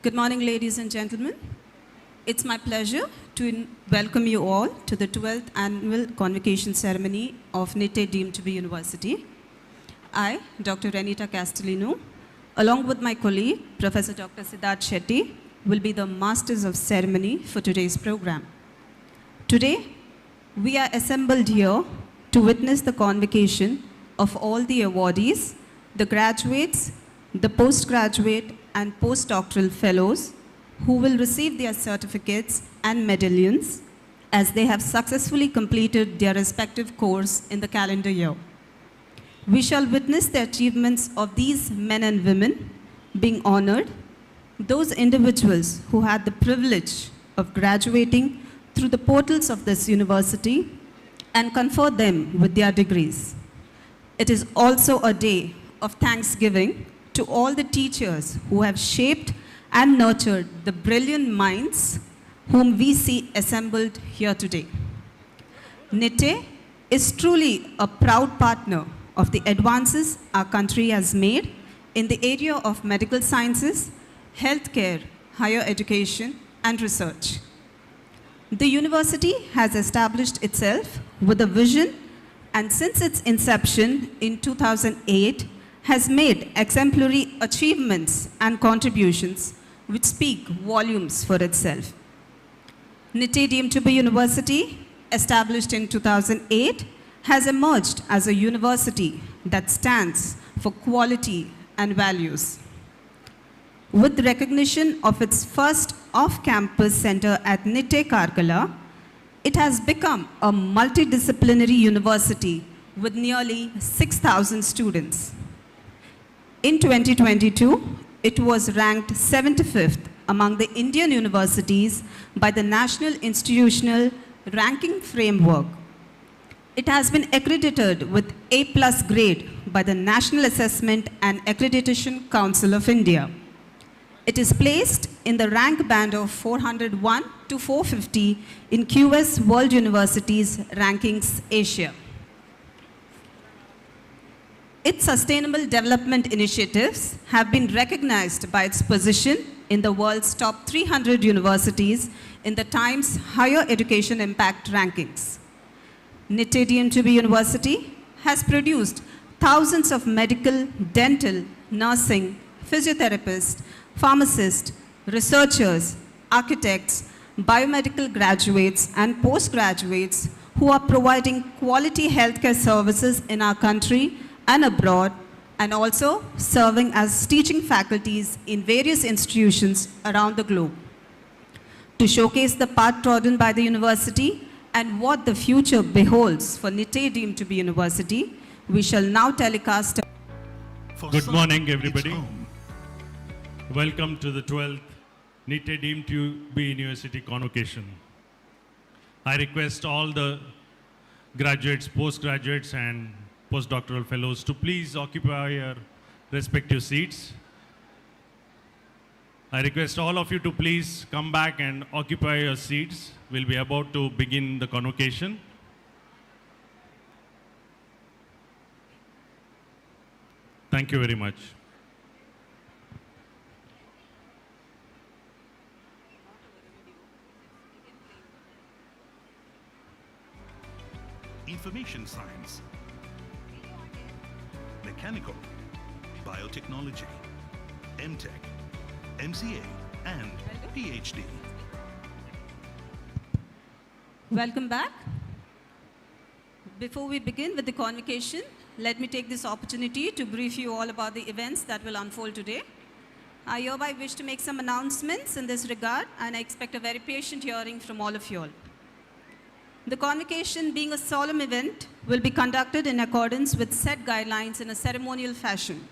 Good morning, ladies and gentlemen. It's my pleasure to welcome you all to the 12th Annual Convocation Ceremony of Nitte deemed to be University. I, Dr. Renita Castellino, along with my colleague, Professor Dr. Siddharth Shetty, will be the masters of ceremony for today's program. Today, we are assembled here to witness the convocation of all the awardees, the graduates, the postgraduate and postdoctoral fellows who will receive their certificates and medallions as they have successfully completed their respective course in the calendar year. We shall witness the achievements of these men and women being honored, those individuals who had the privilege of graduating through the portals of this university and confer them with their degrees. It is also a day of thanksgiving to all the teachers who have shaped and nurtured the brilliant minds whom we see assembled here today. Nitte is truly a proud partner of the advances our country has made in the area of medical sciences, healthcare, higher education, and research. The university has established itself with a vision, and since its inception in 2008, has made exemplary achievements and contributions which speak volumes for itself. Nitte deemed to be University, established in 2008, has emerged as a university that stands for quality and values. With recognition of its first off-campus center at Nitte Karkala, it has become a multidisciplinary university with nearly 6,000 students. In 2022, it was ranked 75th among the Indian universities by the National Institutional Ranking Framework. It has been accredited with A+ grade by the National Assessment and Accreditation Council of India. It is placed in the rank band of 401 to 450 in QS World Universities Rankings Asia. Its sustainable development initiatives have been recognized by its position in the world's top 300 universities in the Times Higher Education Impact Rankings. Nitte deemed to be University has produced thousands of medical, dental, nursing, physiotherapists, pharmacists, researchers, architects, biomedical graduates, and postgraduates who are providing quality healthcare services in our country and abroad, and also serving as teaching faculties in various institutions around the globe. To showcase the path trodden by the university and what the future beholds for Nitte deemed to be University, we shall now telecast. Good morning, everybody. Welcome to the 12th Nitte deemed to be University Convocation. I request all the graduates, postgraduates, and postdoctoral fellows to please occupy your respective seats. I request all of you to please come back and occupy your seats. We'll be about to begin the convocation. Thank you very much. Information science, mechanical, biotechnology, MTech, MCA, and PhD. Welcome back. Before we begin with the convocation, let me take this opportunity to brief you all about the events that will unfold today. I hereby wish to make some announcements in this regard, and I expect a very patient hearing from all of you all. The convocation, being a solemn event, will be conducted in accordance with set guidelines in a ceremonial fashion.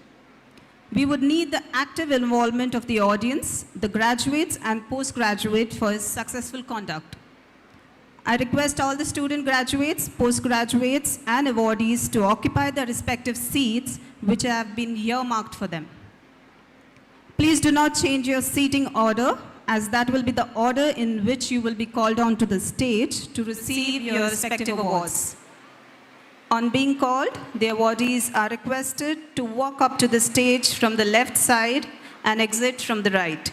We would need the active involvement of the audience, the graduates and postgraduates for its successful conduct. I request all the student graduates, postgraduates, and awardees to occupy their respective seats which have been earmarked for them. Please do not change your seating order, as that will be the order in which you will be called on to the stage to receive your respective awards. On being called, the awardees are requested to walk up to the stage from the left side and exit from the right.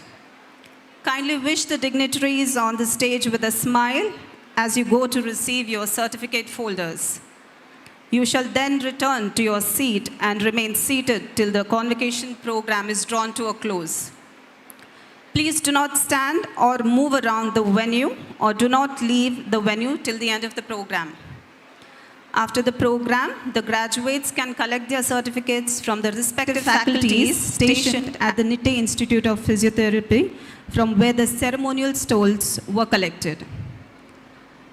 Kindly wish the dignitaries on the stage with a smile as you go to receive your certificate folders. You shall then return to your seat and remain seated till the convocation program is drawn to a close. Please do not stand or move around the venue or do not leave the venue till the end of the program. After the program, the graduates can collect their certificates from the respective faculties stationed at the Nitte Institute of Physiotherapy, from where the ceremonial stalls were collected.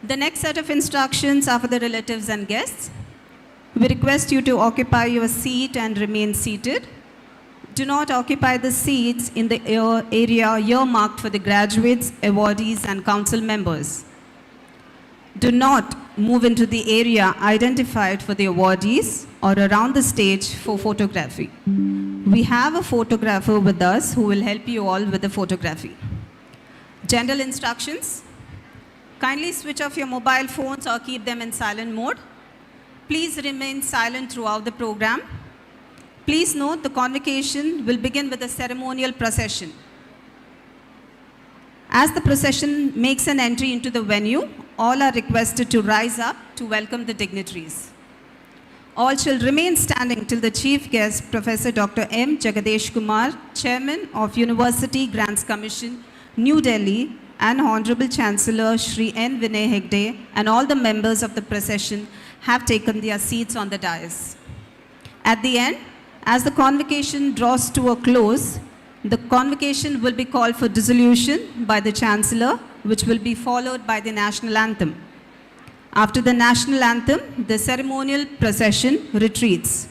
The next set of instructions are for the relatives and guests. We request you to occupy your seat and remain seated. Do not occupy the seats in the area earmarked for the graduates, awardees, and council members. Do not move into the area identified for the awardees or around the stage for photography. We have a photographer with us who will help you all with the photography. General instructions. Kindly switch off your mobile phones or keep them in silent mode. Please remain silent throughout the program. Please note the convocation will begin with a ceremonial procession. As the procession makes an entry into the venue, all are requested to rise up to welcome the dignitaries. All shall remain standing till the chief guest, Professor Dr. M. Jagadesh Kumar, Chairman of University Grants Commission, New Delhi, and Honorable Chancellor Shri N. Vinay Hegde, and all the members of the procession have taken their seats on the dais. At the end, as the convocation draws to a close, the convocation will be called for dissolution by the Chancellor, which will be followed by the national anthem. After the national anthem, the ceremonial procession retreats.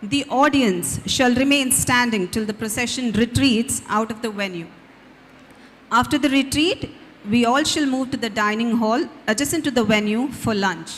The audience shall remain standing till the procession retreats out of the venue. After the retreat, we all shall move to the dining hall adjacent to the venue for lunch.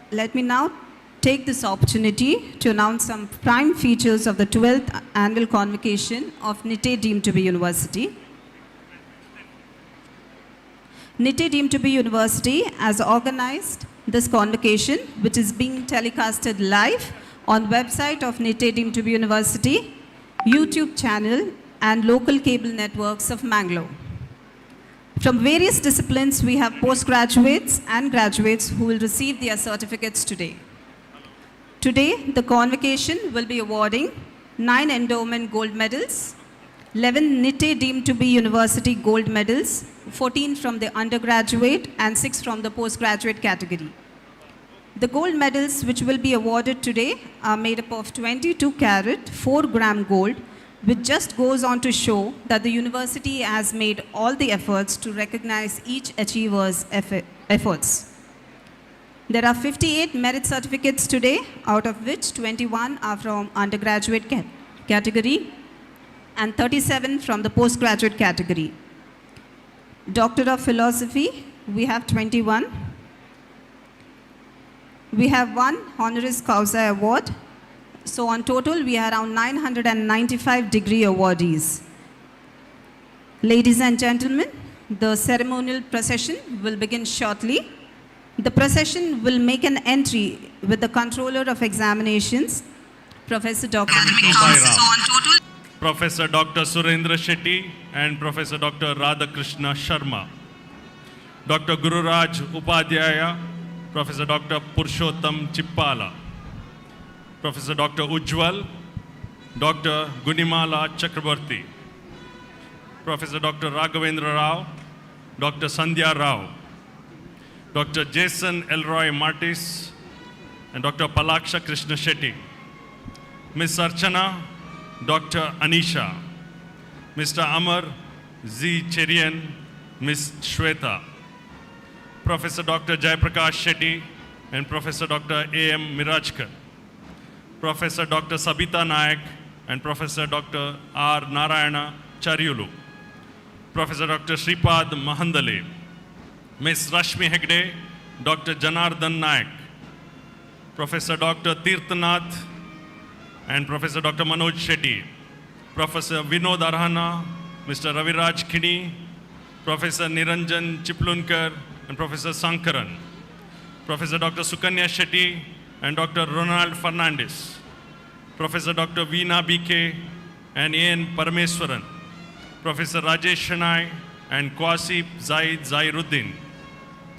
Let me now take this opportunity to announce some prime features of the 12th annual convocation of Nitte deemed to be university. Nitte deemed to be university has organized this convocation, which is being telecasted live on website of Nitte deemed to be university, YouTube channel, and local cable networks of Mangalore. From various disciplines, we have postgraduates and graduates who will receive their certificates today. Today, the convocation will be awarding 9 endowment gold medals, 11 Nitte deemed to be university gold medals, 14 from the undergraduate and 6 from the postgraduate category. The gold medals which will be awarded today are made up of 22 carat, 4-gram gold, which just goes on to show that the university has made all the efforts to recognize each achiever's efforts. There are 58 merit certificates today, out of which 21 are from undergraduate category and 37 from the postgraduate category. Doctor of Philosophy, we have 21. We have 1 honoris causa award. So on total, we are around 995 degree awardees. Ladies and gentlemen, the ceremonial procession will begin shortly. The procession will make an entry with the Controller of Examinations, Professor Dr. Professor Dr. Surendra Shetty and Professor Dr. Radhakrishna Sharma. Dr. Gururaj Upadhyaya, Professor Dr. Purushottam Chippala, Professor Dr. Ujjwal, Dr. Gunimala Chakraborty, Professor Dr. Raghavendra Rao, Dr. Sandhya Rao, Dr. Jason Elroy Martis, and Dr. Palaksha Krishna Shetty, Ms. Archana, Dr. Anisha, Mr. Amar Z. Cherian, Ms. Shweta, Professor Dr. Jayaprakash Shetty, and Professor Dr. A.M. Mirajkar, Professor Dr. Sabita Nayak, and Professor Dr. R. Narayana Charyulu, Professor Dr. Shripad Mahandale, Ms. Rashmi Hegde, Dr. Janardhan Nayak, Professor Dr. Tirthanath, and Professor Dr. Manoj Shetty, Professor Vinod Arhana, Mr. Raviraj Kini, Professor Niranjan Chiplunkar, and Professor Sankaran, Professor Dr. Sukanya Shetty, and Dr. Ronald Fernandez, Professor Dr. Veena BK, and A.N. Parameswaran, Professor Rajesh Shanai, and Kwasi Zaid Zairuddin,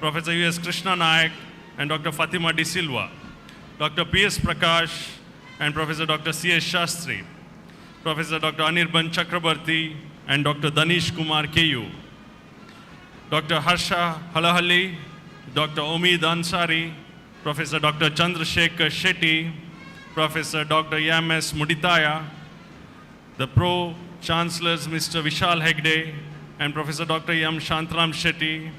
Professor U.S. Krishna Nayak, and Dr. Fatima De Silva, Dr. P.S. Prakash, and Professor Dr. C.S. Shastri, Professor Dr. Anirban Chakrabarti, and Dr. Danish Kumar K.U., Dr. Harsha Halahalli, Dr. Omid Ansari, Professor Dr. Chandrasekhar Shetty, Professor Dr. M.S. Muditaya, the Pro-Chancellors Mr. Vishal Hegde, and Professor Dr. M. Shantram Shetty,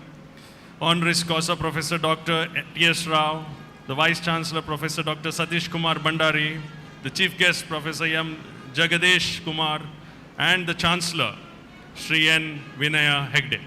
Honoris Causa Professor Dr. T.S. Rao, the Vice Chancellor Professor Dr. Satish Kumar Bandari, the Chief Guest Professor M. Jagadesh Kumar, and the Chancellor Sri N. Vinaya Hegde.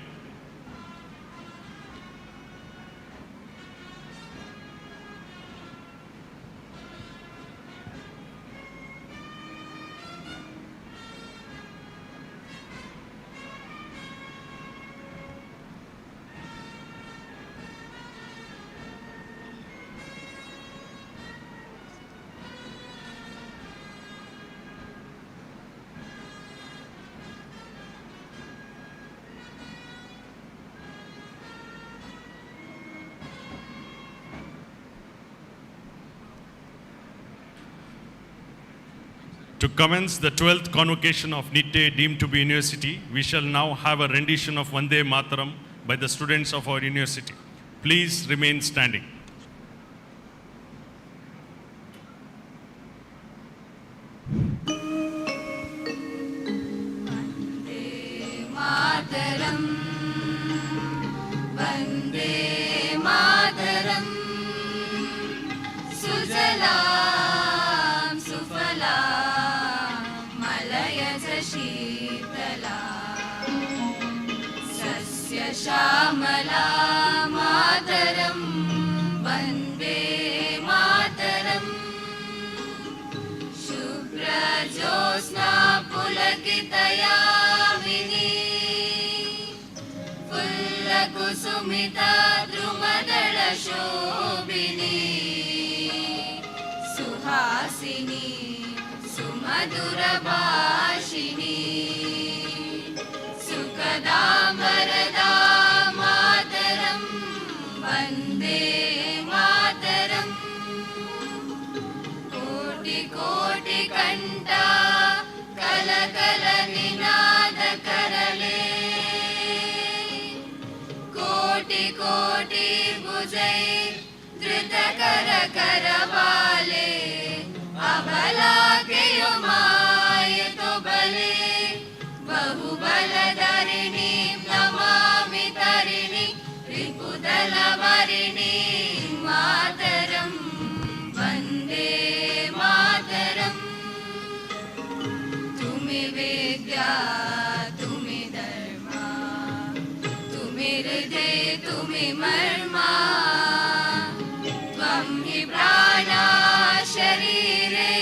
To commence the 12th Convocation of Nitte deemed to be university, we shall now have a rendition of Vande Mataram by the students of our university. Please remain standing. Shyamala मातरं वन्दे मातरं शुभ्रज्योत्स्ना पुलकितयामिनी फुल्लकुसुमिता द्रुमदलशोभिनी सुहासिनी सुमधुरभाषिणी सुखदाम्बरदा वन्दे मातरं कोटि कोटि कण्ठा कलकल निनाद करले कोटि कोटि भुजै धृत कर करवाले अबला के युमाय तो बले बहुबलधरिणी नमामि तरिणी रिपुदलवरिणी मातरं वन्दे मातरं तुमि विद्या तुमि धर्मा तुमि हृदय तुमि मर्मा त्वं हि प्राणा शरीरे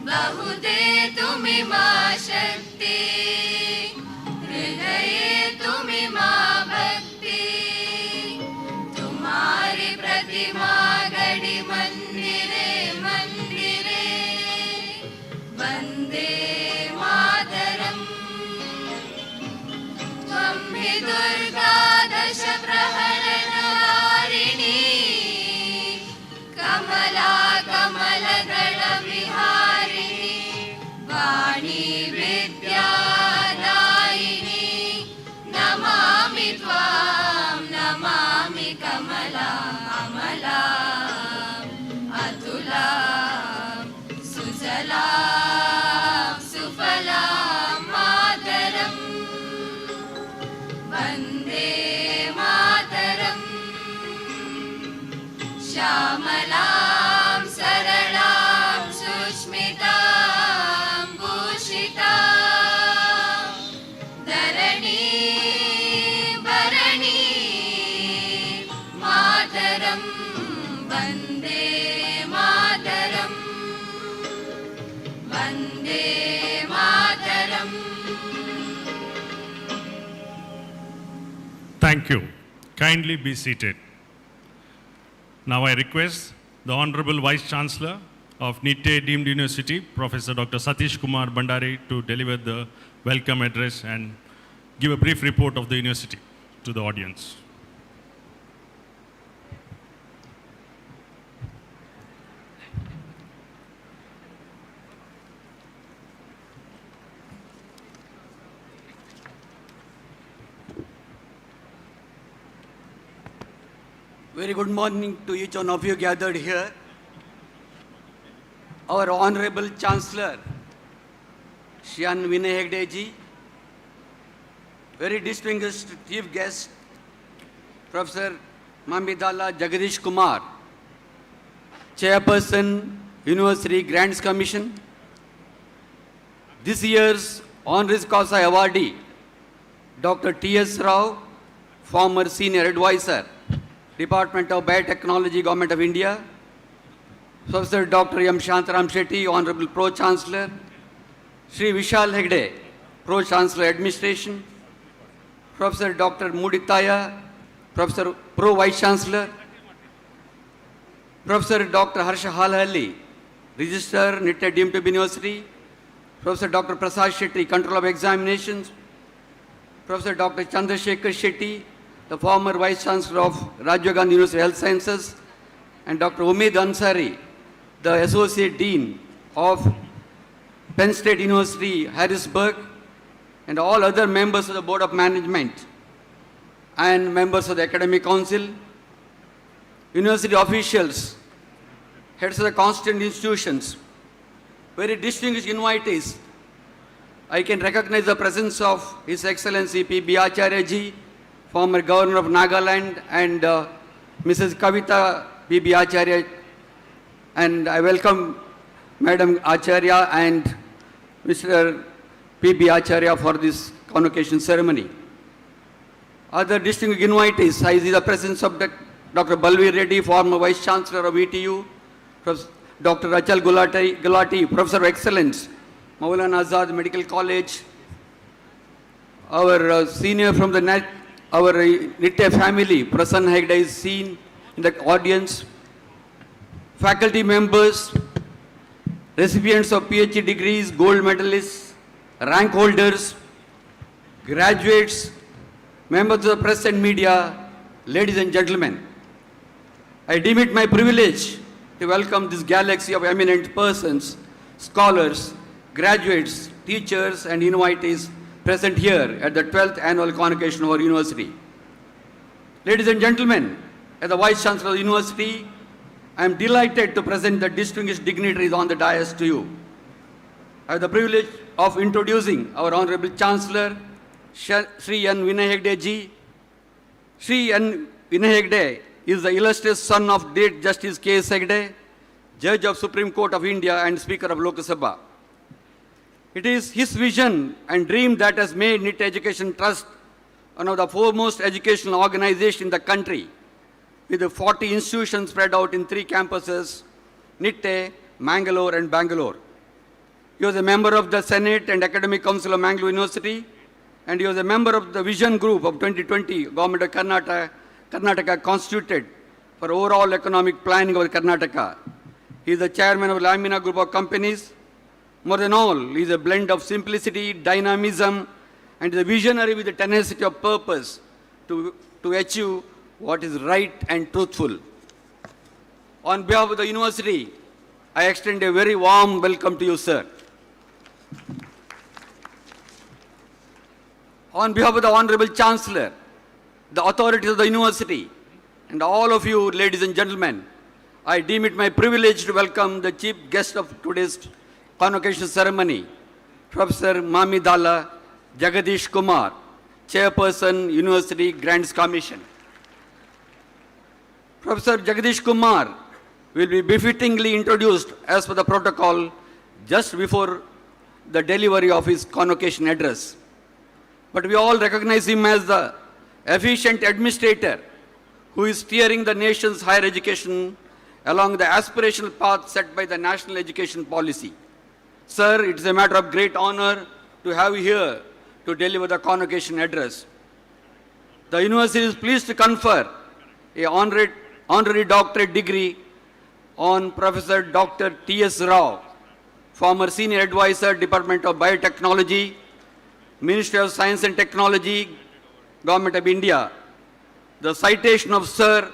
बहुते तुमि मा शक्ति हृदये तुमि मा भक्ति तुम्हारी प्रतिमा गढ़ी मंदिरे मंदिरे वन्दे मातरं त्वं हि दुर्गा दश प्रहरणहारिणी वन्दे मातरम् श्यामलां सरलां सुस्मितां भूषितां धरणी भरणी मातरं Vande Mataram Vande Mataram. Thank you. Kindly be seated. Now I request the Honorable Vice Chancellor of Nitte Deemed University, Professor Dr. Satish Kumar Bandari, to deliver the welcome address and give a brief report of the university to the audience. Very good morning to each one of you gathered here. Our Honorable Chancellor, Shriyan Vinay Hegde ji, very distinguished Chief Guest, Professor Mamidala Jagadish Kumar, Chairperson, University Grants Commission, this year's Honoris Causa awardee, Dr. T.S. Rao, former Senior Advisor, Department of Biotechnology, Government of India, Professor Dr. M. Shantaram Shetty, Honorable Pro-Chancellor, Sri Vishal Hegde, Pro-Chancellor Administration, Professor Dr. Muditaya, Professor Pro-Vice-Chancellor, Professor Dr. Harsha Halhalli, Registrar, Nitte Deemed to be University, Professor Dr. Prasad Shetty, Control of Examinations, Professor Dr. Chandrasekhar Shetty, the former Vice Chancellor of Rajiv Gandhi University Health Sciences, and Dr. Umeed Ansari, the Associate Dean of Penn State University, Harrisburg, and all other members of the Board of Management and members of the Academic Council, university officials, heads of the constituent institutions, very distinguished invitees. I can recognize the presence of His Excellency P.B. Acharya ji, former Governor of Nagaland, and Mrs. Kavita P.B. Acharya, and I welcome Madam Acharya and Mr. P.B. Acharya for this convocation ceremony. Other distinguished invitees, I see the presence of Dr. Balveer Reddy, former Vice Chancellor of ETU, Dr. Achal Gulati, Professor of Excellence, Maulana Azad Medical College, our senior from the our Nitte family, Prasanna Hegde is seen in the audience, faculty members, recipients of PhD degrees, gold medalists, rank holders, graduates, members of the press and media, ladies and gentlemen. I deem it my privilege to welcome this galaxy of eminent persons, scholars, graduates, teachers, and invitees present here at the 12th annual convocation of our university. Ladies and gentlemen, as the Vice Chancellor of the University, I am delighted to present the distinguished dignitaries on the dais to you. I have the privilege of introducing our Honorable Chancellor, Sri N. Vinay Hegde ji. Sri N. Vinay Hegde is the illustrious son of late Justice K. S. Hegde, Judge of Supreme Court of India and Speaker of Lok Sabha. It is his vision and dream that has made Nitte Education Trust one of the foremost educational organizations in the country, with 40 institutions spread out in 3 campuses, Nitte, Mangalore, and Bangalore. He was a member of the Senate and Academic Council of Mangalore University, and he was a member of the Vision Group of 2020 Government of Karnataka constituted for overall economic planning of Karnataka. He is the chairman of Lamina Group of Companies. More than all, he is a blend of simplicity, dynamism, and is a visionary with the tenacity of purpose to achieve what is right and truthful. On behalf of the university, I extend a very warm welcome to you, sir. On behalf of the Honorable Chancellor, the authorities of the university, and all of you, ladies and gentlemen, I deem it my privilege to welcome the chief guest of today's convocation ceremony, Professor Mamidala Jagadish Kumar, Chairperson, University Grants Commission. Professor Jagadish Kumar will be befittingly introduced as per the protocol just before the delivery of his convocation address. But we all recognize him as the efficient administrator who is steering the nation's higher education along the aspirational path set by the National Education Policy. Sir, it is a matter of great honor to have you here to deliver the convocation address. The university is pleased to confer a honorary doctorate degree on Professor Dr. T.S. Rao, former Senior Advisor, Department of Biotechnology, Ministry of Science and Technology, Government of India. The citation of Sir,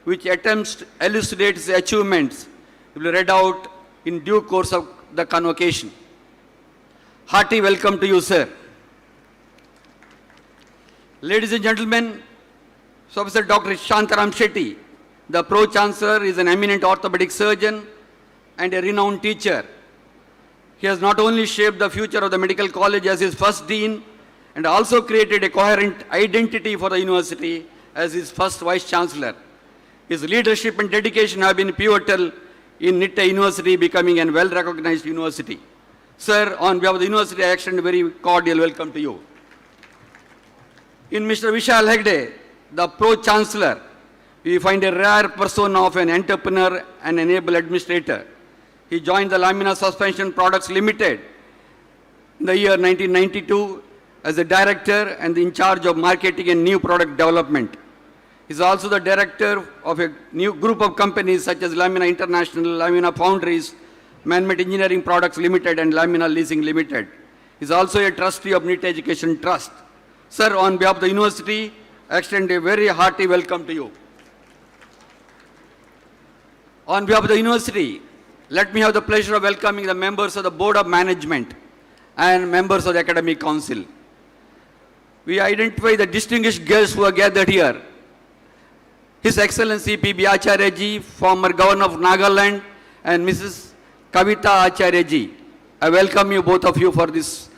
which attempts to elucidate his achievements, will be read out in due course of the convocation. Hearty welcome to you, sir. Ladies and gentlemen, Professor Dr. Shantaram Shetty, the Pro-Chancellor, is an eminent orthopedic surgeon and a renowned teacher. He has not only shaped the future of the medical college as his first dean, and also created a coherent identity for the university as his first vice-chancellor. His leadership and dedication have been pivotal in Nitte University becoming a well-recognized university. Sir, on behalf of the university, I extend a very cordial welcome to you. In Mr. Vishal Hegde, the Pro-Chancellor, we find a rare persona of an entrepreneur and an able administrator. He joined the Lamina Suspension Products Limited in the year 1992 as a director and in charge of marketing and new product development. He is also the director of a new group of companies such as Lamina International, Lamina Foundries, Man-Made Engineering Products Limited and Lamina Leasing Limited. He is also a trustee of Nitte Education Trust. Sir, on behalf of the university, I extend a very hearty welcome to you. On behalf of the university, let me have the pleasure of welcoming the members of the Board of Management and members of the Academic Council. We identify the distinguished guests who are gathered here. His Excellency P.B. Acharya ji, former Governor of Nagaland, and Mrs. Kavita Acharya ji. I welcome you, both of you, for this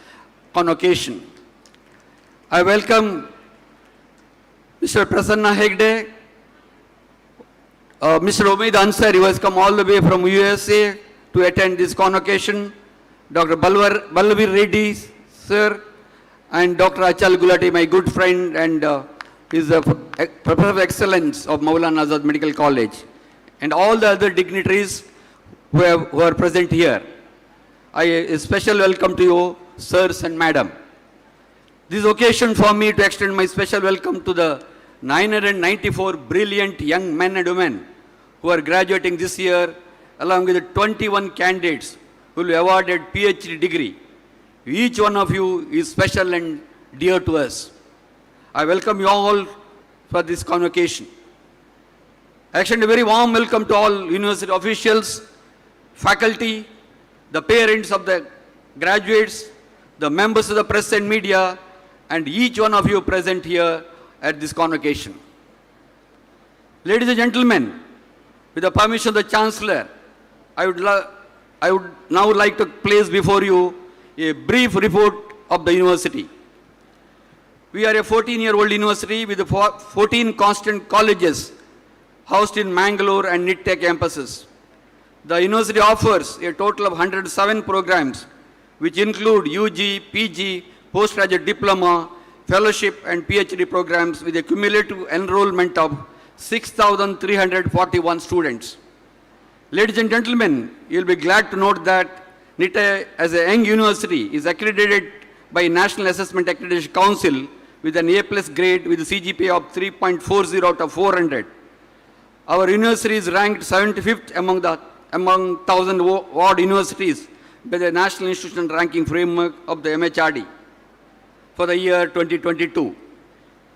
convocation. I welcome Mr. Prasanna Hegde, Mr. Umaid Ansari, who has come all the way from USA to attend this convocation, Dr. Ballavir Reddy, sir, and Dr. Achal Gulati, my good friend, and is the Professor of Excellence of Maulana Azad Medical College, and all the other dignitaries who are present here. A special welcome to you, sirs and madam. This occasion for me to extend my special welcome to the 994 brilliant young men and women who are graduating this year, along with the 21 candidates who will be awarded PhD degree. Each one of you is special and dear to us. I welcome you all for this convocation. I extend a very warm welcome to all university officials, faculty, the parents of the graduates, the members of the press and media, and each one of you present here at this convocation. Ladies and gentlemen, with the permission of the Chancellor, I would now like to place before you a brief report of the university. We are a 14-year-old university with 14 constant colleges housed in Mangalore and Nitte campuses. The university offers a total of 107 programs, which include UG, PG, postgraduate diploma, fellowship and PhD programs with a cumulative enrollment of 6,341 students. Ladies and gentlemen, you'll be glad to note that Nitte, as a young university, is accredited by National Assessment Accreditation Council with an A+ grade with a CGPA of 3.40 out of 400. Our university is ranked 75th among 1,000 award universities by the National Institution Ranking Framework of the MHRD for the year 2022.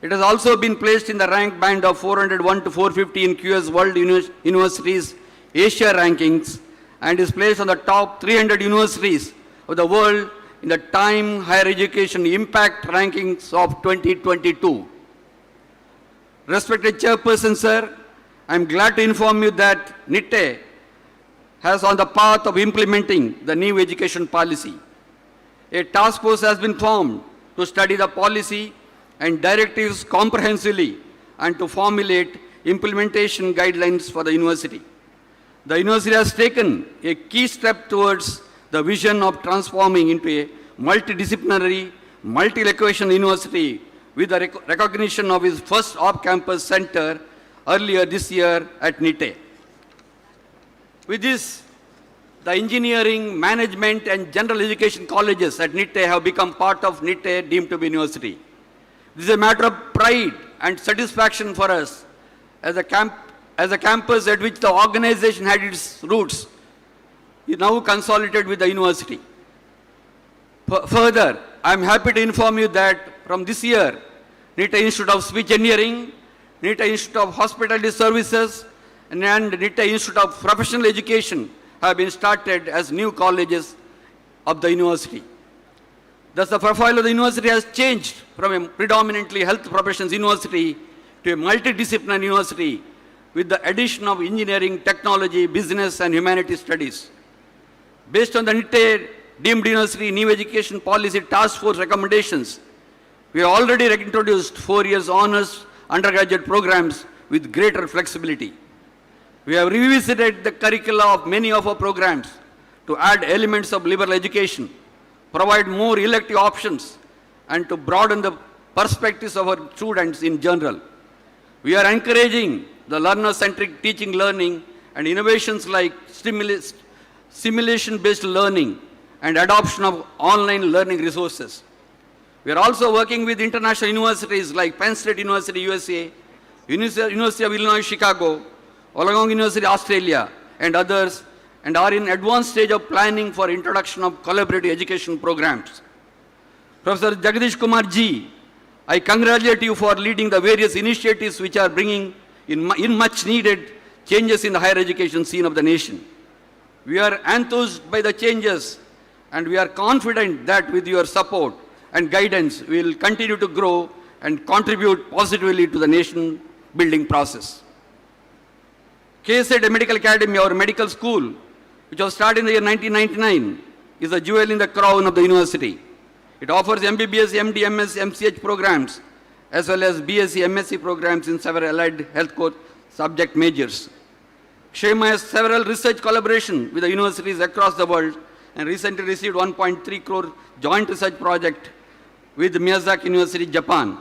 It has also been placed in the rank band of 401 to 450 in QS World Universities Asia rankings and is placed on the top 300 universities of the world in the Time Higher Education Impact Rankings of 2022. Respected Chairperson, sir, I am glad to inform you that Nitte has on the path of implementing the new education policy. A task force has been formed to study the policy and directives comprehensively and to formulate implementation guidelines for the university. The university has taken a key step towards the vision of transforming into a multidisciplinary, multi-location university with the recognition of its first off-campus center earlier this year at Nitte. With this, the engineering, management, and general education colleges at Nitte have become part of Nitte deemed to be university. This is a matter of pride and satisfaction for us as a campus at which the organization had its roots is now consolidated with the university. Further, I am happy to inform you that from this year, Nitte Institute of Speech Engineering, Nitte Institute of Hospitality Services, and Nitte Institute of Professional Education have been started as new colleges of the university. Thus, the profile of the university has changed from a predominantly health professions university to a multidisciplinary university with the addition of engineering, technology, business, and humanities studies. Based on the Nitte deemed university new education policy task force recommendations, we have already introduced 4 years honors undergraduate programs with greater flexibility. We have revisited the curricula of many of our programs to add elements of liberal education, provide more elective options, and to broaden the perspectives of our students in general. We are encouraging the learner-centric teaching learning and innovations like simulation-based learning and adoption of online learning resources. We are also working with international universities like Penn State University, USA, University of Illinois, Chicago, Wollongong University, Australia, and others, and are in advanced stage of planning for introduction of collaborative education programs. Professor Jagadish Kumar Ji, I congratulate you for leading the various initiatives which are bringing in much needed changes in the higher education scene of the nation. We are enthused by the changes, and we are confident that with your support and guidance, we will continue to grow and contribute positively to the nation building process. KSED Medical Academy, our medical school, which was started in the year 1999, is a jewel in the crown of the university. It offers MBBS, MD, MS, MCH programs, as well as BSc, MSc programs in several allied health course subject majors. Kshema has several research collaboration with the universities across the world and recently received 1.3 crore joint research project with Miyazaki University, Japan.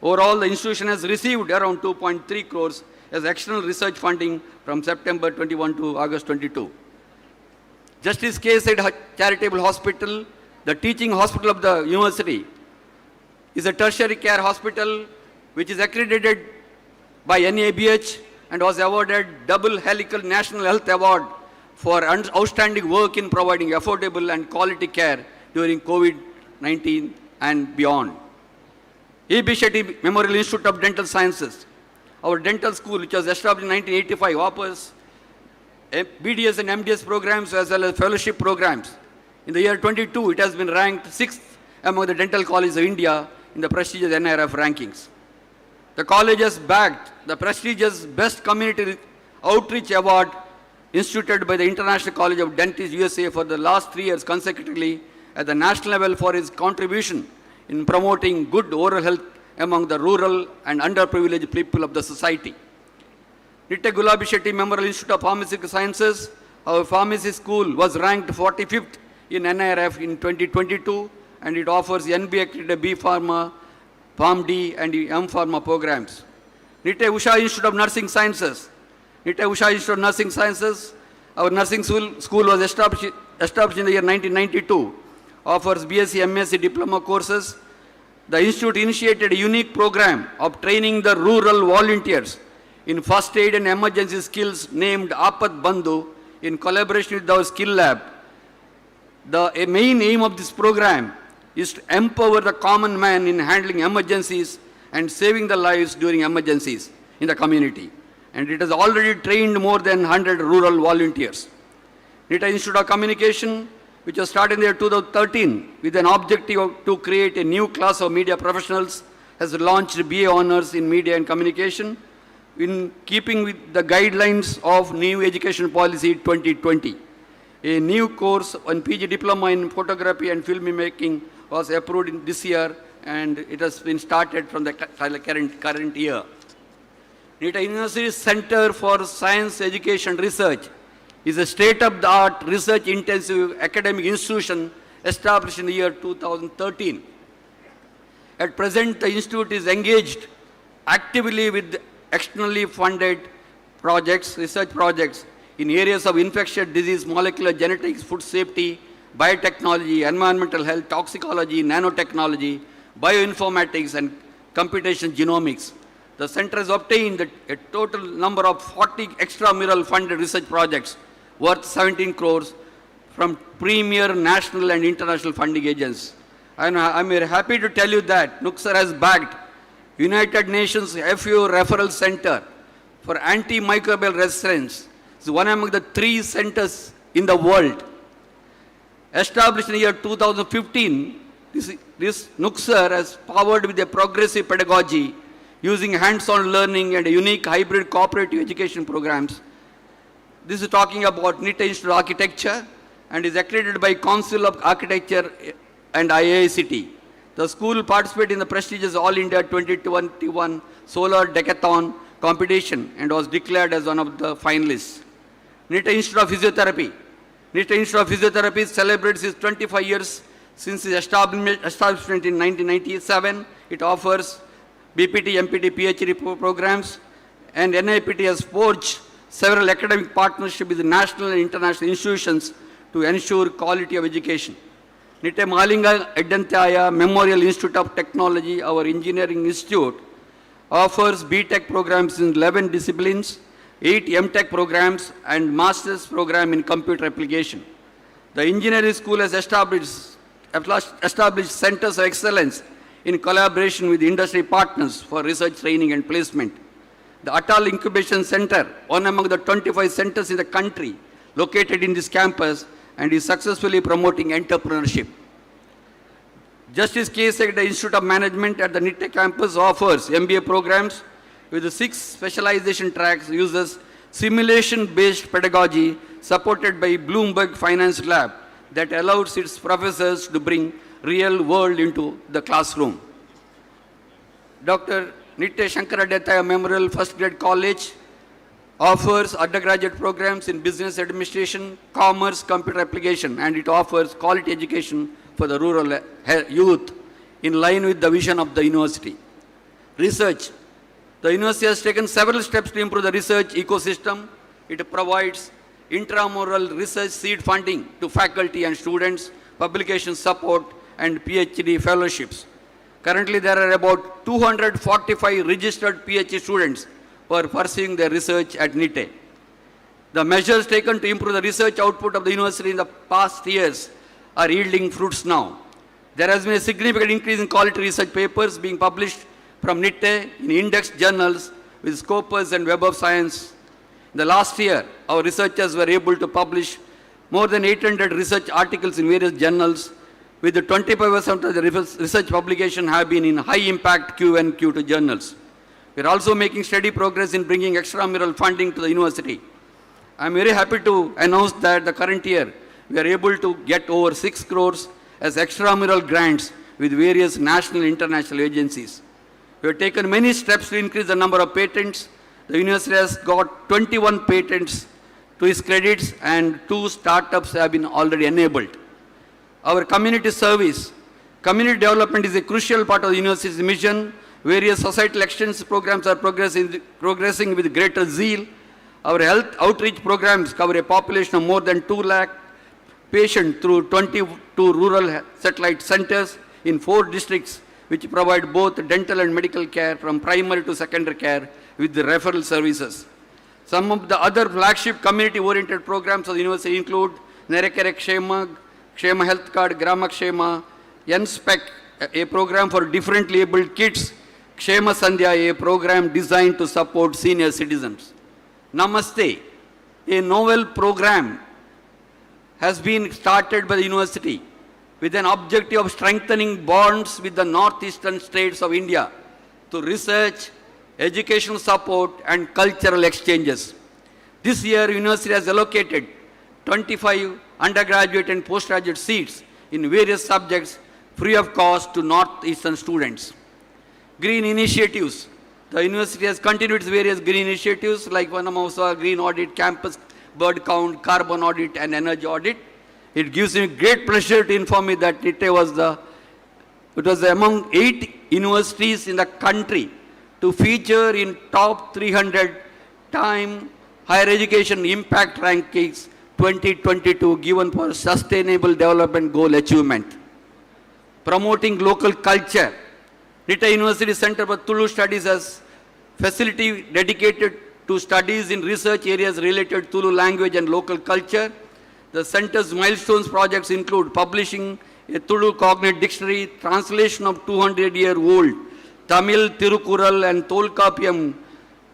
Overall, the institution has received around 2.3 crores as external research funding from September 21 to August 22. Justice KSED Charitable Hospital, the teaching hospital of the university, is a tertiary care hospital which is accredited by NABH and was awarded double helical National Health Award for outstanding work in providing affordable and quality care during COVID-19 and beyond. A.B. Shetty Memorial Institute of Dental Sciences, our dental school, which was established in 1985, offers BDS and MDS programs as well as fellowship programs. In the year 22, it has been ranked 6th among the dental colleges of India in the prestigious NIRF rankings. The college has bagged the prestigious Best Community Outreach Award instituted by the International College of Dentists USA for the last 3 years consecutively at the national level for its contribution in promoting good oral health among the rural and underprivileged people of the society. Nitte Gulabi Shetty Memorial Institute of Pharmaceutical Sciences, our pharmacy school, was ranked 45th in NIRF in 2022, and it offers NB accredited B Pharma, PharmD, and M Pharma programs. Nitte Usha Institute of Nursing Sciences. Nitte Usha Institute of Nursing Sciences, our nursing school was established in the year 1992, offers BSc, MSc diploma courses. The institute initiated a unique program of training the rural volunteers in first aid and emergency skills named Apat Bandhu in collaboration with our skill lab. The main aim of this program is to empower the common man in handling emergencies and saving the lives during emergencies in the community. And it has already trained more than 100 rural volunteers. Nitte Institute of Communication, which was started in the year 2013 with an objective to create a new class of media professionals, has launched BA Honors in Media and Communication in keeping with the guidelines of New Education Policy 2020. A new course on PG Diploma in Photography and Filmmaking was approved this year and it has been started from the current year. Nitte University's Center for Science Education Research is a state-of-the-art research-intensive academic institution established in the year 2013. At present, the institute is engaged actively with externally funded projects, research projects in areas of infectious disease, molecular genetics, food safety, biotechnology, environmental health, toxicology, nanotechnology, bioinformatics, and computational genomics. The center has obtained a total number of 40 extramural funded research projects worth 17 crores from premier national and international funding agents. And I'm very happy to tell you that NUCSAR has backed United Nations FAO Referral Center for Antimicrobial Resistance. It's one among the 3 centers in the world. Established in the year 2015, this NUCSAR has powered with a progressive pedagogy using hands-on learning and unique hybrid cooperative education programs. This is talking about Nitte Institute of Architecture and is accredited by Council of Architecture and IICT. The school participated in the prestigious All India 2021 Solar Decathlon competition and was declared as one of the finalists. Nitte Institute of Physiotherapy. Nitte Institute of Physiotherapy celebrates its 25 years since its establishment in 1997. It offers BPT, MPT, PhD programs, and NIPT has forged several academic partnerships with national and international institutions to ensure quality of education. Nitte Mahalinga Eddantaya Memorial Institute of Technology, our engineering institute, offers BTech programs in 11 disciplines, 8 MTech programs, and master's program in computer application. The engineering school has established centers of excellence in collaboration with industry partners for research training and placement. The Atal Incubation Center, one among the 25 centers in the country located in this campus, and is successfully promoting entrepreneurship. Justice K. Segde Institute of Management at the Nitte campus offers MBA programs with the 6 specialization tracks, uses simulation-based pedagogy supported by Bloomberg Finance Lab that allows its professors to bring real world into the classroom. Dr. Nitte Shankaradetaya Memorial First Grade College offers undergraduate programs in business administration, commerce, computer application, and it offers quality education for the rural youth in line with the vision of the university. Research. The university has taken several steps to improve the research ecosystem. It provides intramural research seed funding to faculty and students, publication support, and PhD fellowships. Currently, there are about 245 registered PhD students who are pursuing their research at Nitte. The measures taken to improve the research output of the university in the past years are yielding fruits now. There has been a significant increase in quality research papers being published from Nitte in indexed journals with Scopus and Web of Science. In the last year, our researchers were able to publish more than 800 research articles in various journals, with the 25% of the research publication have been in high-impact Q&Q2 journals. We are also making steady progress in bringing extramural funding to the university. I am very happy to announce that the current year, we are able to get over 6 crores as extramural grants with various national and international agencies. We have taken many steps to increase the number of patents. The university has got 21 patents to its credits and 2 startups have been already enabled. Our community service. Community development is a crucial part of the university's mission. Various societal extension programs are progressing with greater zeal. Our health outreach programs cover a population of more than 2 lakh patients through 22 rural satellite centers in 4 districts, which provide both dental and medical care from primary to secondary care with the referral services. Some of the other flagship community-oriented programs of the university include Nerekere Kshema, Kshema Health Card, Grama Kshema, NSPEC, a program for differently abled kids, Kshema Sandhya, a program designed to support senior citizens. Namaste, a novel program has been started by the university with an objective of strengthening bonds with the northeastern states of India through research, educational support, and cultural exchanges. This year, university has allocated 25 undergraduate and postgraduate seats in various subjects free of cost to northeastern students. Green initiatives. The university has continued its various green initiatives like Vanamosa, green audit, campus bird count, carbon audit, and energy audit. It gives me great pleasure to inform you that Nitte was among 8 universities in the country to feature in top 300 time higher education impact rankings 2022 given for sustainable development goal achievement. Promoting local culture. Nitte University Center for Tulu Studies has facility dedicated to studies in research areas related to Tulu language and local culture. The center's milestones projects include publishing a Tulu cognate dictionary, translation of 200-year-old Tamil, Tirukural and Tolkappiyam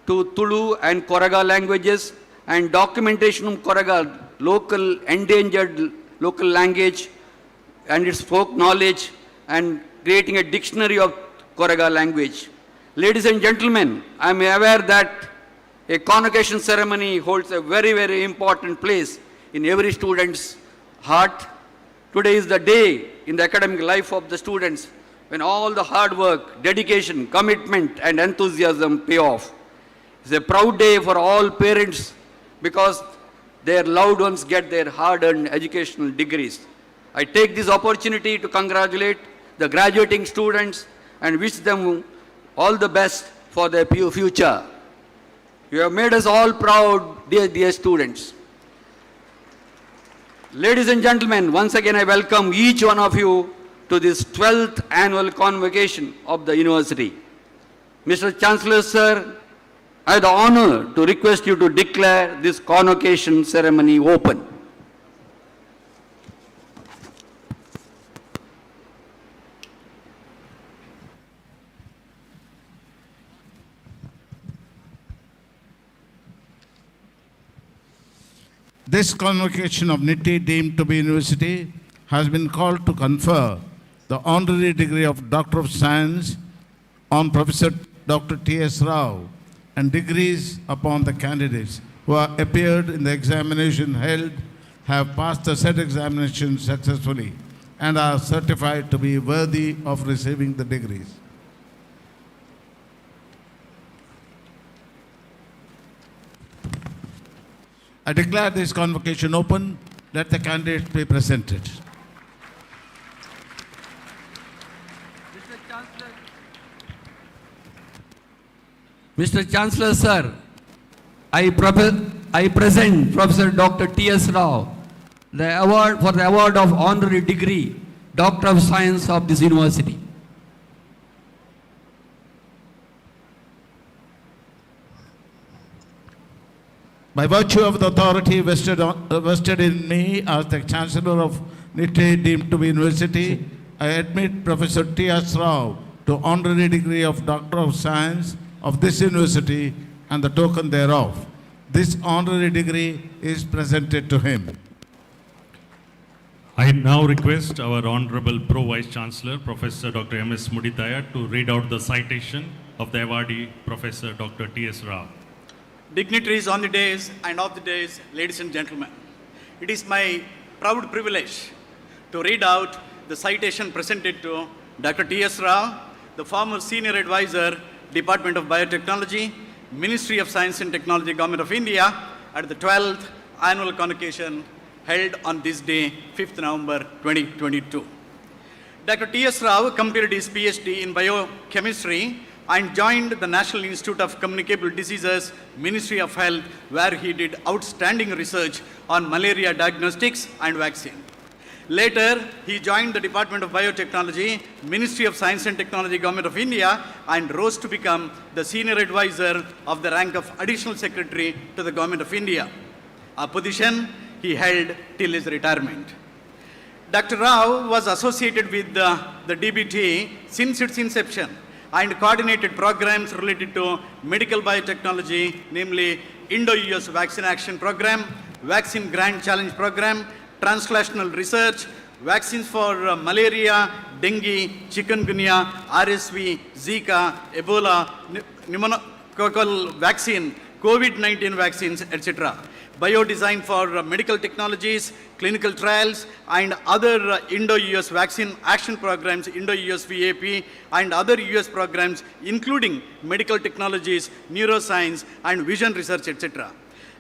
to Tulu and Koraga languages, and documentation of Koraga, local endangered local language and its folk knowledge, and creating a dictionary of Koraga language. Ladies and gentlemen, I am aware that a convocation ceremony holds a very, very important place in every student's heart. Today is the day in the academic life of the students when all the hard work, dedication, commitment and enthusiasm pay off. It's a proud day for all parents because their loved ones get their hard-earned educational degrees. I take this opportunity to congratulate the graduating students and wish them all the best for their future. You have made us all proud, dear students. Ladies and gentlemen, once again I welcome each one of you to this 12th annual convocation of the university. Mr. Chancellor, sir, I have the honor to request you to declare this convocation ceremony open. This convocation of Nitte deemed to be university has been called to confer the honorary degree of Doctor of Science on Professor Dr. T.S. Rao and degrees upon the candidates who have appeared in the examination held, have passed the said examination successfully and are certified to be worthy of receiving the degrees. I declare this convocation open. Let the candidates be presented. Mr. Chancellor, sir, I present Professor Dr. T.S. Rao the award for the award of honorary degree, Doctor of Science of this university. By virtue of the authority vested in me as the Chancellor of Nitte deemed to be university, I admit Professor T.S. Rao to honorary degree of Doctor of Science of this university and the token thereof. This honorary degree is presented to him. I now request our Honorable Pro Vice Chancellor, Professor Dr. M.S. Mudithaya, to read out the citation of the awardee, Professor Dr. T.S. Rao. Dignitaries on the days and off the days, ladies and gentlemen, it is my proud privilege to read out the citation presented to Dr. T.S. Rao, the former Senior Advisor, Department of Biotechnology, Ministry of Science and Technology, Government of India, at the 12th annual convocation held on this day, 5th November 2022. Dr. T.S. Rao completed his PhD in biochemistry and joined the National Institute of Communicable Diseases, Ministry of Health, where he did outstanding research on malaria diagnostics and vaccine. Later, he joined the Department of Biotechnology, Ministry of Science and Technology, Government of India, and rose to become the Senior Advisor of the rank of Additional Secretary to the Government of India, a position he held till his retirement. Dr. Rao was associated with the DBT since its inception and coordinated programs related to medical biotechnology, namely Indo-US Vaccine Action Program, Vaccine Grand Challenge Program, translational research, vaccines for malaria, dengue, chikungunya, RSV, Zika, Ebola, pneumococcal vaccine, COVID-19 vaccines, etc. biodesign for medical technologies, clinical trials, and other Indo-US vaccine action programs, Indo-US VAP, and other US programs, including medical technologies, neuroscience, and vision research, etc.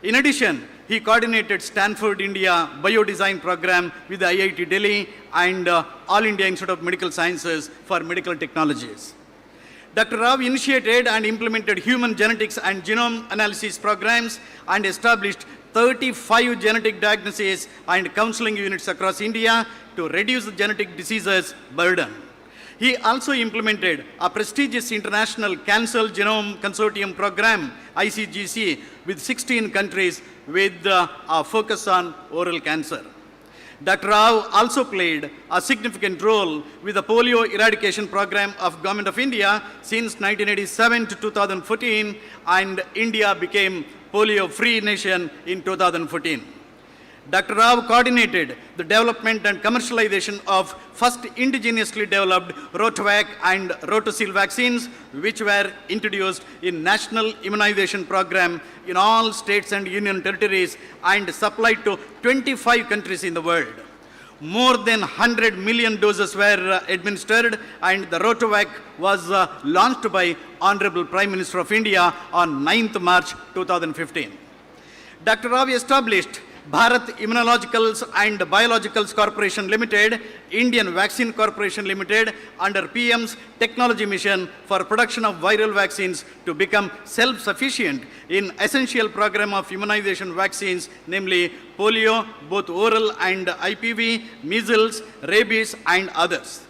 In addition, he coordinated Stanford India Biodesign Program with the IIT Delhi and All India Institute of Medical Sciences for medical technologies. Dr. Rao initiated and implemented human genetics and genome analysis programs and established 35 genetic diagnosis and counseling units across India to reduce the genetic diseases burden. He also implemented a prestigious international Cancer Genome Consortium program, ICGC, with 16 countries with a focus on oral cancer. Dr. Rao also played a significant role with the polio eradication program of Government of India since 1987 to 2014, and India became polio-free nation in 2014. Dr. Rao coordinated the development and commercialization of first indigenously developed Rotavac and Rotocil vaccines, which were introduced in National Immunization Program in all states and union territories and supplied to 25 countries in the world. More than 100 million doses were administered, and the Rotovac was launched by Honorable Prime Minister of India on 9th March 2015. Dr. Rao established Bharat Immunologicals and Biologicals Corporation Limited, Indian Vaccine Corporation Limited, under PM's technology mission for production of viral vaccines to become self-sufficient in essential program of immunization vaccines, namely polio, both oral and IPV, measles, rabies, and others.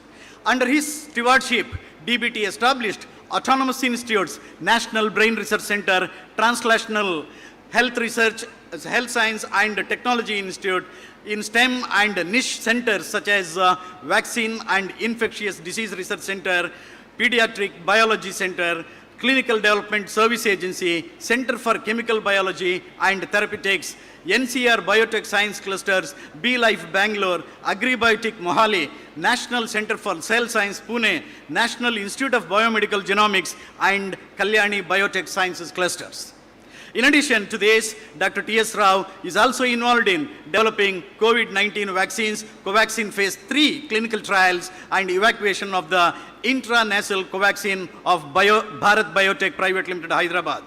Under his stewardship, DBT established autonomous institutes, National Brain Research Center, Translational Health Research, Health Science and Technology Institute in STEM and niche centers such as Vaccine and Infectious Disease Research Center, Pediatric Biology Center, Clinical Development Service Agency, Center for Chemical Biology and Therapeutics, NCR Biotech Science Clusters, B-Life Bangalore, Agribiotic Mohali, National Center for Cell Science Pune, National Institute of Biomedical Genomics, and Kalyani Biotech Sciences Clusters. In addition to this, Dr. T.S. Rao is also involved in developing COVID-19 vaccines, Covaxin Phase 3 clinical trials, and evacuation of the intranasal Covaxin of Bharat Biotech Private Limited, Hyderabad.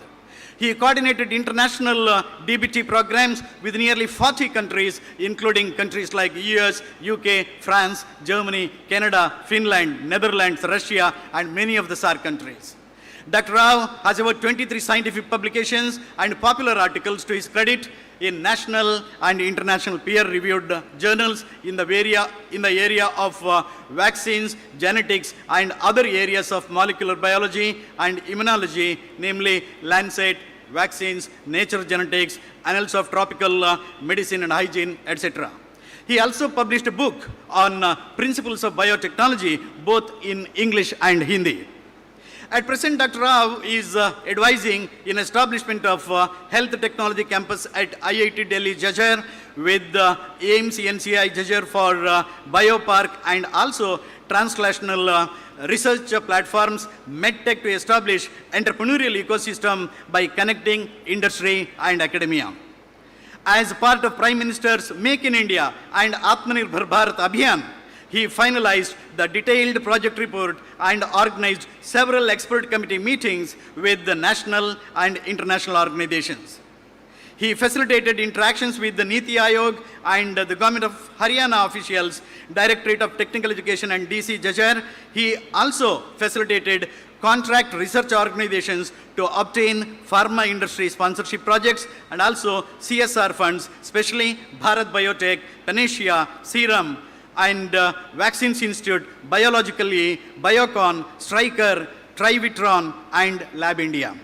He coordinated international DBT programs with nearly 40 countries, including countries like US, UK, France, Germany, Canada, Finland, Netherlands, Russia, and many of the SAARC countries. Dr. Rao has about 23 scientific publications and popular articles to his credit in national and international peer-reviewed journals in the area of vaccines, genetics, and other areas of molecular biology and immunology, namely Lancet, Vaccines, Nature Genetics, Annals of Tropical Medicine and Hygiene, etc. He also published a book on principles of biotechnology, both in English and Hindi. At present, Dr. Rao is advising in establishment of Health Technology Campus at IIT Delhi, Jajjar, with AIMS NCI Jajjar for Biopark, and also translational research platforms, MedTech, to establish entrepreneurial ecosystem by connecting industry and academia. As part of Prime Minister's Make in India and Atmanirbhar Bharat Abhiyan, he finalized the detailed project report and organized several expert committee meetings with the national and international organizations. He facilitated interactions with the Niti Aayog and the Government of Haryana officials, Directorate of Technical Education and DC Jajjar. He also facilitated contract research organizations to obtain pharma industry sponsorship projects and also CSR funds, especially Bharat Biotech, Panacea, Serum, and Vaccines Institute, Biologically, Biocon, Stryker, Trivitron, and Lab India.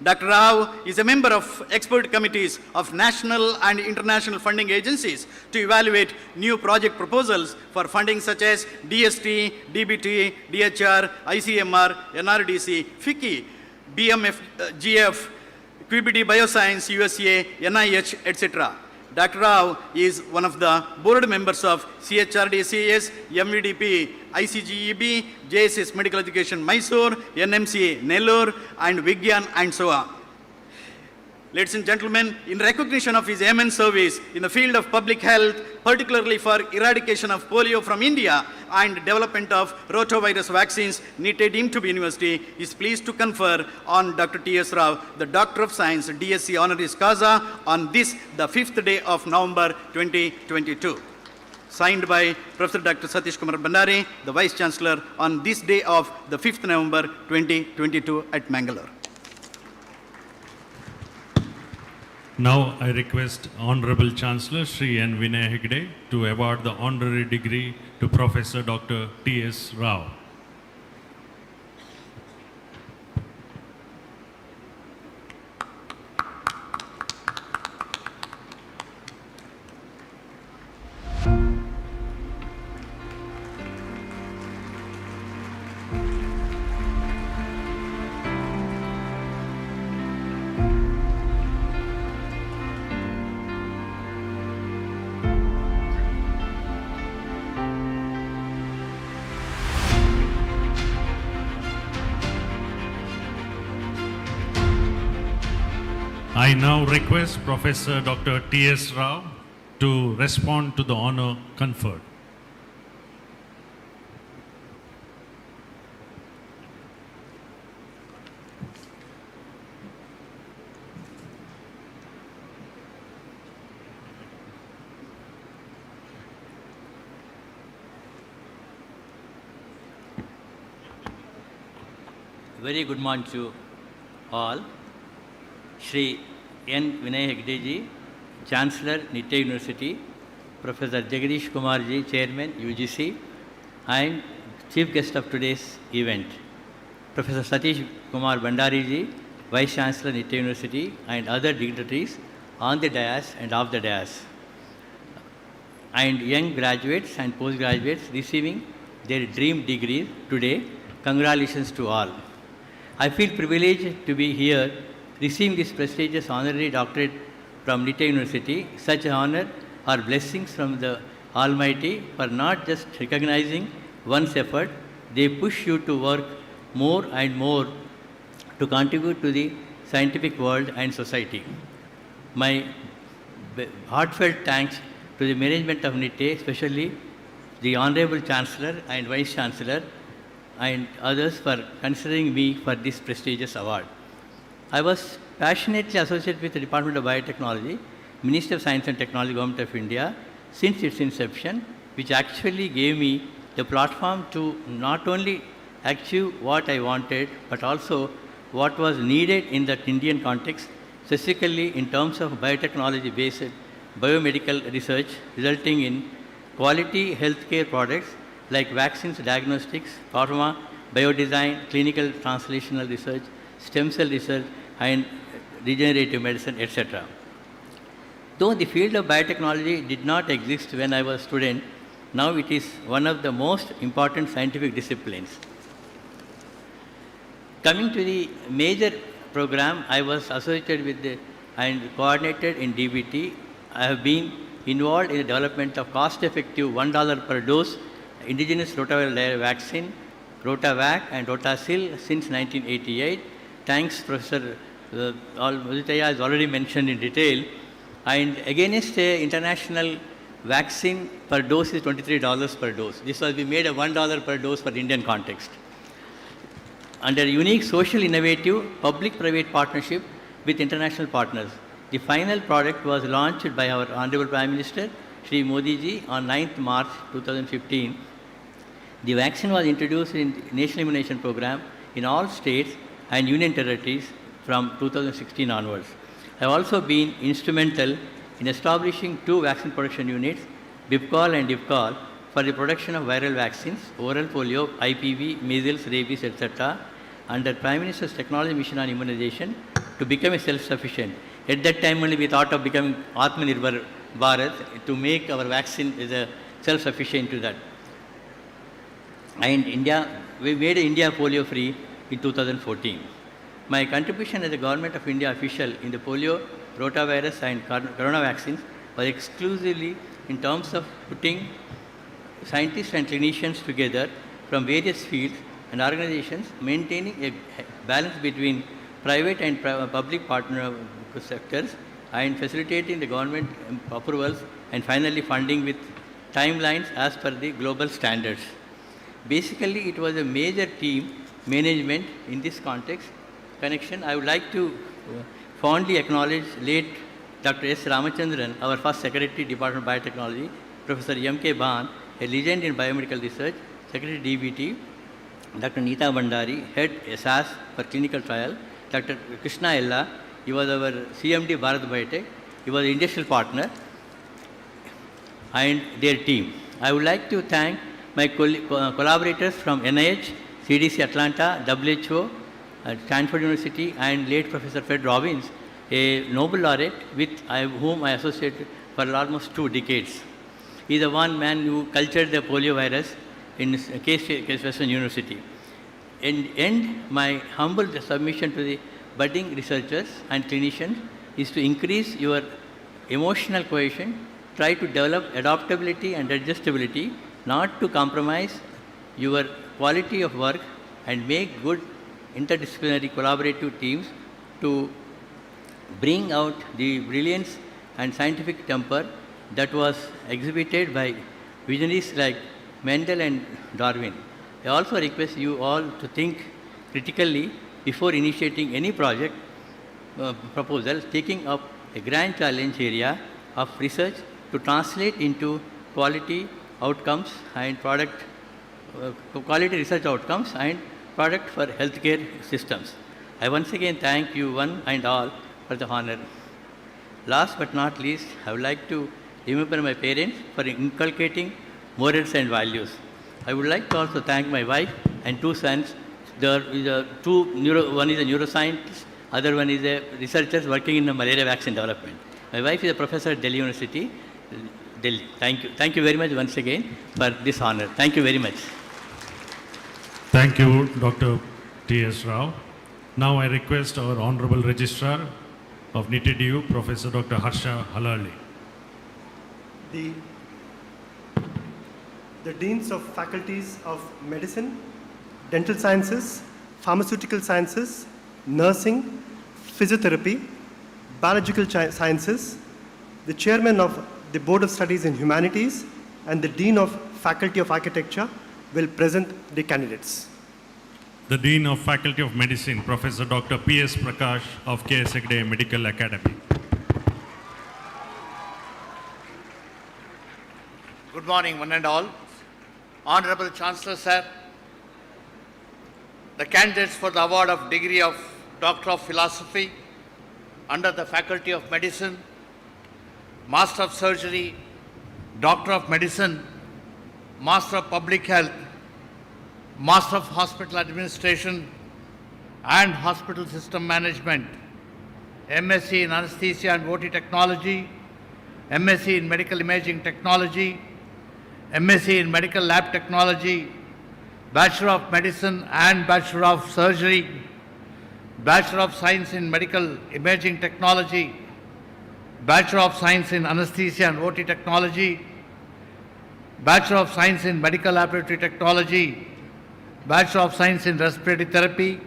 Dr. Rao is a member of expert committees of national and international funding agencies to evaluate new project proposals for funding such as DST, DBT, DHR, ICMR, NRDC, FICCI, BMFGF, QBD Bioscience, USA, NIH, etc. Dr. Rao is one of the board members of CHRDCS, MVDP, ICGEB, JSS Medical Education Mysore, NMC Nellore, and Vigyan, and so on. Ladies and gentlemen, in recognition of his immense service in the field of public health, particularly for eradication of polio from India and development of rotavirus vaccines, Nitte deemed to be university is pleased to confer on Dr. T.S. Rao the Doctor of Science DSc honoris causa on this, the 5th day of November 2022. Signed by Professor Dr. Satish Kumar Bandari, the Vice Chancellor, on this day of the 5th November 2022 at Mangalore. Now I request Honorable Chancellor Sri N. Vinay Hegde to award the honorary degree to Professor Dr. T.S. Rao. I now request Professor Dr. T.S. Rao to respond to the honor conferred. Very good morning to all. Shri N. Vinay Hegde ji, Chancellor, Nitte University, Professor Jagadish Kumar ji, Chairman, UGC, and Chief Guest of today's event, Professor Satish Kumar Bandari ji, Vice Chancellor, Nitte University, and other dignitaries on the dais and off the dais, and young graduates and postgraduates receiving their dream degrees today. Congratulations to all. I feel privileged to be here receiving this prestigious honorary doctorate from Nitte University. Such honor are blessings from the Almighty for not just recognizing one's effort, they push you to work more and more to contribute to the scientific world and society. My heartfelt thanks to the management of Nitte, especially the Honorable Chancellor and Vice Chancellor and others for considering me for this prestigious award. I was passionately associated with the Department of Biotechnology, Ministry of Science and Technology, Government of India, since its inception, which actually gave me the platform to not only achieve what I wanted, but also what was needed in that Indian context, specifically in terms of biotechnology-based biomedical research, resulting in quality healthcare products like vaccines, diagnostics, pharma, biodesign, clinical translational research, stem cell research, and regenerative medicine, etc. Though the field of biotechnology did not exist when I was a student, now it is one of the most important scientific disciplines. Coming to the major program, I was associated with and coordinated in DBT. I have been involved in the development of cost-effective $1 per dose indigenous rotavirus vaccine, Rotavac and Rotacil since 1988. Thanks, Professor Muditaya has already mentioned in detail. And against international vaccine per dose is $23 per dose. This was we made a $1 per dose for the Indian context. Under unique social innovative public-private partnership with international partners, the final product was launched by our Honorable Prime Minister, Shri Modi ji, on 9th March 2015. The vaccine was introduced in the National Immunization Program in all states and union territories from 2016 onwards. I have also been instrumental in establishing 2 vaccine production units, BIPCOL and DIPCOL, for the production of viral vaccines, oral polio, IPV, measles, rabies, etc., under Prime Minister's Technology Mission on Immunization to become a self-sufficient. At that time only we thought of becoming Atmanirbhar Bharat to make our vaccine as a self-sufficient to that. And India, we made India polio-free in 2014. My contribution as a Government of India official in the polio, rotavirus and corona vaccines was exclusively in terms of putting scientists and clinicians together from various fields and organizations, maintaining a balance between private and public partner sectors, and facilitating the government approvals and finally funding with timelines as per the global standards. Basically, it was a major team management in this connection. I would like to fondly acknowledge late Dr. S. Ramachandran, our first Secretary, Department of Biotechnology, Professor M.K. Ban, a legend in biomedical research, Secretary DBT, Dr. Neeta Bandari, Head SAS for clinical trial, Dr. Krishna Ella, he was our CMD Bharat Biotech, he was an industrial partner, and their team. I would like to thank my collaborators from NIH, CDC Atlanta, WHO, Stanford University, and late Professor Fred Robbins, a Nobel laureate with whom I associated for almost 2 decades. He is the one man who cultured the polio virus in Case Western University. And my humble submission to the budding researchers and clinicians is to increase your emotional cohesion, try to develop adaptability and adjustability, not to compromise your quality of work, and make good interdisciplinary collaborative teams to bring out the brilliance and scientific temper that was exhibited by visionaries like Mendel and Darwin. I also request you all to think critically before initiating any project proposal, taking up a grand challenge area of research to translate into quality outcomes and quality research outcomes and product for healthcare systems. I once again thank you one and all for the honor. Last but not least, I would like to remember my parents for inculcating morals and values. I would like to also thank my wife and 2 sons. One is a neuroscientist, other one is a researcher working in the malaria vaccine development. My wife is a professor at Delhi University, Delhi. Thank you. Thank you very much once again for this honor. Thank you very much. Thank you, Dr. T.S. Rao. Now I request our Honorable Registrar of Nitte DU, Professor Dr. Harsha Halalli. The Deans of Faculties of Medicine, Dental Sciences, Pharmaceutical Sciences, Nursing, Physiotherapy, Biological Sciences, the Chairman of the Board of Studies in Humanities, and the Dean of Faculty of Architecture will present the candidates. The Dean of Faculty of Medicine, Professor Dr. P.S. Prakash of K.S. Hegde Medical Academy. Good morning, one and all. Honorable Chancellor, Sir, the candidates for the award of degree of Doctor of Philosophy under the Faculty of Medicine, Master of Surgery, Doctor of Medicine, Master of Public Health, Master of Hospital Administration and Hospital System Management, MSc in Anesthesia and OT Technology, MSc in Medical Imaging Technology, MSc in Medical Lab Technology, Bachelor of Medicine and Bachelor of Surgery, Bachelor of Science in Medical Imaging Technology, Bachelor of Science in Anesthesia and OT Technology, Bachelor of Science in Medical Laboratory Technology, Bachelor of Science in Respiratory Therapy,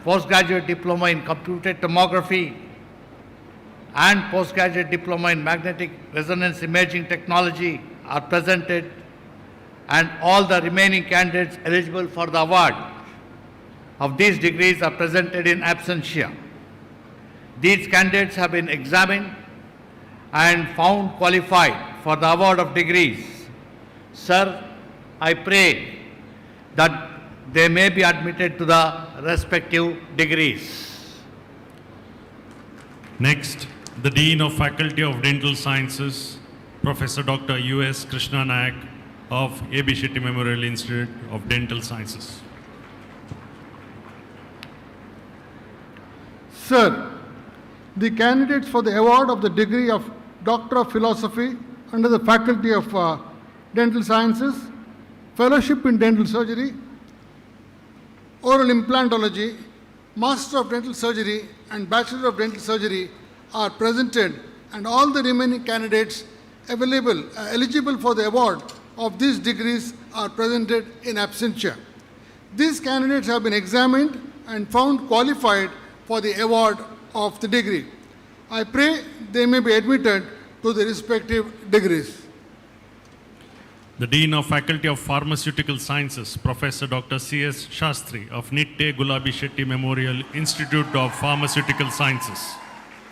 Postgraduate Diploma in Computed Tomography, and Postgraduate Diploma in Magnetic Resonance Imaging Technology are presented, and all the remaining candidates eligible for the award of these degrees are presented in absentia. These candidates have been examined and found qualified for the award of degrees. Sir, I pray that they may be admitted to the respective degrees. Next, the Dean of Faculty of Dental Sciences, Professor Dr. U.S. Krishna Nayak of A.B. Shetty Memorial Institute of Dental Sciences. Sir, the candidates for the award of the degree of Doctor of Philosophy under the Faculty of Dental Sciences, Fellowship in Dental Surgery, Oral Implantology, Master of Dental Surgery and Bachelor of Dental Surgery are presented, and all the remaining candidates eligible for the award of these degrees are presented in absentia. These candidates have been examined and found qualified for the award of the degree. I pray they may be admitted to the respective degrees. The Dean of Faculty of Pharmaceutical Sciences, Professor Dr. C.S. Shastri of Nitte Gulabi Shetty Memorial Institute of Pharmaceutical Sciences.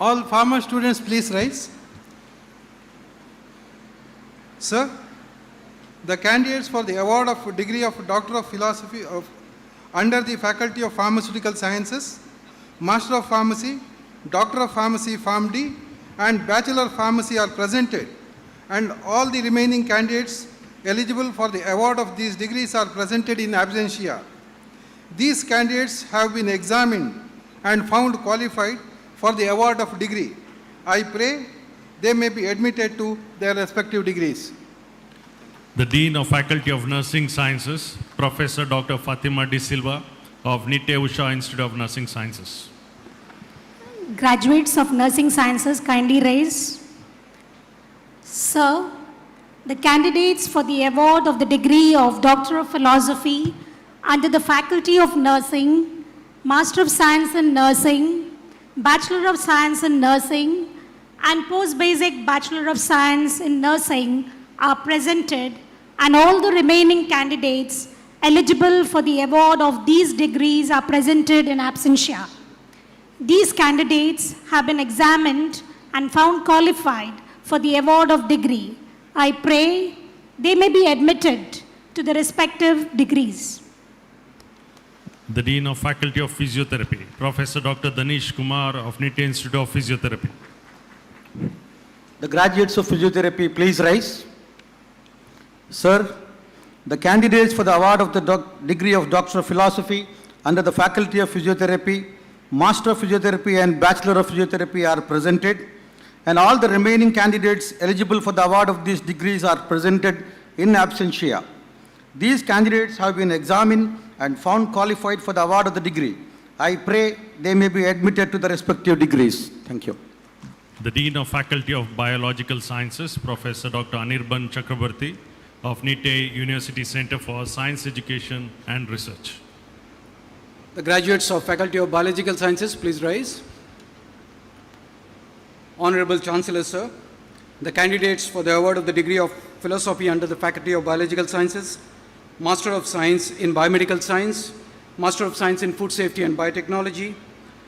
All pharma students, please rise. Sir, the candidates for the award of degree of Doctor of Philosophy under the Faculty of Pharmaceutical Sciences, Master of Pharmacy, Doctor of Pharmacy PharmD, and Bachelor of Pharmacy are presented, and all the remaining candidates eligible for the award of these degrees are presented in absentia. These candidates have been examined and found qualified for the award of degree. I pray they may be admitted to their respective degrees. The Dean of Faculty of Nursing Sciences, Professor Dr. Fatima De Silva of Nitte Usha Institute of Nursing Sciences. Graduates of Nursing Sciences, kindly raise. Sir, the candidates for the award of the degree of Doctor of Philosophy under the Faculty of Nursing, Master of Science in Nursing, Bachelor of Science in Nursing, and Post-Basic Bachelor of Science in Nursing are presented, and all the remaining candidates eligible for the award of these degrees are presented in absentia. These candidates have been examined and found qualified for the award of degree. I pray they may be admitted to the respective degrees. The Dean of Faculty of Physiotherapy, Professor Dr. Danish Kumar of Nitte Institute of Physiotherapy. The graduates of physiotherapy, please rise. Sir, the candidates for the award of the degree of Doctor of Philosophy under the Faculty of Physiotherapy, Master of Physiotherapy and Bachelor of Physiotherapy are presented, and all the remaining candidates eligible for the award of these degrees are presented in absentia. These candidates have been examined and found qualified for the award of the degree. I pray they may be admitted to the respective degrees. Thank you. The Dean of Faculty of Biological Sciences, Professor Dr. Anirban Chakrabarti of Nitte University Center for Science Education and Research. The graduates of Faculty of Biological Sciences, please rise. Honorable Chancellor, sir, the candidates for the award of the degree of Philosophy under the Faculty of Biological Sciences, Master of Science in Biomedical Science, Master of Science in Food Safety and Biotechnology,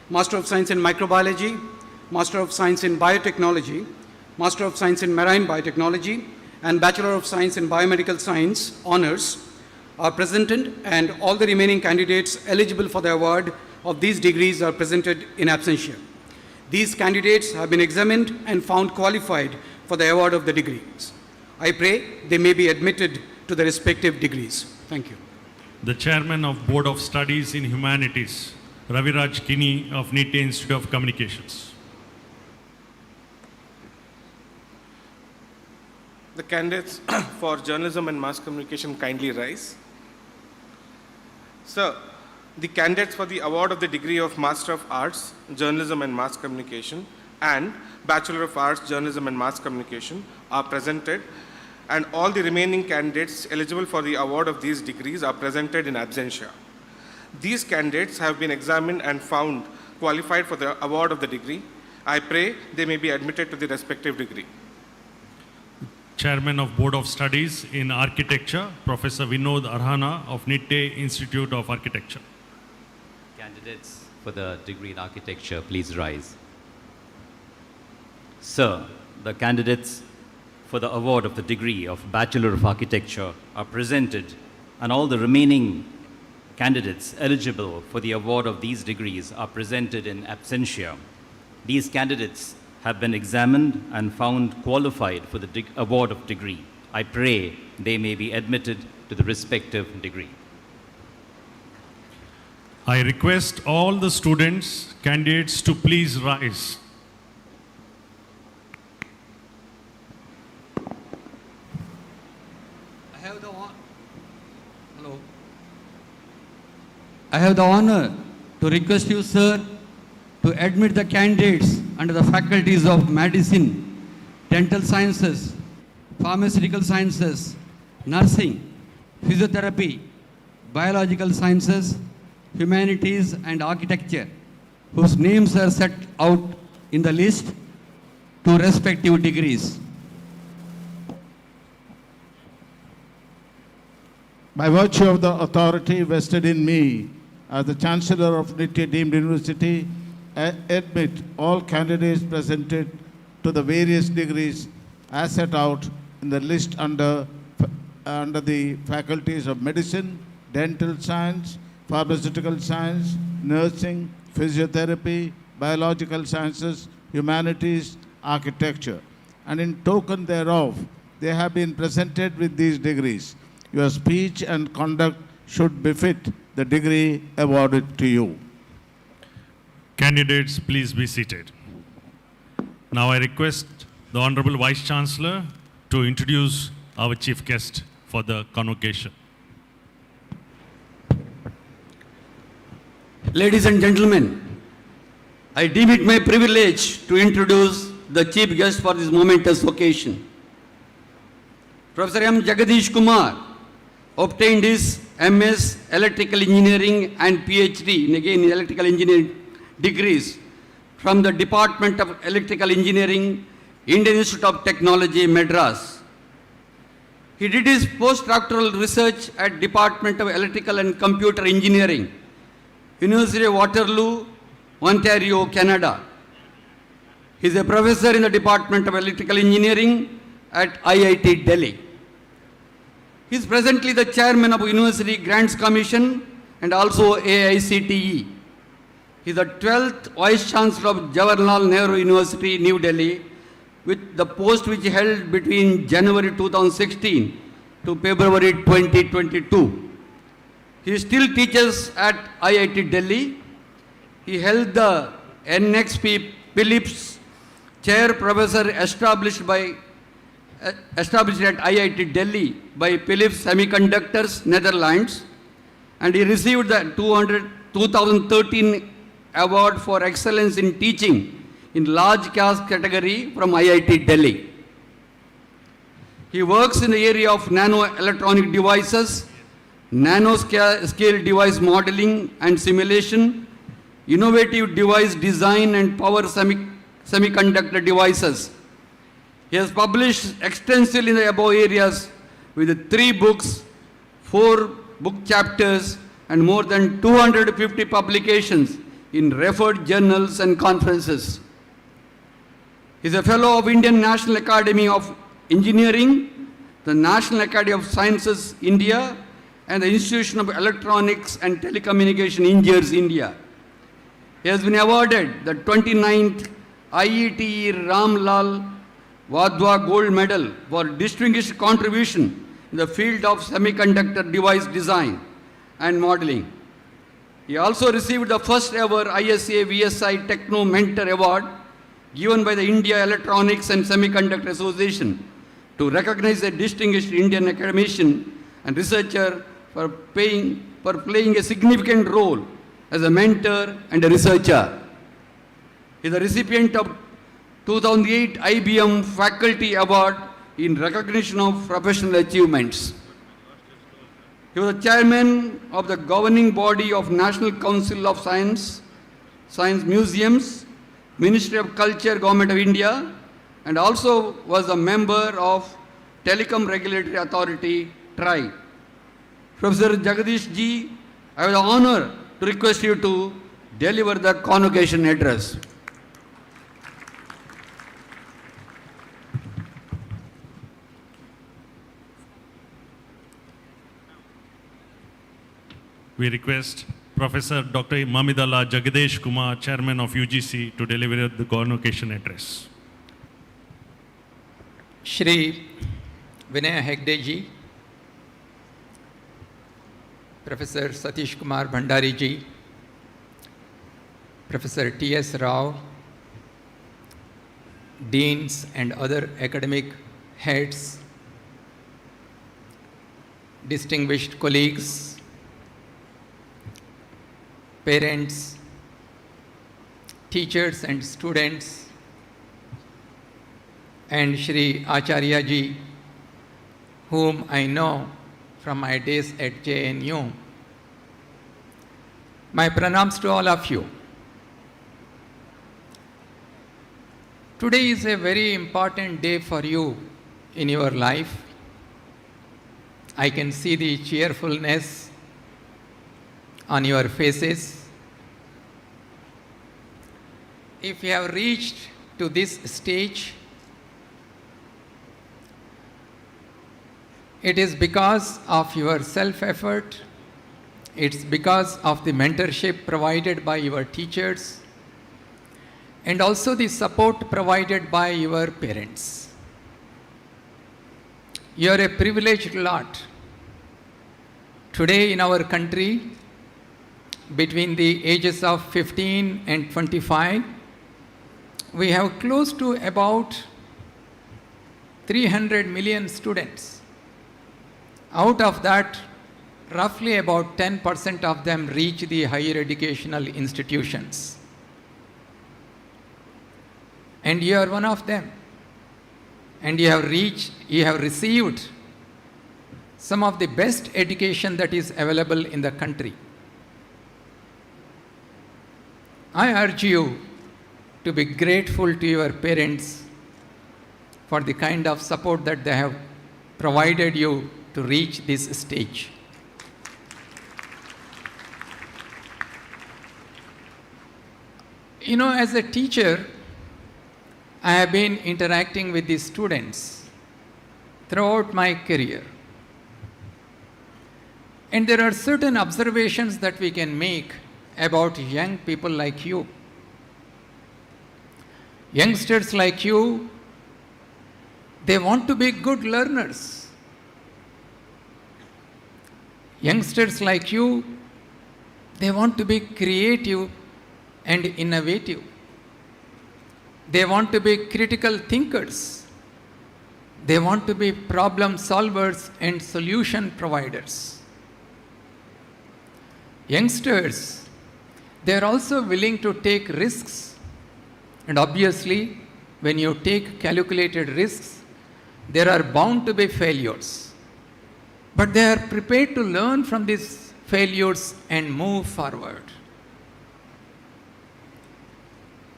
Master of Science in Microbiology, Master of Science in Biotechnology, Master of Science in Marine Biotechnology, and Bachelor of Science in Biomedical Science honors are presented, and all the remaining candidates eligible for the award of these degrees are presented in absentia. These candidates have been examined and found qualified for the award of the degrees. I pray they may be admitted to the respective degrees. Thank you. The Chairman of Board of Studies in Humanities, Raviraj Kini of Nitte Institute of Communications. The candidates for journalism and mass communication kindly rise. Sir, the candidates for the award of the degree of Master of Arts, Journalism and Mass Communication and Bachelor of Arts, Journalism and Mass Communication are presented, and all the remaining candidates eligible for the award of these degrees are presented in absentia. These candidates have been examined and found qualified for the award of the degree. I pray they may be admitted to the respective degree. Chairman of Board of Studies in Architecture, Professor Vinod Arhana of Nitte Institute of Architecture. Candidates for the degree in Architecture, please rise. Sir, the candidates for the award of the degree of Bachelor of Architecture are presented, and all the remaining candidates eligible for the award of these degrees are presented in absentia. These candidates have been examined and found qualified for the award of degree. I pray they may be admitted to the respective degree. I request all the students, candidates to please rise. I have the honor to request you, sir, to admit the candidates under the faculties of Medicine, Dental Sciences, Pharmaceutical Sciences, Nursing, Physiotherapy, Biological Sciences, Humanities and Architecture, whose names are set out in the list to respective degrees. By virtue of the authority vested in me as the Chancellor of Nitte Deemed University, I admit all candidates presented to the various degrees as set out in the list under the faculties of Medicine, Dental Science, Pharmaceutical Science, Nursing, Physiotherapy, Biological Sciences, Humanities, Architecture. And in token thereof, they have been presented with these degrees. Your speech and conduct should befit the degree awarded to you. Candidates, please be seated. Now I request the Honorable Vice Chancellor to introduce our chief guest for the convocation. Ladies and gentlemen, I deem it my privilege to introduce the chief guest for this momentous occasion. Professor M. Jagadish Kumar obtained his MS Electrical Engineering and PhD in Electrical Engineering degrees from the Department of Electrical Engineering, Indian Institute of Technology, Madras. He did his postdoctoral research at Department of Electrical and Computer Engineering, University of Waterloo, Ontario, Canada. He is a professor in the Department of Electrical Engineering at IIT Delhi. He is presently the chairman of University Grants Commission and also AICTE. He is the 12th Vice Chancellor of Jawaharlal Nehru University, New Delhi, with the post which he held between January 2016 to February 2022. He still teaches at IIT Delhi. He held the NXP Phillips Chair Professor established at IIT Delhi by Philips Semiconductors, Netherlands, and he received the 2013 Award for Excellence in Teaching in Large Class category from IIT Delhi. He works in the area of nano-electronic devices, nanoscale device modeling and simulation, innovative device design and power semiconductor devices. He has published extensively in the above areas with 3 books, 4 book chapters, and more than 250 publications in referred journals and conferences. He is a fellow of Indian National Academy of Engineering, the National Academy of Sciences, India, and the Institution of Electronics and Telecommunication Engineers, India. He has been awarded the 29th IETE Ramlal Wadhwa Gold Medal for distinguished contribution in the field of semiconductor device design and modeling. He also received the first ever ISA VSI Techno Mentor Award given by the India Electronics and Semiconductor Association to recognize a distinguished Indian academician and researcher for playing a significant role as a mentor and a researcher. He is the recipient of 2008 IBM Faculty Award in recognition of professional achievements. He was the chairman of the governing body of National Council of Science Museums, Ministry of Culture, Government of India, and also was a member of Telecom Regulatory Authority, TRAI. Professor Jagadish Ji, I have the honor to request you to deliver the convocation address. We request Professor Dr. Mamidala Jagadesh Kumar, Chairman of UGC, to deliver the convocation address. Shri Vinay Hegde ji, Professor Satish Kumar Bhandari ji, Professor T.S. Rao, Deans and other academic heads, distinguished colleagues, parents, teachers and students, and Shri Acharya ji, whom I know from my days at JNU. My pranams to all of you. Today is a very important day for you in your life. I can see the cheerfulness on your faces. If you have reached to this stage, it is because of your self-effort. It's because of the mentorship provided by your teachers and also the support provided by your parents. You are a privileged lot. Today in our country, between the ages of 15 and 25, we have close to about 300 million students. Out of that, roughly about 10% of them reach the higher educational institutions. And you are one of them. And you have received some of the best education that is available in the country. I urge you to be grateful to your parents for the kind of support that they have provided you to reach this stage. You know, as a teacher, I have been interacting with the students throughout my career. And there are certain observations that we can make about young people like you. Youngsters like you, they want to be good learners. Youngsters like you, they want to be creative and innovative. They want to be critical thinkers. They want to be problem solvers and solution providers. Youngsters, they are also willing to take risks. And obviously, when you take calculated risks, there are bound to be failures. But they are prepared to learn from these failures and move forward.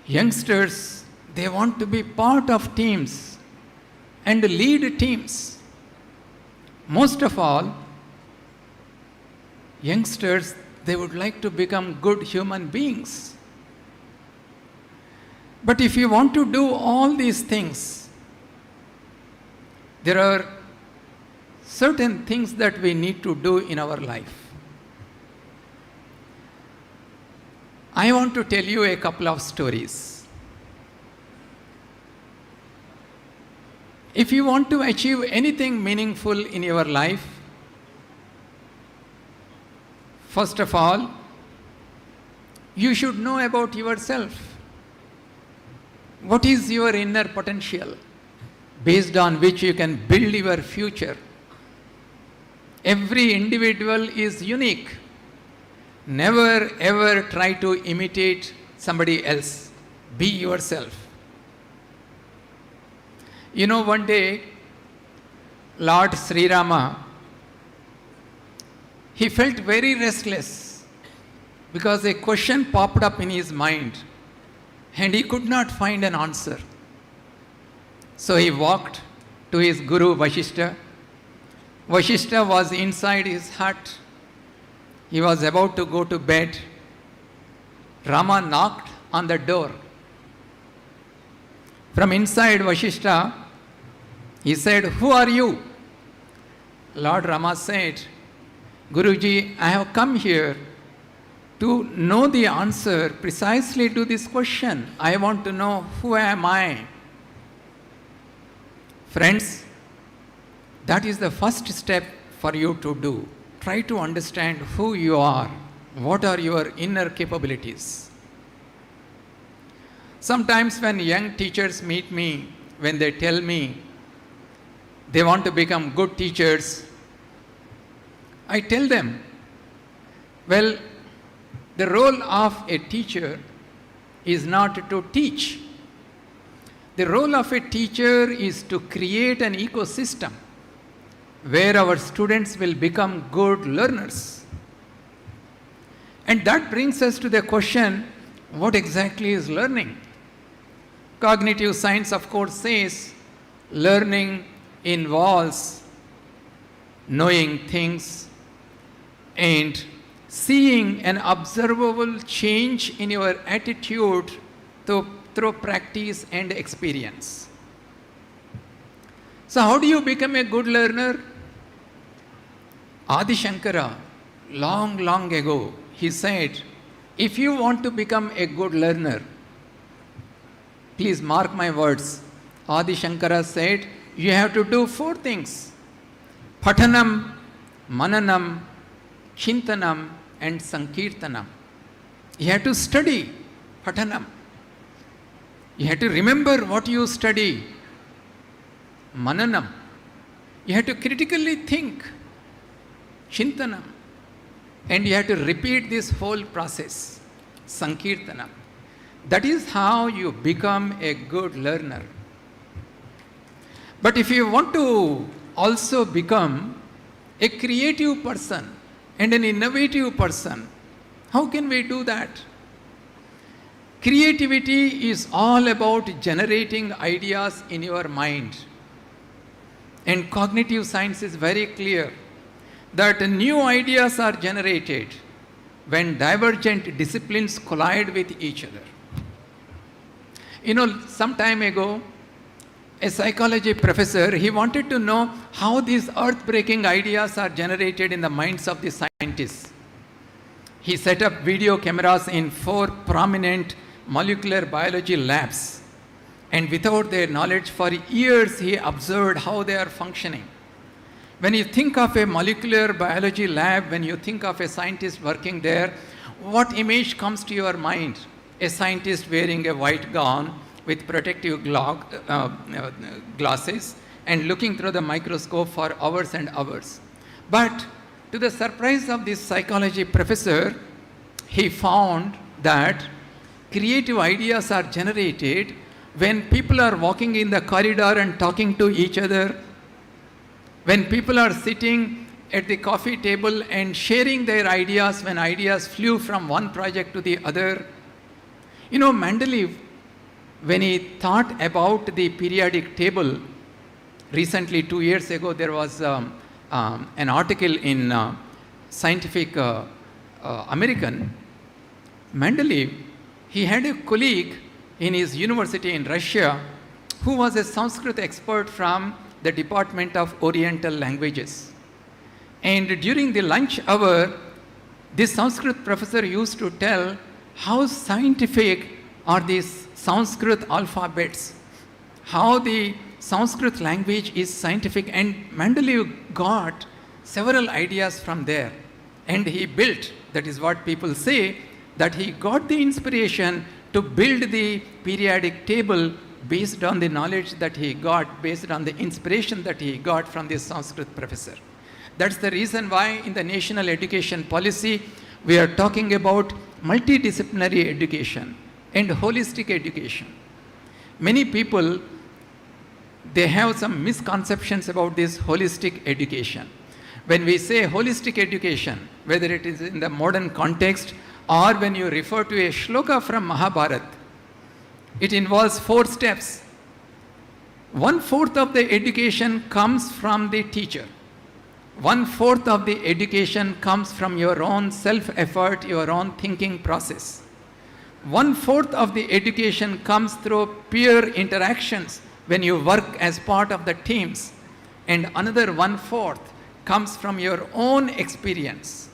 Youngsters, they want to be part of teams and lead teams. Most of all, youngsters, they would like to become good human beings. But if you want to do all these things, there are certain things that we need to do in our life. I want to tell you a couple of stories. If you want to achieve anything meaningful in your life, first of all, you should know about yourself. What is your inner potential based on which you can build your future? Every individual is unique. Never ever try to imitate somebody else. Be yourself. You know, one day, Lord Sri Rama, he felt very restless because a question popped up in his mind and he could not find an answer. So he walked to his guru Vashishta. Vashishta was inside his hut. He was about to go to bed. Rama knocked on the door. From inside Vashishta, he said, "Who are you?" Lord Rama said, "Guruji, I have come here to know the answer precisely to this question. I want to know, who am I?" Friends, that is the first step for you to do. Try to understand who you are. What are your inner capabilities? Sometimes when young teachers meet me, when they tell me they want to become good teachers, I tell them, well, the role of a teacher is not to teach. The role of a teacher is to create an ecosystem where our students will become good learners. And that brings us to the question, what exactly is learning? Cognitive science, of course, says learning involves knowing things and seeing an observable change in your attitude through practice and experience. So how do you become a good learner? Adi Shankara, long ago, he said, if you want to become a good learner, please mark my words. Adi Shankara said, you have to do 4 things. Pathanam, Mananam, Chintanam and Sankirtanam. You have to study Pathanam. You have to remember what you study. Mananam. You have to critically think. Chintanam. And you have to repeat this whole process. Sankirtanam. That is how you become a good learner. But if you want to also become a creative person and an innovative person, how can we do that? Creativity is all about generating ideas in your mind. And cognitive science is very clear that new ideas are generated when divergent disciplines collide with each other. You know, some time ago, a psychology professor, he wanted to know how these earth-breaking ideas are generated in the minds of the scientists. He set up video cameras in 4 prominent molecular biology labs, and without their knowledge, for years he observed how they are functioning. When you think of a molecular biology lab, when you think of a scientist working there, what image comes to your mind? A scientist wearing a white gown with protective glasses and looking through the microscope for hours and hours. But to the surprise of this psychology professor, he found that creative ideas are generated when people are walking in the corridor and talking to each other, when people are sitting at the coffee table and sharing their ideas, when ideas flew from one project to the other. You know, Mendeleev, when he thought about the periodic table, recently 2 years ago, there was an article in Scientific American. Mendeleev, he had a colleague in his university in Russia who was a Sanskrit expert from the Department of Oriental Languages. And during the lunch hour, this Sanskrit professor used to tell how scientific are these Sanskrit alphabets, how the Sanskrit language is scientific, and Mendeleev got several ideas from there. And he built, that is what people say, that he got the inspiration to build the periodic table based on the knowledge that he got, based on the inspiration that he got from this Sanskrit professor. That's the reason why in the national education policy, we are talking about multidisciplinary education and holistic education. Many people, they have some misconceptions about this holistic education. When we say holistic education, whether it is in the modern context or when you refer to a shloka from Mahabharata, it involves 4 steps. 1/4 of the education comes from the teacher. 1/4 of the education comes from your own self-effort, your own thinking process. 1/4 of the education comes through peer interactions when you work as part of the teams. And another 1/4 comes from your own experience.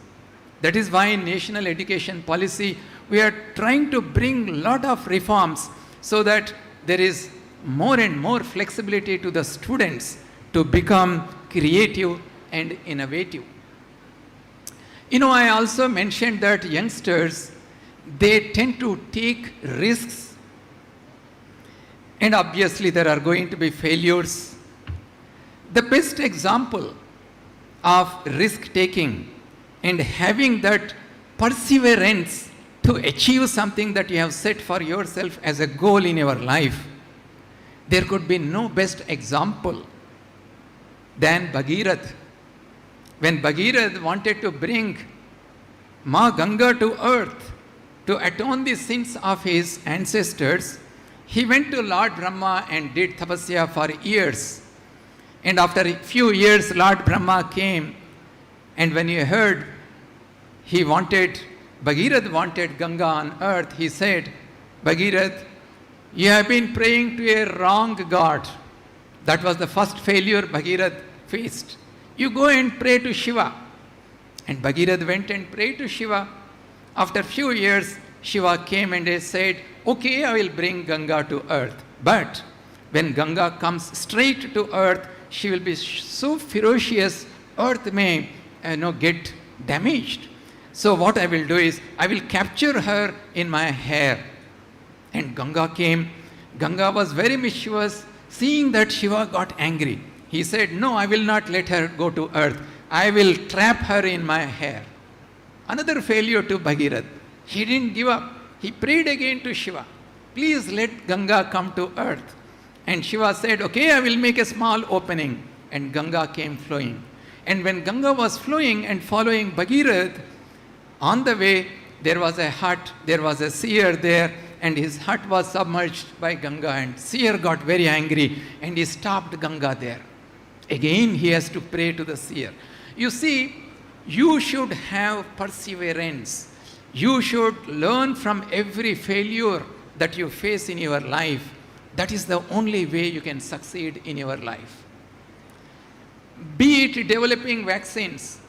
That is why in national education policy, we are trying to bring a lot of reforms so that there is more and more flexibility to the students to become creative and innovative. You know, I also mentioned that youngsters, they tend to take risks. And obviously there are going to be failures. The best example of risk taking and having that perseverance to achieve something that you have set for yourself as a goal in your life, there could be no best example than Bhagirath. When Bhagirath wanted to bring Ma Ganga to earth to atone the sins of his ancestors, he went to Lord Brahma and did tapasya for years. And after a few years, Lord Brahma came, and when he heard Bhagirath wanted Ganga on earth, he said, Bhagirath, you have been praying to a wrong god. That was the first failure Bhagirath faced. You go and pray to Shiva. And Bhagirath went and prayed to Shiva. After a few years, Shiva came and he said, okay, I will bring Ganga to earth. But when Ganga comes straight to earth, she will be so ferocious, earth may get damaged. So what I will do is, I will capture her in my hair. And Ganga came. Ganga was very mischievous. Seeing that, Shiva got angry. He said, no, I will not let her go to earth. I will trap her in my hair. Another failure to Bhagirath. He didn't give up. He prayed again to Shiva. Please let Ganga come to earth. And Shiva said, okay, I will make a small opening. And Ganga came flowing. And when Ganga was flowing and following Bhagirath, on the way, there was a hut, there was a seer there, and his hut was submerged by Ganga, and seer got very angry, and he stopped Ganga there. Again, he has to pray to the seer. You see, you should have perseverance. You should learn from every failure that you face in your life. That is the only way you can succeed in your life. Be it developing vaccines,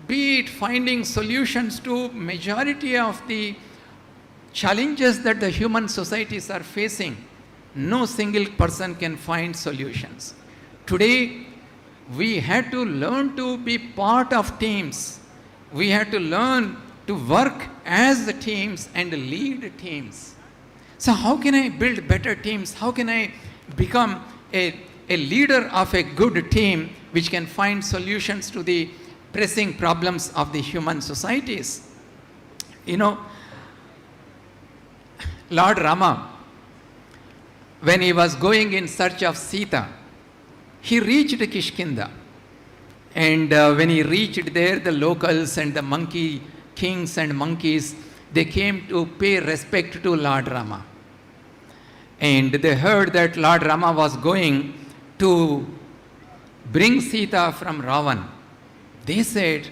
be it finding solutions to majority of the challenges that the human societies are facing, no single person can find solutions. Today, we had to learn to be part of teams. We had to learn to work as the teams and lead teams. So how can I build better teams? How can I become a leader of a good team which can find solutions to the pressing problems of the human societies? Lord Rama, when he was going in search of Sita, he reached Kishkinda. And when he reached there, the locals and the monkey kings and monkeys, they came to pay respect to Lord Rama. And they heard that Lord Rama was going to bring Sita from Ravan. They said,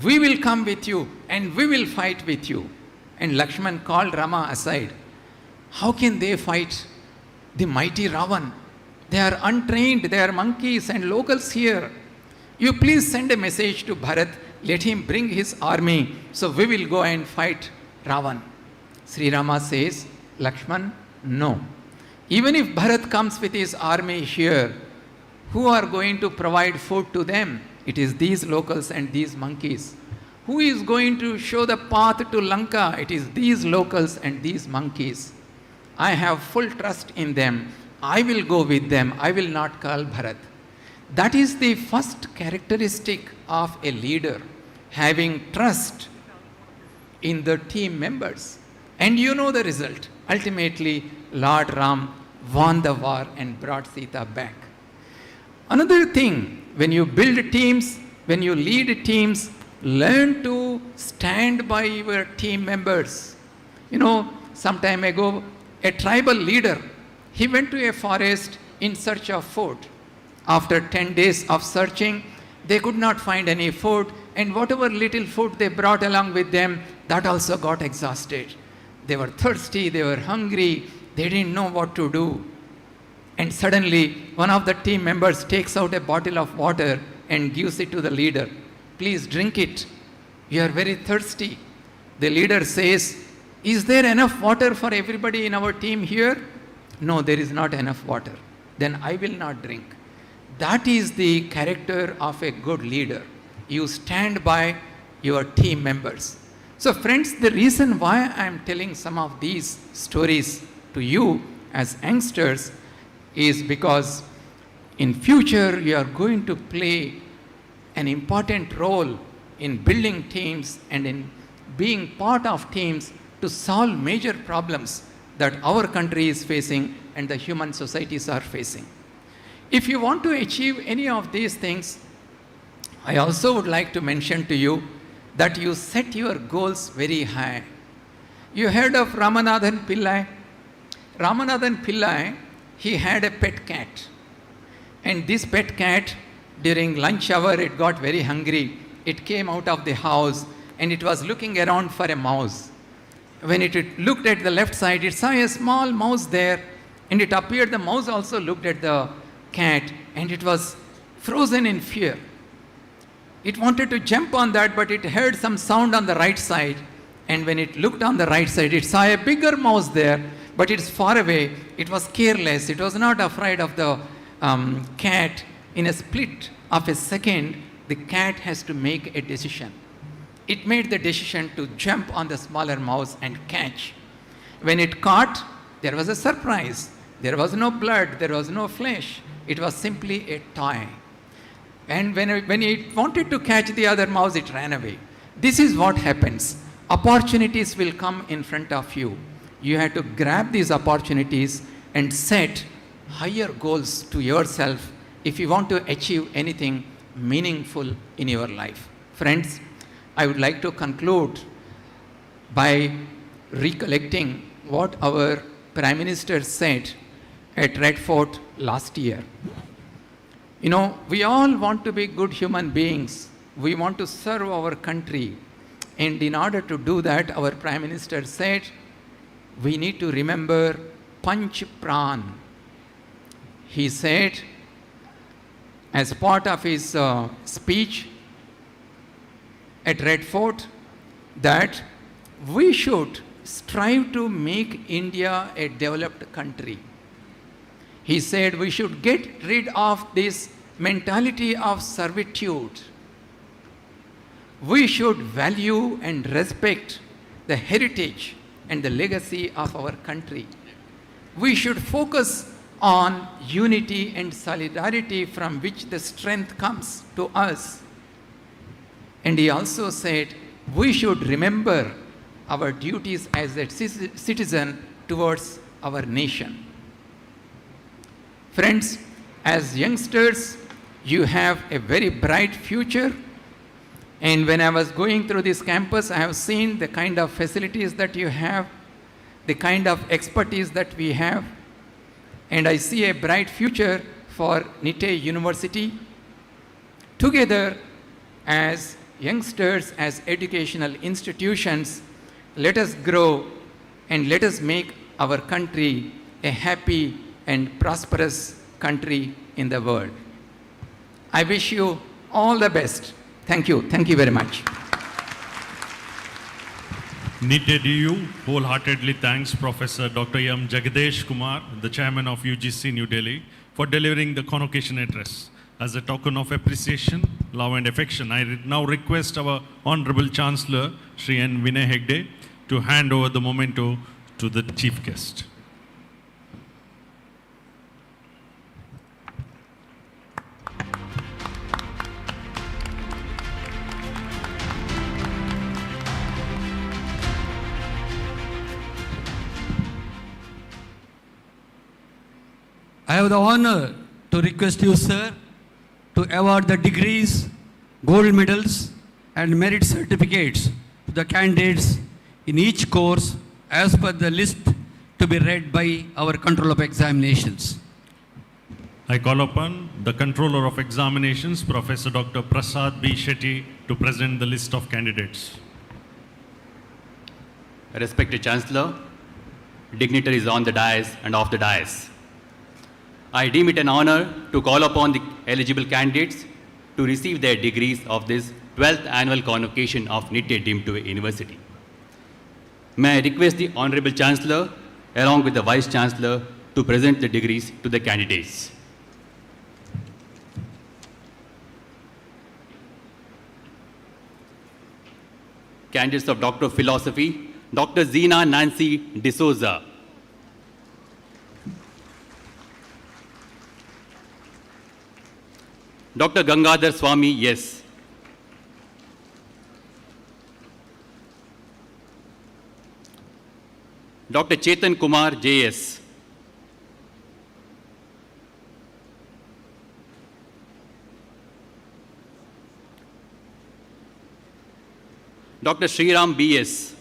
we will come with you and we will fight with you. And Lakshman called Rama aside. How can they fight the mighty Ravan? They are untrained, they are monkeys and locals here. You please send a message to Bharat, let him bring his army, so we will go and fight Ravan. Sri Rama says, Lakshman, no. Even if Bharat comes with his army here, who are going to provide food to them? It is these locals and these monkeys. Who is going to show the path to Lanka? It is these locals and these monkeys. I have full trust in them. I will go with them. I will not call Bharat. That is the first characteristic of a leader, having trust in the team members. And you know the result. Ultimately, Lord Ram won the war and brought Sita back. Another thing, when you build teams, when you lead teams, learn to stand by your team members. Some time ago, a tribal leader, he went to a forest in search of food. After 10 days of searching, they could not find any food, and whatever little food they brought along with them, that also got exhausted. They were thirsty, they were hungry, they didn't know what to do. And suddenly, one of the team members takes out a bottle of water and gives it to the leader. Please drink it. You are very thirsty. The leader says, is there enough water for everybody in our team here? No, there is not enough water. Then I will not drink. That is the character of a good leader. You stand by your team members. So friends, the reason why I am telling some of these stories to you as youngsters is because in future you are going to play an important role in building teams and in being part of teams to solve major problems that our country is facing and the human societies are facing. If you want to achieve any of these things, I also would like to mention to you that you set your goals very high. You heard of Ramanathan Pillai? Ramanathan Pillai, he had a pet cat. And this pet cat, during lunch hour, it got very hungry. It came out of the house and it was looking around for a mouse. When it looked at the left side, it saw a small mouse there, and it appeared the mouse also looked at the cat, and it was frozen in fear. It wanted to jump on that, but it heard some sound on the right side, and when it looked on the right side, it saw a bigger mouse there, but it's far away. It was careless. It was not afraid of the cat. In a split of a second, the cat has to make a decision. It made the decision to jump on the smaller mouse and catch. When it caught, there was a surprise. There was no blood, there was no flesh. It was simply a toy. And when it wanted to catch the other mouse, it ran away. This is what happens. Opportunities will come in front of you. You have to grab these opportunities and set higher goals to yourself if you want to achieve anything meaningful in your life. Friends, I would like to conclude by recollecting what our Prime Minister said at Red Fort last year. You know, we all want to be good human beings. We want to serve our country. And in order to do that, our Prime Minister said, we need to remember Panch Pran. He said, as part of his speech at Red Fort, that we should strive to make India a developed country. He said we should get rid of this mentality of servitude. We should value and respect the heritage and the legacy of our country. We should focus on unity and solidarity from which the strength comes to us. And he also said we should remember our duties as a citizen towards our nation. Friends, as youngsters, you have a very bright future. And when I was going through this campus, I have seen the kind of facilities that you have, the kind of expertise that we have. And I see a bright future for Nitte University. Together, as youngsters, as educational institutions, let us grow and let us make our country a happy and prosperous country in the world. I wish you all the best. Thank you. Thank you very much. Nitte DU wholeheartedly thanks Professor Dr. M. Jagadesh Kumar, the chairman of UGC New Delhi, for delivering the convocation address. As a token of appreciation, love and affection, I now request our Honorable Chancellor, Shri N. Vinay Hegde, to hand over the memento to the chief guest. I have the honor to request you, sir, to award the degrees, gold medals, and merit certificates to the candidates in each course as per the list to be read by our Controller of Examinations. I call upon the Controller of Examinations, Professor Dr. Prasad B. Shetty, to present the list of candidates. Respected Chancellor, dignitaries on the dais and off the dais, I deem it an honor to call upon the eligible candidates to receive their degrees of this 12th annual convocation of Nitte deemed to be University. May I request the Honorable Chancellor along with the Vice Chancellor to present the degrees to the candidates. Candidates of Doctor of Philosophy, Dr. Zina Nancy D'Souza. Dr. Gangadhar Swami, yes. Dr. Chetan Kumar, JS. Dr. Sriram B.S.,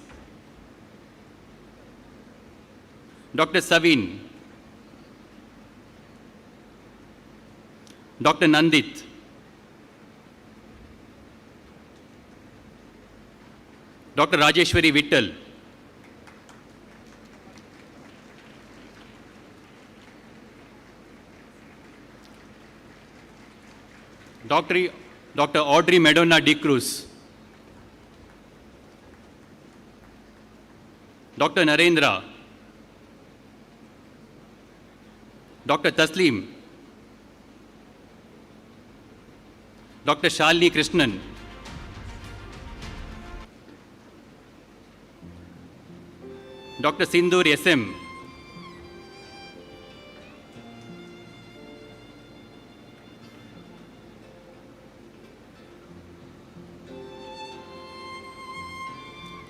Dr. Savin, Dr. Nandit, Dr. Rajeshwari Vittal, Dr. Audrey Madonna De Cruz, Dr. Narendra, Dr. Taslim, Dr. Shalini Krishnan, Dr. Sindur SM,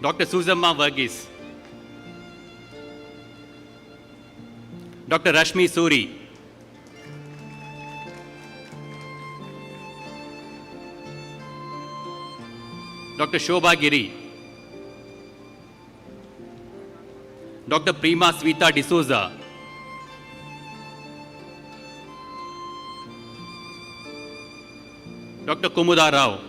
Dr. Suzamma Verghese, Dr. Rashmi Suri, Dr. Shobha Giri, Dr. Prima Svita D'Souza, Dr. Kumuda Rao,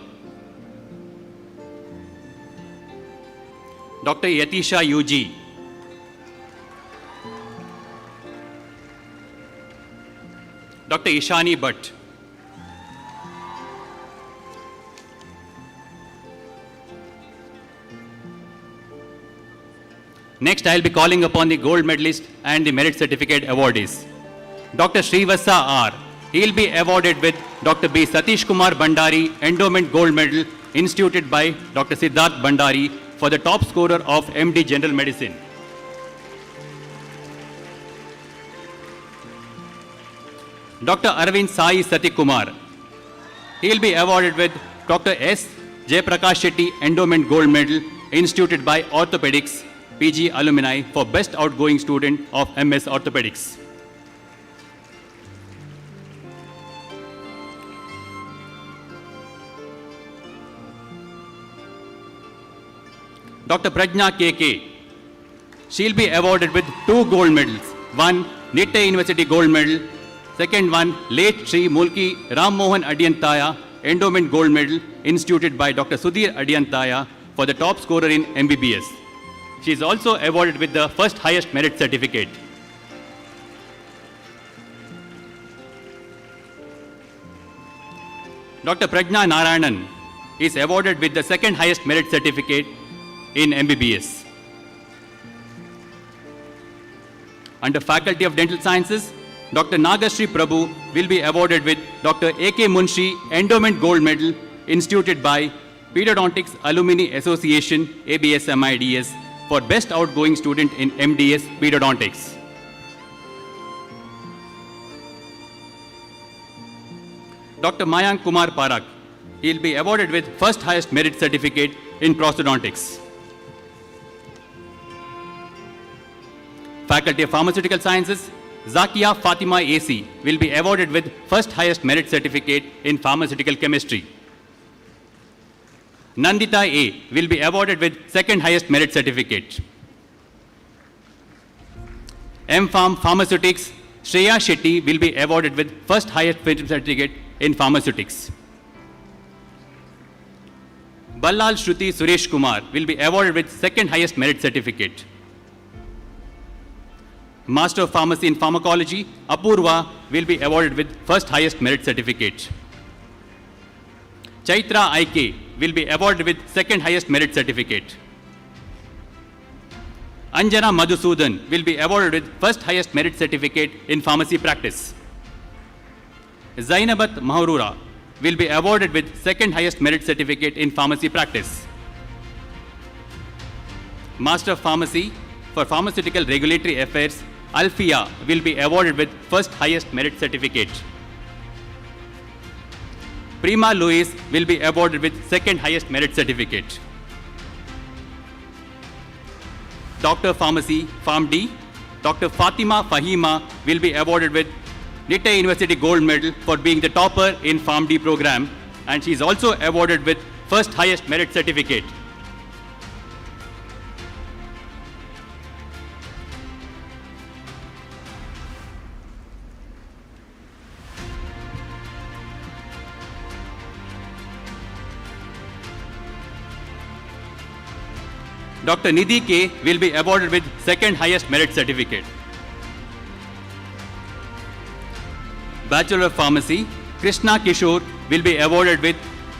Dr. Yatisha UG, Dr. Ishani Bhatt, next, I will be calling upon the gold medalist and the merit certificate awardees. Dr. Srivasa R. He will be awarded with Dr. B. Satish Kumar Bandari Endowment Gold Medal instituted by Dr. Siddharth Bandari for the top scorer of MD General Medicine. Dr. Arvind Sai Satikumar. He will be awarded with Dr. S. Jayaprakash Shetty Endowment Gold Medal instituted by Orthopedics PG alumni for best outgoing student of MS Orthopedics. Dr. Prajna KK. She will be awarded with 2 gold medals. One, Nitte University Gold Medal. Second one, late Sri Mulki Ram Mohan Adiyantaya Endowment Gold Medal instituted by Dr. Sudhir Adiyantaya for the top scorer in MBBS. She is also awarded with the first highest merit certificate. Dr. Prajna Narayanan is awarded with the second highest merit certificate in MBBS. Under Faculty of Dental Sciences, Dr. Nagashri Prabhu will be awarded with Dr. A.K. Munshi Endowment Gold Medal instituted by Pedodontics Alumni Association ABS-MIDS for best outgoing student in MDS Pedodontics. Dr. Mayank Kumar Parak. He will be awarded with first highest merit certificate in prosthodontics. Faculty of Pharmaceutical Sciences, Zakia Fatima AC will be awarded with first highest merit certificate in pharmaceutical chemistry. Nandita A will be awarded with second highest merit certificate. M.Pharm Pharmaceutics, Shreya Shetty will be awarded with first highest merit certificate in pharmaceutics. Ballal Shruti Suresh Kumar will be awarded with second highest merit certificate. Master of Pharmacy in Pharmacology, Apurva will be awarded with first highest merit certificate. Chaitra IK will be awarded with second highest merit certificate. Anjana Madhusudan will be awarded with first highest merit certificate in pharmacy practice. Zainabat Mahrura will be awarded with second highest merit certificate in pharmacy practice. Master of Pharmacy for Pharmaceutical Regulatory Affairs, Alfia will be awarded with first highest merit certificate. Prima Louise will be awarded with second highest merit certificate. Doctor Pharmacy, Pharm D, Dr. Fatima Fahima will be awarded with Nitte University Gold Medal for being the topper in Pharm D program, and she is also awarded with first highest merit certificate. Dr. Nidhi K will be awarded with second highest merit certificate. Bachelor of Pharmacy, Krishna Kishore will be awarded with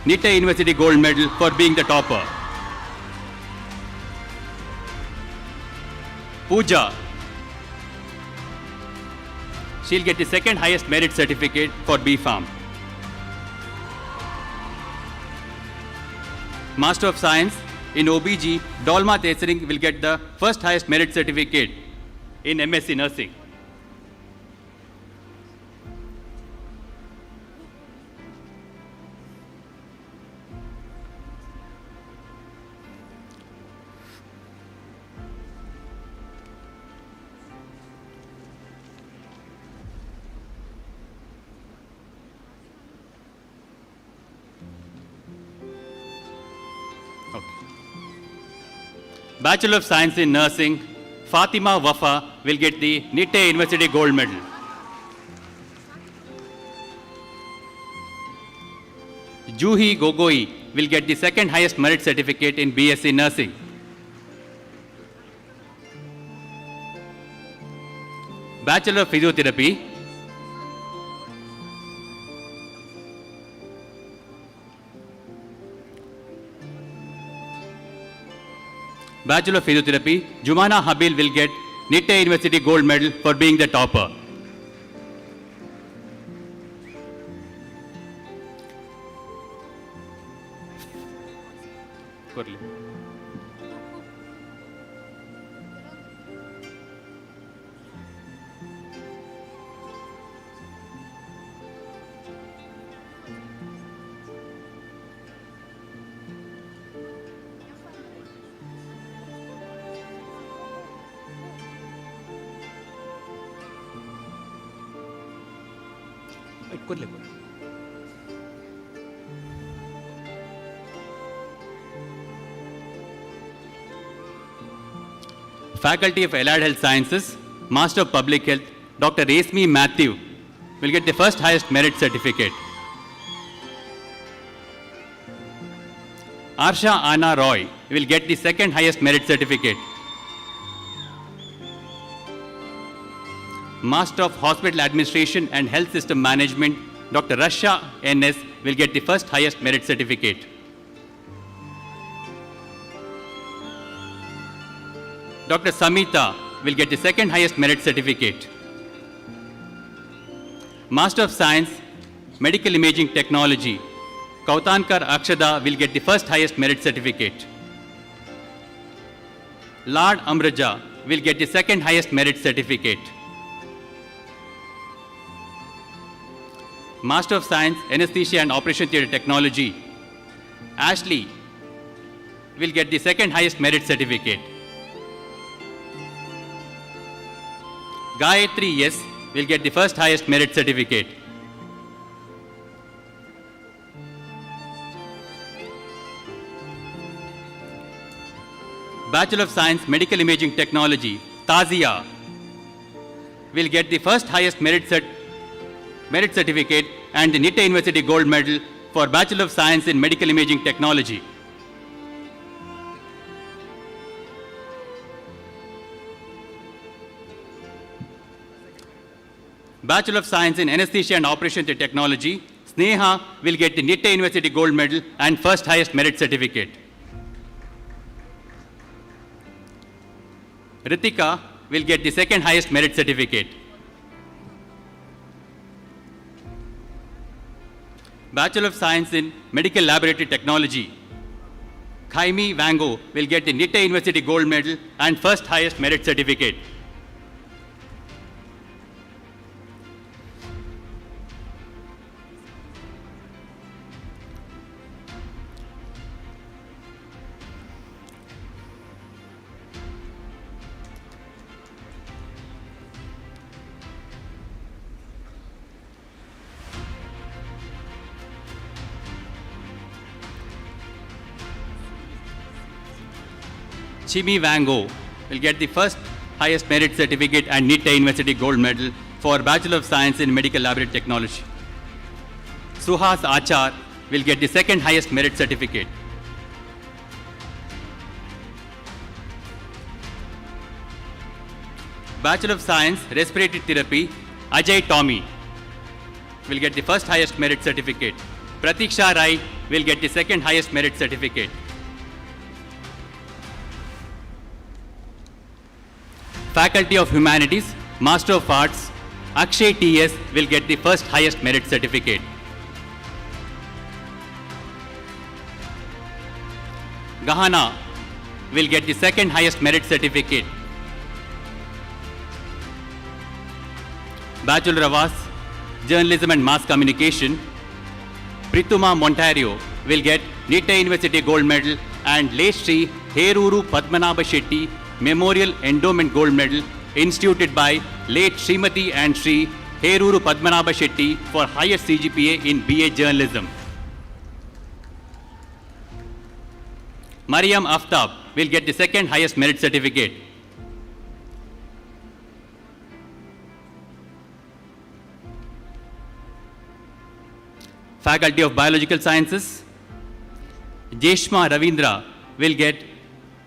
Nitte University Gold Medal for being the topper. Pooja, she'll get the second highest merit certificate for B.Pharm. Master of Science in OBG, Dolma Tesering will get the first highest merit certificate in MSc Nursing. Bachelor of Science in Nursing, Fatima Wafa will get the Nitte University Gold Medal. Juhi Gogoi will get the second highest merit certificate in BSc Nursing. Bachelor of Physiotherapy, Bachelor of Physiotherapy, Jumana Habil will get Nitte University Gold Medal for being the topper. Faculty of Allied Health Sciences, Master of Public Health, Dr. Resmi Matthew will get the first highest merit certificate. Arsha Anna Roy will get the second highest merit certificate. Master of Hospital Administration and Health System Management, Dr. Rasha NS will get the first highest merit certificate. Dr. Samita will get the second highest merit certificate. Master of Science, Medical Imaging Technology, Kautankar Akshada will get the first highest merit certificate. Lard Amraja will get the second highest merit certificate. Master of Science, Anesthesia and Operation Theatre Technology, Ashley will get the second highest merit certificate. Gayatri S will get the first highest merit certificate. Bachelor of Science, Medical Imaging Technology, Tazia will get the first highest merit certificate and the Nitte University Gold Medal for Bachelor of Science in Medical Imaging Technology. Bachelor of Science in Anesthesia and Operation Theatre Technology, Sneha will get the Nitte University Gold Medal and first highest merit certificate. Ritika will get the second highest merit certificate. Bachelor of Science in Medical Laboratory Technology, Khaimi Wango will get the Nitte University Gold Medal and first highest merit certificate. Chimi Wango will get the first highest merit certificate and Nitte University Gold Medal for Bachelor of Science in Medical Laboratory Technology. Suhas Achar will get the second highest merit certificate. Bachelor of Science, Respiratory Therapy, Ajay Tommy will get the first highest merit certificate. Pratiksha Rai will get the second highest merit certificate. Faculty of Humanities, Master of Arts, Akshay TS will get the first highest merit certificate. Gahana will get the second highest merit certificate. Bachelor of Arts, Journalism and Mass Communication, Prituma Montario will get Nitte University Gold Medal and late Sri Heruru Padmanabha Shetty Memorial Endowment Gold Medal instituted by late Srimati and Sri Heruru Padmanabha Shetty for highest CGPA in BA Journalism. Mariam Aftab will get the second highest merit certificate. Faculty of Biological Sciences, Jeshma Ravindra will get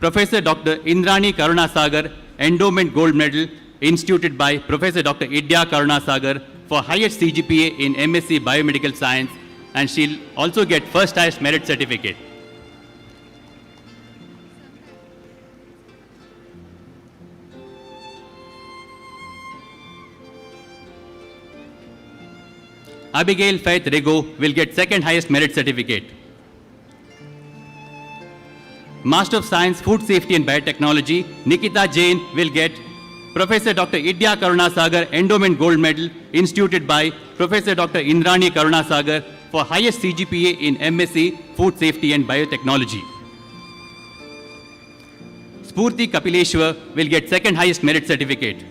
Professor Dr. Indrani Karunasagar Endowment Gold Medal instituted by Professor Dr. Idya Karunasagar for highest CGPA in MSc Biomedical Science, and she'll also get first highest merit certificate. Abigail Faith Rego will get second highest merit certificate. Master of Science, Food Safety and Biotechnology, Nikita Jain will get Professor Dr. Idya Karunasagar Endowment Gold Medal instituted by Professor Dr. Indrani Karunasagar for highest CGPA in MSc Food Safety and Biotechnology. Spurti Kapileshwar will get second highest merit certificate.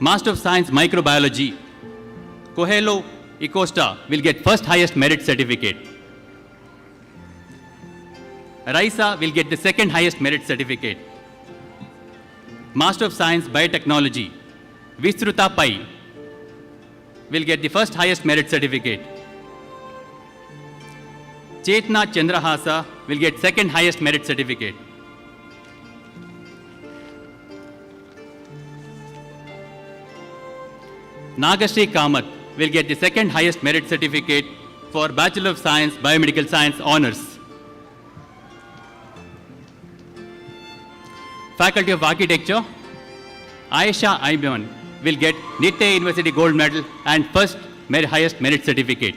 Master of Science Microbiology, Coelho Acosta will get first highest merit certificate. Raisa will get the second highest merit certificate. Master of Science Biotechnology, Vistruta Pai will get the first highest merit certificate. Chetna Chandrahasa will get second highest merit certificate. Nagashri Kamath will get the second highest merit certificate for Bachelor of Science, Biomedical Science Honours. Faculty of Architecture, Aisha Aiman will get Nitte University Gold Medal and first highest merit certificate.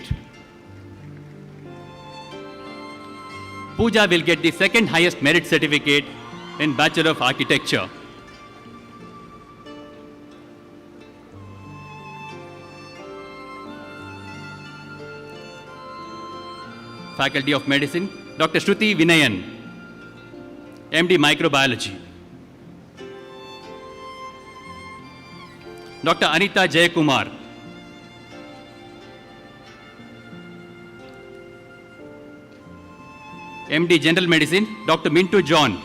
Pooja will get the second highest merit certificate in Bachelor of Architecture. Faculty of Medicine, Dr. Shruti Vinayan, MD Microbiology. Dr. Anita Jayakumar. MD General Medicine, Dr. Mintu John.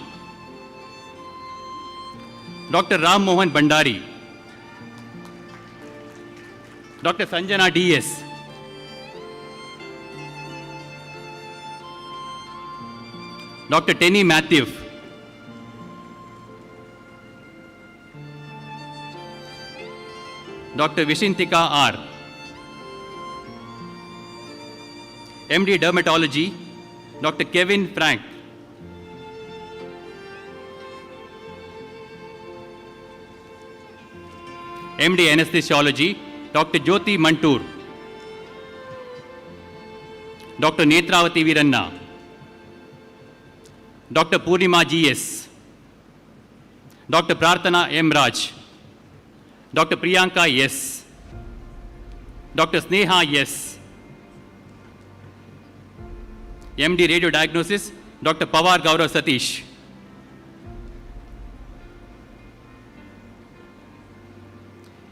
Dr. Ram Mohan Bandari. Dr. Sanjana DS. Dr. Tenny Matthew. Dr. Vishintika R. MD Dermatology, Dr. Kevin Frank. MD Anesthesiology, Dr. Jyoti Mantur. Dr. Netravati Viranna. Dr. Purnima GS, Dr. Prarthana M. Raj, Dr. Priyanka S, Dr. Sneha S, MD Radio Diagnosis, Dr. Pawar Gaurav Satish,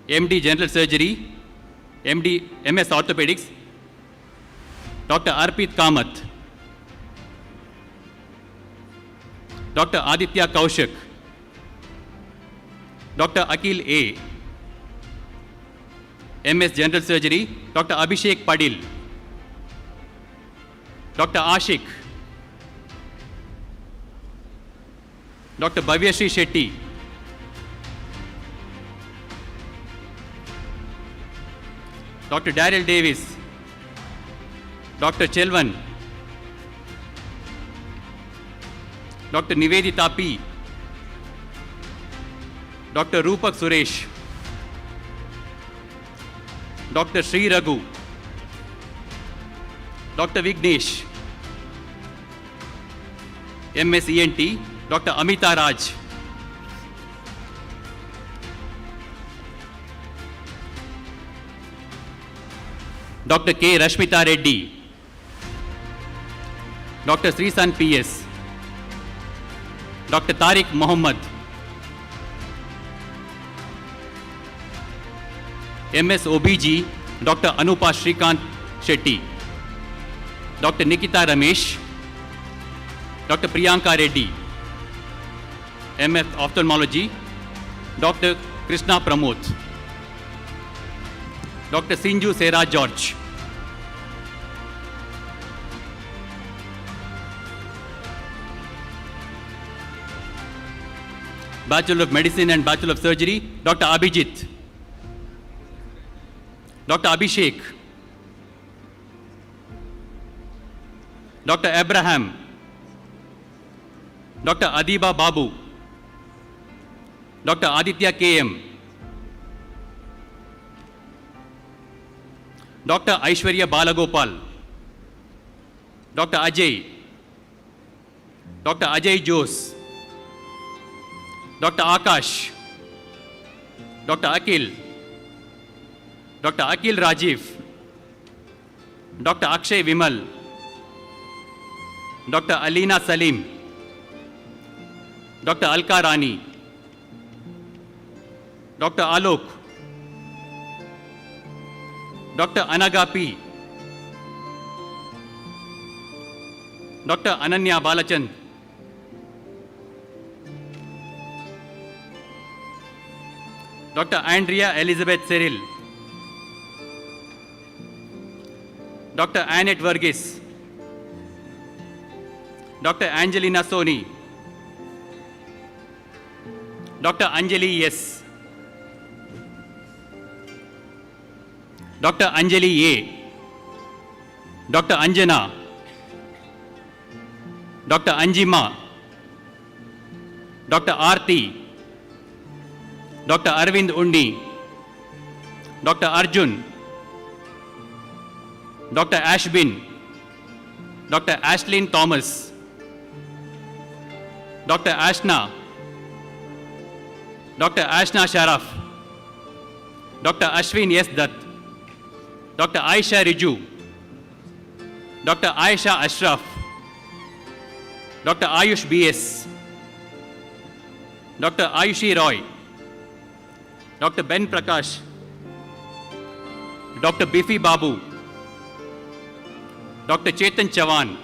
MD General Surgery, MD MS Orthopedics, Dr. Arpit Kamath, Dr. Aditya Kaushik, Dr. Akil A, MS General Surgery, Dr. Abhishek Padil, Dr. Ashik, Dr. Bhavyashree Shetty, Dr. Daryl Davis, Dr. Chelvan, Dr. Nivedita P, Dr. Rupak Suresh, Dr. Sri Raghu, Dr. Vignesh, MS ENT, Dr. Amita Raj, Dr. K. Rashmita Reddy, Dr. Srisan PS, Dr. Tariq Mohammed, MS OBG, Dr. Anupa Shrikant Shetty, Dr. Nikita Ramesh, Dr. Priyanka Reddy, MS Ophthalmology, Dr. Krishna Pramod, Dr. Sinju Sera George, Bachelor of Medicine and Bachelor of Surgery, Dr. Abhijit, Dr. Abhishek, Dr. Abraham, Dr. Adiba Babu, Dr. Aditya KM, Dr. Aishwarya Balagopal, Dr. Ajay, Dr. Ajay Jose, Dr. Akash, Dr. Akil, Dr. Akil Rajiv, Dr. Akshay Vimal, Dr. Alina Salim, Dr. Alka Rani, Dr. Alok, Dr. Anaga P, Dr. Ananya Balachand, Dr. Andrea Elizabeth Cyril, Dr. Annette Verghese, Dr. Angelina Soni, Dr. Anjali S, Dr. Anjali A, Dr. Anjana, Dr. Anjima, Dr. Aarti, Dr. Arvind Undi, Dr. Arjun, Dr. Ashbin, Dr. Ashlyn Thomas, Dr. Ashna, Dr. Ashna Sharaf, Dr. Ashwin S. Dutt, Dr. Aisha Riju, Dr. Aisha Ashraf, Dr. Ayush BS, Dr. Ayushi Roy, Dr. Ben Prakash, Dr. Bifi Babu, Dr. Chetan Chavan,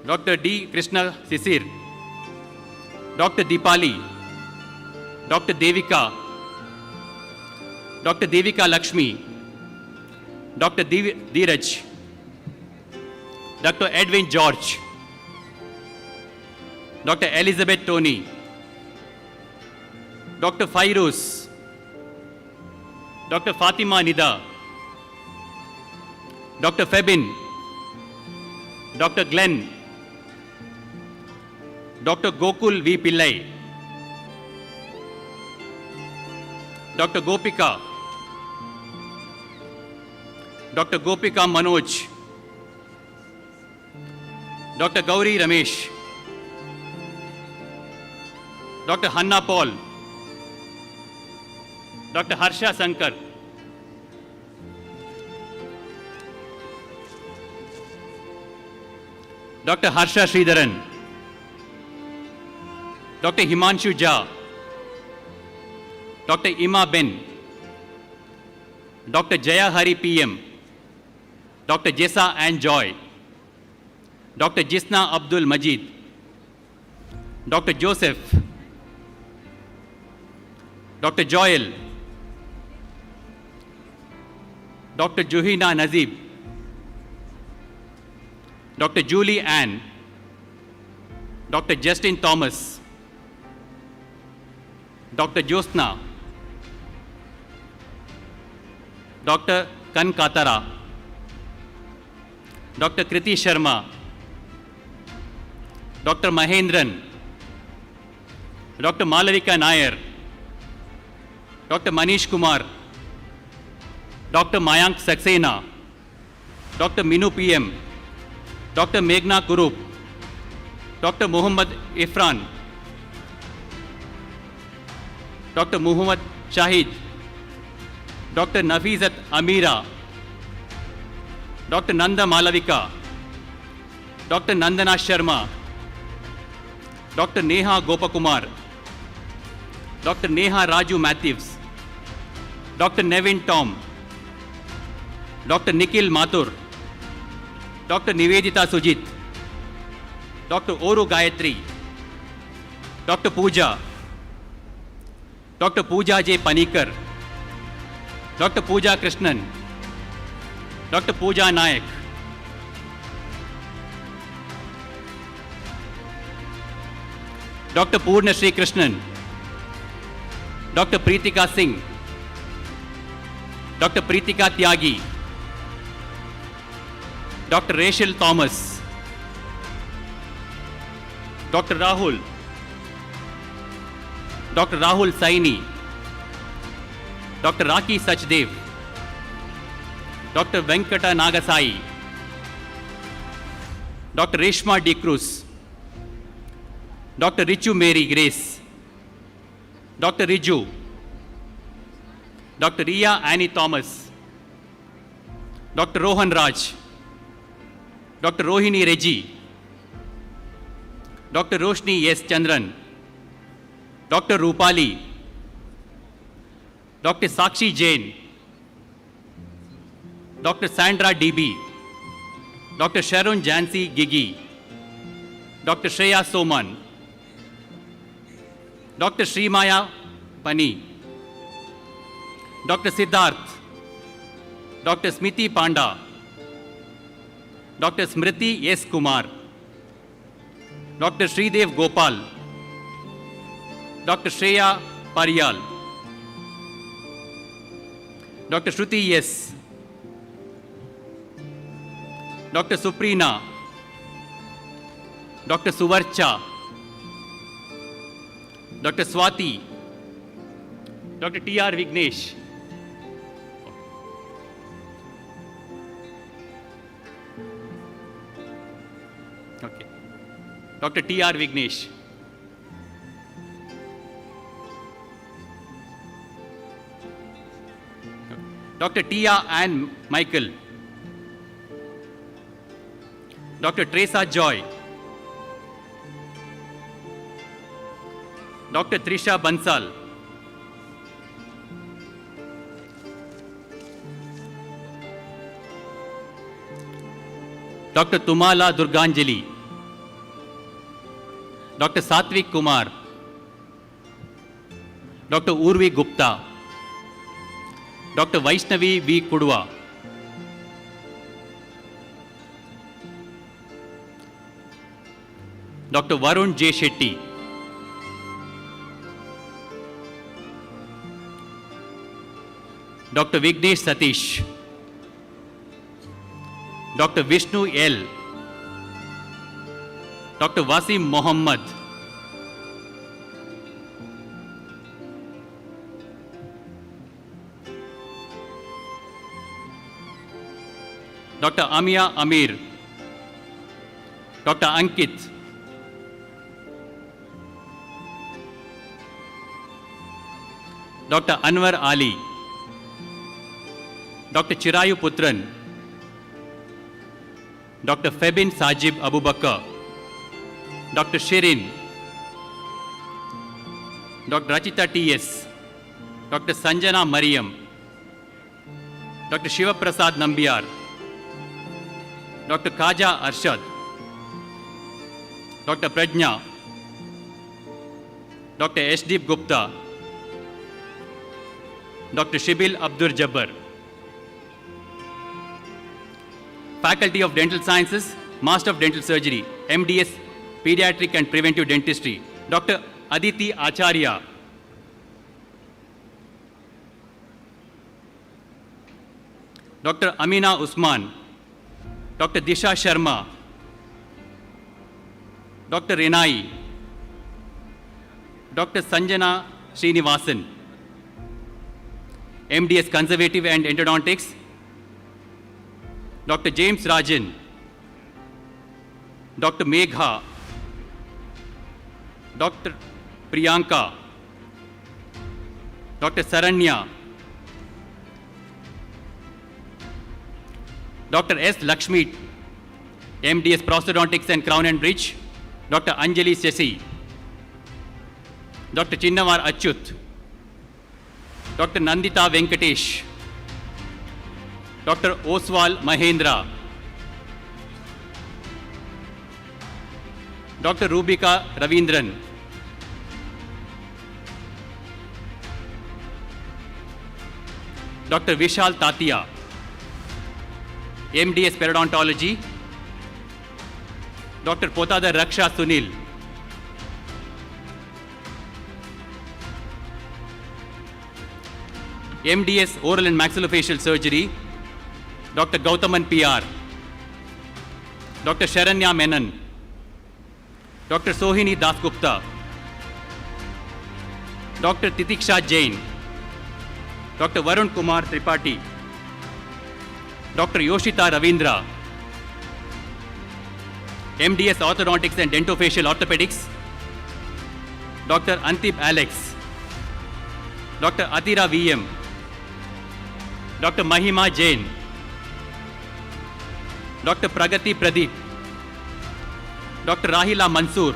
Dr. D. Krishna Sisir, Dr. Deepali, Dr. Devika, Dr. Devika Lakshmi, Dr. Dheeraj, Dr. Edwin George, Dr. Elizabeth Tony, Dr. Fairuz, Dr. Fatima Nida, Dr. Febin, Dr. Glenn, Dr. Gokul V. Pillai, Dr. Gopika, Dr. Gopika Manoj, Dr. Gauri Ramesh, Dr. Hanna Paul, Dr. Harsha Sankar, Dr. Harsha Sridharan, Dr. Himanshu Jha, Dr. Ima Ben, Dr. Jaya Hari PM, Dr. Jessa Ann Joy, Dr. Jisna Abdul Majid, Dr. Joseph, Dr. Joel, Dr. Juhina Nazib, Dr. Julie Ann, Dr. Justin Thomas, Dr. Josna, Dr. Kan Katara, Dr. Kriti Sharma, Dr. Mahendran, Dr. Malavika Nair, Dr. Manish Kumar, Dr. Mayank Saxena, Dr. Minu PM, Dr. Meghna Kurup, Dr. Muhammad Ifran, Dr. Muhammad Shahid, Dr. Nafizat Amira, Dr. Nanda Malavika, Dr. Nandana Sharma, Dr. Neha Gopakumar, Dr. Neha Raju Matthews, Dr. Nevin Tom, Dr. Nikhil Mathur, Dr. Nivedita Sujit, Dr. Oru Gayatri, Dr. Pooja, Dr. Pooja J. Panikar, Dr. Pooja Krishnan, Dr. Pooja Nayak, Dr. Purna Sri Krishnan, Dr. Preetika Singh, Dr. Preetika Tyagi, Dr. Rachel Thomas, Dr. Rahul, Dr. Rahul Saini, Dr. Raki Sachdev, Dr. Venkata Nagasai, Dr. Reshma D. Cruz, Dr. Richu Mary Grace, Dr. Riju, Dr. Ria Annie Thomas, Dr. Rohan Raj, Dr. Rohini Reggie, Dr. Roshni S. Chandran, Dr. Rupali, Dr. Sakshi Jain, Dr. Sandra DB, Dr. Sharon Jansi Gigi, Dr. Shreya Soman, Dr. Srimaya Pani, Dr. Siddharth, Dr. Smiti Panda, Dr. Smriti S. Kumar, Dr. Sridev Gopal, Dr. Shreya Pariyal, Dr. Shruti S., Dr. Suprina, Dr. Suvarcha, Dr. Swati, Dr. T.R. Vignesh, okay. Dr. T.R. Vignesh, Dr. Tia Ann Michael, Dr. Teresa Joy, Dr. Trisha Bansal, Dr. Tumala Durganjali, Dr. Satvik Kumar, Dr. Urvi Gupta, Dr. Vaishnavi V. Kudwa, Dr. Varun J. Shetty, Dr. Vignesh Satish, Dr. Vishnu L, Dr. Wasim Mohammed, Dr. Amia Amir, Dr. Ankit, Dr. Anwar Ali, Dr. Chirayu Putran, Dr. Febin Sajib Abubakar, Dr. Shirin, Dr. Rachita T.S., Dr. Sanjana Mariam, Dr. Shiva Prasad Nambiar, Dr. Kaja Arshad, Dr. Prajna, Dr. Ashdeep Gupta, Dr. Shibil Abdur Jabbar. Faculty of Dental Sciences, Master of Dental Surgery, MDS Pediatric and Preventive Dentistry, Dr. Aditi Acharya. Dr. Amina Usman, Dr. Disha Sharma, Dr. Renai, Dr. Sanjana Srinivasan, MDS Conservative and Endodontics, Dr. James Rajan, Dr. Megha, Dr. Priyanka, Dr. Saranya, Dr. S. Lakshmi, MDS Prosthodontics and Crown and Bridge, Dr. Anjali Sesi, Dr. Chinnavar Achyut, Dr. Nandita Venkatesh, Dr. Oswal Mahendra, Dr. Rubika Ravindran, Dr. Vishal Tatia, MDS Periodontology, Dr. Potada Raksha Sunil, MDS Oral and Maxillofacial Surgery, Dr. Gautaman PR, Dr. Sharanya Menon, Dr. Sohini Dasgupta, Dr. Titiksha Jain, Dr. Varun Kumar Tripathi, Dr. Yoshita Ravindra, MDS Orthodontics and Dentofacial Orthopedics, Dr. Antip Alex, Dr. Atira VM, Dr. Mahima Jain, Dr. Pragati Pradeep, Dr. Rahila Mansoor,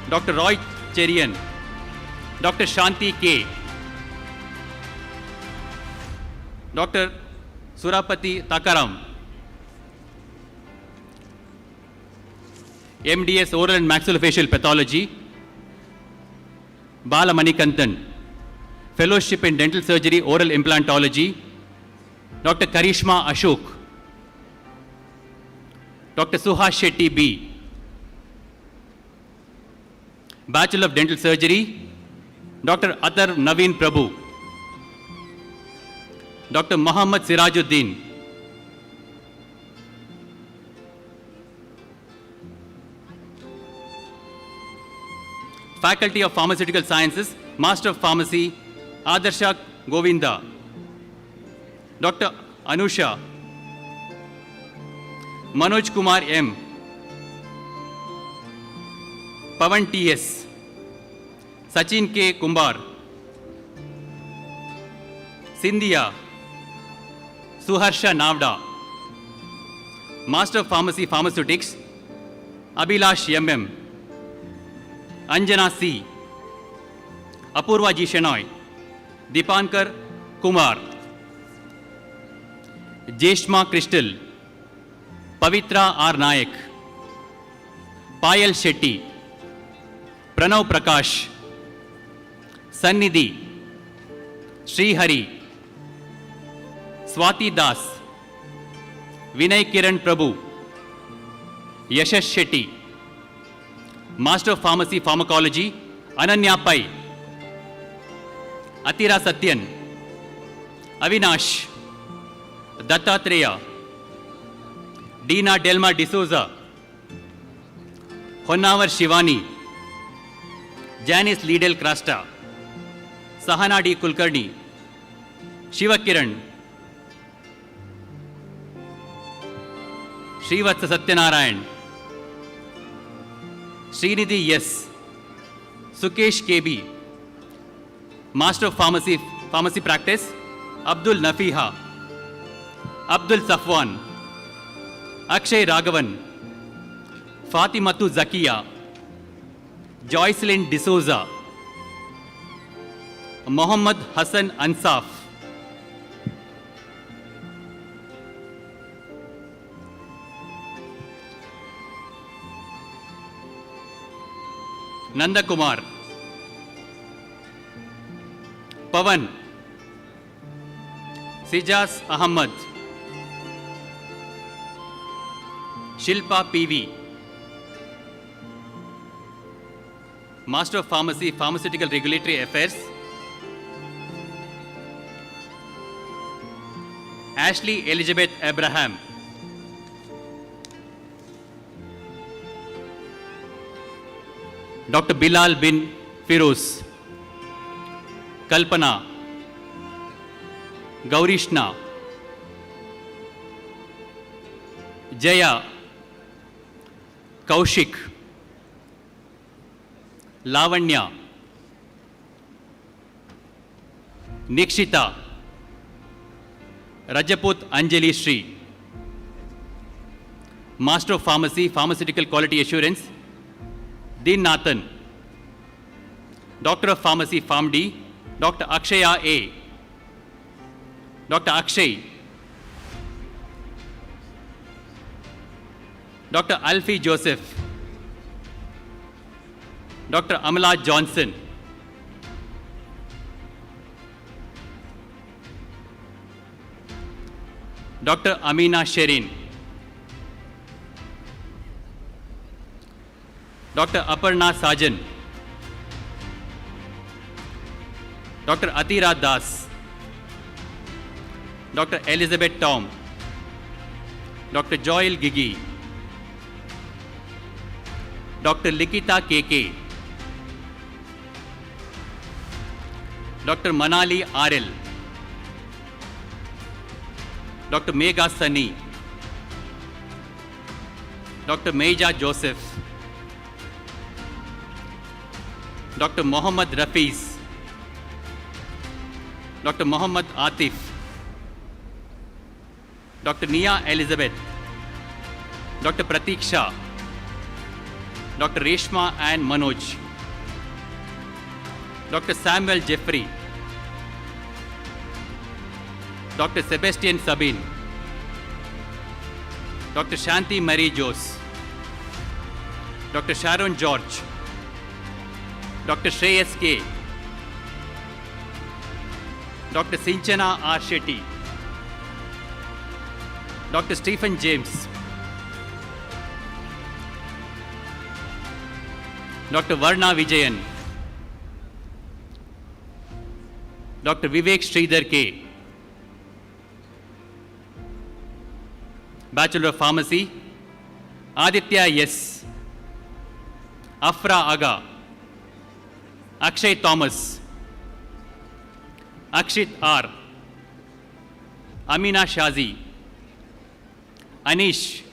Dr. Roy Cherian, Dr. Shanti K, Dr. Surapati Takaram, MDS Oral and Maxillofacial Pathology, Bala Manikantan, Fellowship in Dental Surgery, Oral Implantology, Dr. Karishma Ashok, Dr. Suhas Shetty B, Bachelor of Dental Surgery, Dr. Atar Naveen Prabhu, Dr. Muhammad Sirajuddin, Faculty of Pharmaceutical Sciences, Master of Pharmacy, Adarsha Govinda, Dr. Anusha, Manoj Kumar M, Pavan T.S., Sachin K. Kumbar, Sindhya, Suharsha Navda, Master of Pharmacy Pharmaceutics, Abhilash M.M., Anjana C, Apurva G. Shenoy, Dipankar Kumar, Jeshma Crystal, Pavitra R. Nayak, Payal Shetty, Pranav Prakash, Sannidhi, Sri Hari, Swati Das, Vinay Kiran Prabhu, Yashash Shetty, Master of Pharmacy Pharmacology, Ananya Pai, Atira Satyan, Avinash, Dattatreya, Dina Delma D'Souza, Honnavar Shivani, Janice Lidel Krasta, Sahana D. Kulkarni, Shiva Kiran, Srivatsa Satyanarayan, Srinidhi S, Sukesh KB, Master of Pharmacy Practice, Abdul Nafiha, Abdul Safwan, Akshay Raghavan, Fatimatu Zakia, Joycelyn D'Souza, Mohammad Hassan Ansaf, Nanda Kumar, Pavan, Sijaz Ahmad, Shilpa PV, Master of Pharmacy, Pharmaceutical Regulatory Affairs, Ashley Elizabeth Abraham, Dr. Bilal bin Firoz, Kalpana, Gaurishna, Jaya, Kaushik, Lavanya, Nikshita, Rajaput Anjali Sri, Master of Pharmacy, Pharmaceutical Quality Assurance, Dean Nathan, Doctor of Pharmacy, PharmD, Dr. Akshaya A, Dr. Akshay, Dr. Alfie Joseph, Dr. Amala Johnson, Dr. Amina Sherin, Dr. Aparna Sajan, Dr. Atira Das, Dr. Elizabeth Tom, Dr. Joel Gigi, Dr. Likita KK, Dr. Manali RL, Dr. Megha Sunny, Dr. Meja Joseph, Dr. Mohammad Rafiz, Dr. Mohammad Atif, Dr. Nia Elizabeth, Dr. Pratik Shah, Dr. Reshma and Manoj, Dr. Samuel Jeffrey, Dr. Sebastian Sabin, Dr. Shanti Marie Jose, Dr. Sharon George, Dr. Shreyas K, Dr. Sinchana R. Shetty, Dr. Stephen James, Dr. Varna Vijayan, Dr. Vivek Sridhar K, Bachelor of Pharmacy, Aditya S, Afra Aga, Akshay Thomas, Akshit R, Amina Shazi, Anish,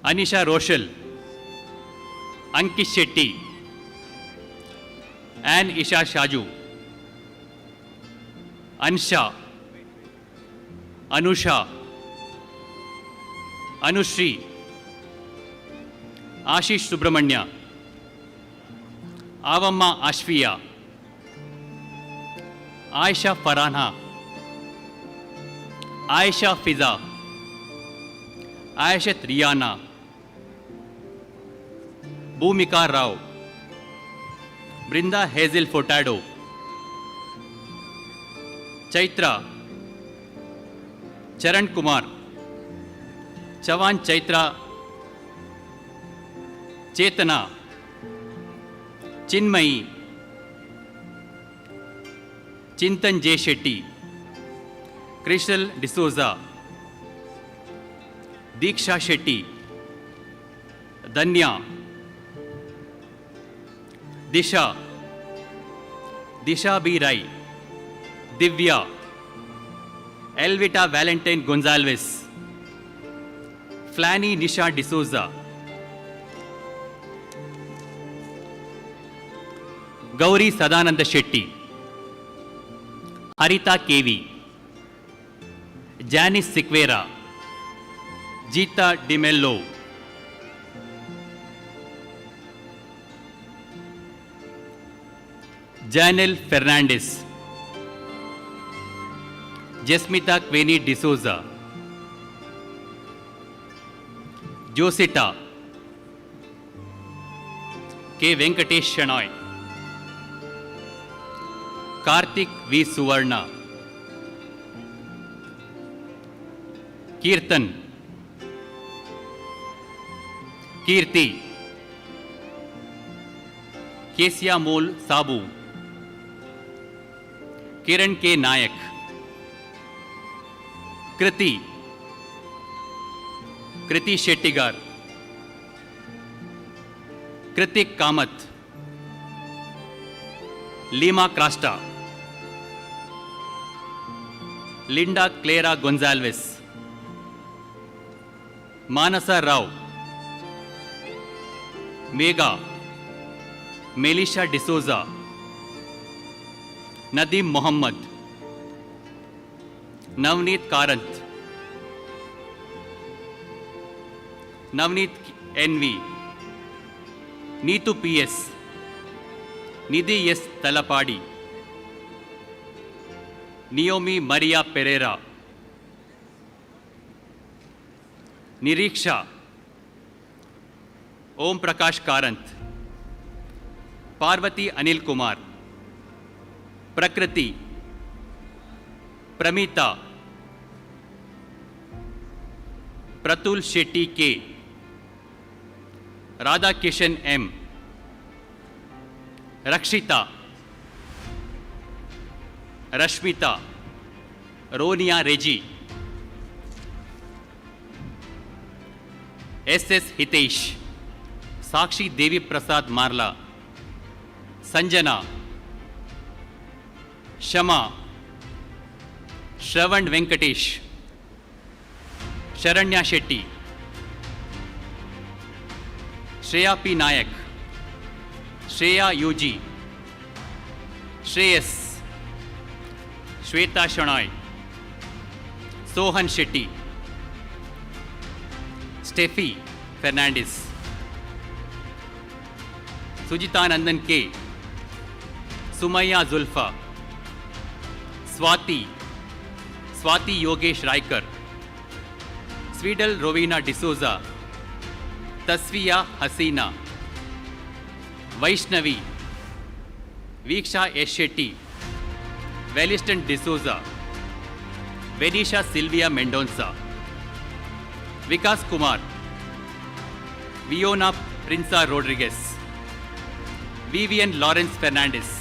Anisha Roshal, Ankit Shetty, Anne Isha Shaju, Ansha, Anusha, Anushri, Ashish Subramanya, Avamma Ashfiya, Aisha Farhana, Aisha Fiza, Aishat Riana, Bhumika Rao, Brinda Hazel Furtado, Chaitra, Charan Kumar, Chavan Chaitra, Chetana, Chinmayi, Chintan J. Shetty, Krishal D'Souza, Diksha Shetty, Danya, Disha, Disha B. Rai, Divya, Elvita Valentine Gonzalez, Flanny Nisha D'Souza, Gauri Sadananda Shetty, Harita KV, Janice Sikvera, Jita Dimello, Janel Fernandez, Jasmita Queni D'Souza, Josita, K. Venkatesh Shanoy, Karthik V. Suvarna, Kirtan, Kirti, केसिया मोल Sabu, Kiran K Nayak, Kriti Shettigar, Kritik Kamath, Lima Crasta, Linda Clara Gonsalves, Manasa Rao, Megha, Melisha D'Souza, Nadeem Mohammed, Navneet Karanth, Navneet N V, Neetu P S, Nidhi S Talapady, Naomi Maria Pereira, Niriksha, Om Prakash Karanth, Parvati Anil Kumar, Prakriti, Pramita, Pratul Shetty K, Radha Kishan M, Rakshita, Rashmita, Ronia Reji, S Hitesh, Sakshi Devi Prasad Marla, Sanjana, Shama, Shravan Venkatesh, Sharanya Shetty, Shreya P Nayak, Shreya U G, Shreyas, Shweta Shenoy, Sohan Shetty, Steffi Fernandes, Sujitha Nandan K, Sumaiya Zulfa, Swati Yogesh Raikar, Sweedal Rowena D'Souza, Tasviya Haseena, Vaishnavi, Veeksha S Shetty, Weliston D'Souza, Venisha Sylvia Mendonca, Vikas Kumar, Viona Prinsa Rodrigues, Vivian Lawrence Fernandes,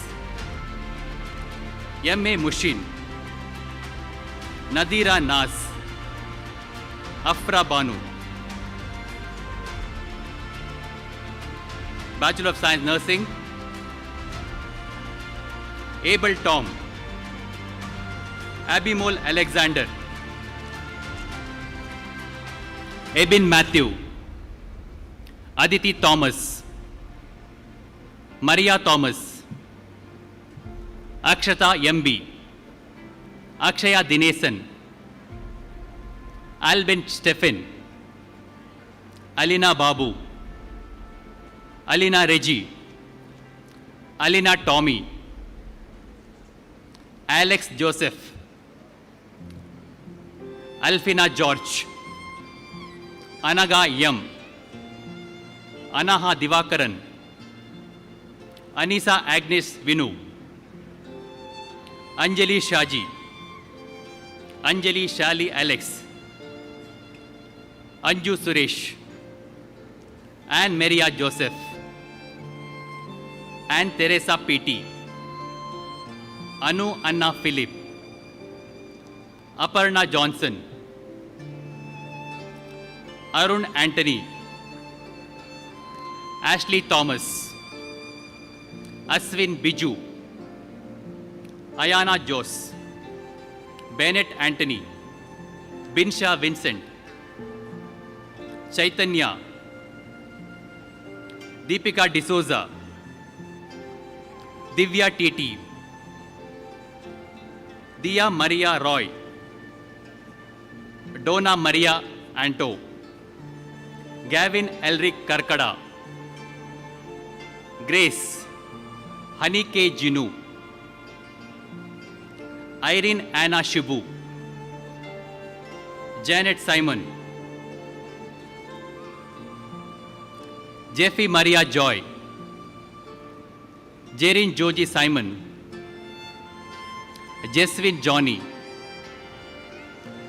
M A. Musheen, Nadira Naz, Afra Banu, bachelor of science nursing, Abel Tom, Abimol Alexander, Ebin Mathew, Aditi Thomas, Maria Thomas, Akshata M B, Akshaya Dineshan, Albin Stephin, Alina Babu, Alina Reji, Alina Tommy, Alex Joseph, Alfina George, Anagha M, Anaha Divakaran, Aneesa Agnes Vinu, Anjali Shaji, Anjali Shali Alex, Anju Suresh, Ann Maria Joseph, Ann Teresa P T, Anu Anna Philip, Aparna Johnson, Arun Antony, Ashley Thomas, Ashwin Biju, Ayana Jose, Bennett Antony, Binsha Vincent, Chaitanya, Deepika D'Souza, Divya T T, Diya Maria Roy, Donna Maria Anto, Gavin Elric Kerketta, Grace, Honey K Jinu, Irene Anna Shibu, Janet Simon, Jeffy Maria Joy, Jerin Joji Simon, Jeswin Johnny,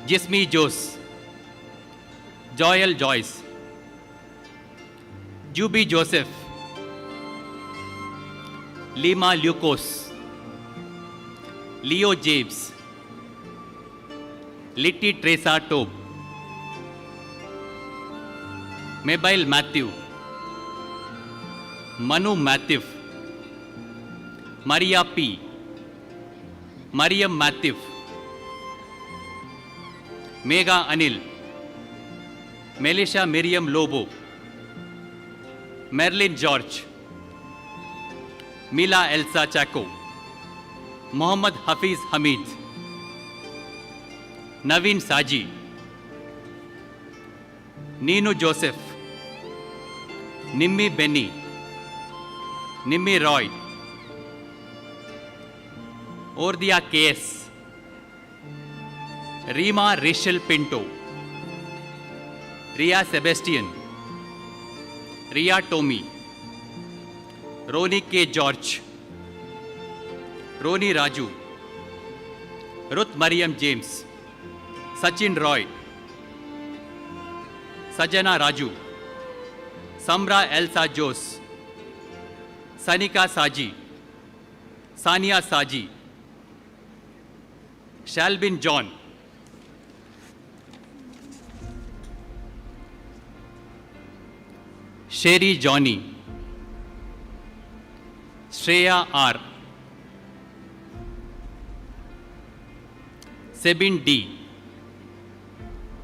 जिस्मी Jose, Joel Joyce, Juby Joseph, Lima Lucas, Leo James, Litty Teresa Tobe, Mabel Matthew, Manu Matthew, Maria P, Mariam Matthew, Mega Anil, Melisha Miriam Lobo, Marilyn George, Mila Elsa Chaco, Mohammad Hafiz Hamid, Naveen Saji, Ninu Joseph, Nimmi Benny, Nimmi Roy, Ordia KS, Rima Rachel Pinto, Ria Sebastian, Ria Tommy, Roni K. George, Roni Raju, Ruth Mariam James, Sachin Roy, Sajana Raju, Samra Elsa Jose, Sanika Saji, Sania Saji, Shalbin John, Sherry Johnny, Shreya R, Sebin D,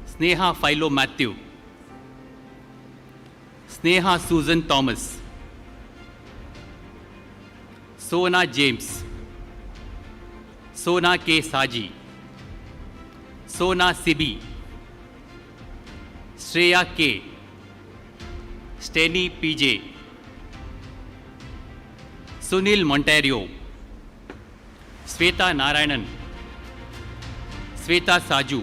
Sneha Philo Matthew, Sneha Susan Thomas, Sona James, Sona K. Saji, Sona Sibi, Shreya K, Steny PJ, Sunil Montario, Sweta Narayanan, Sweta Saju,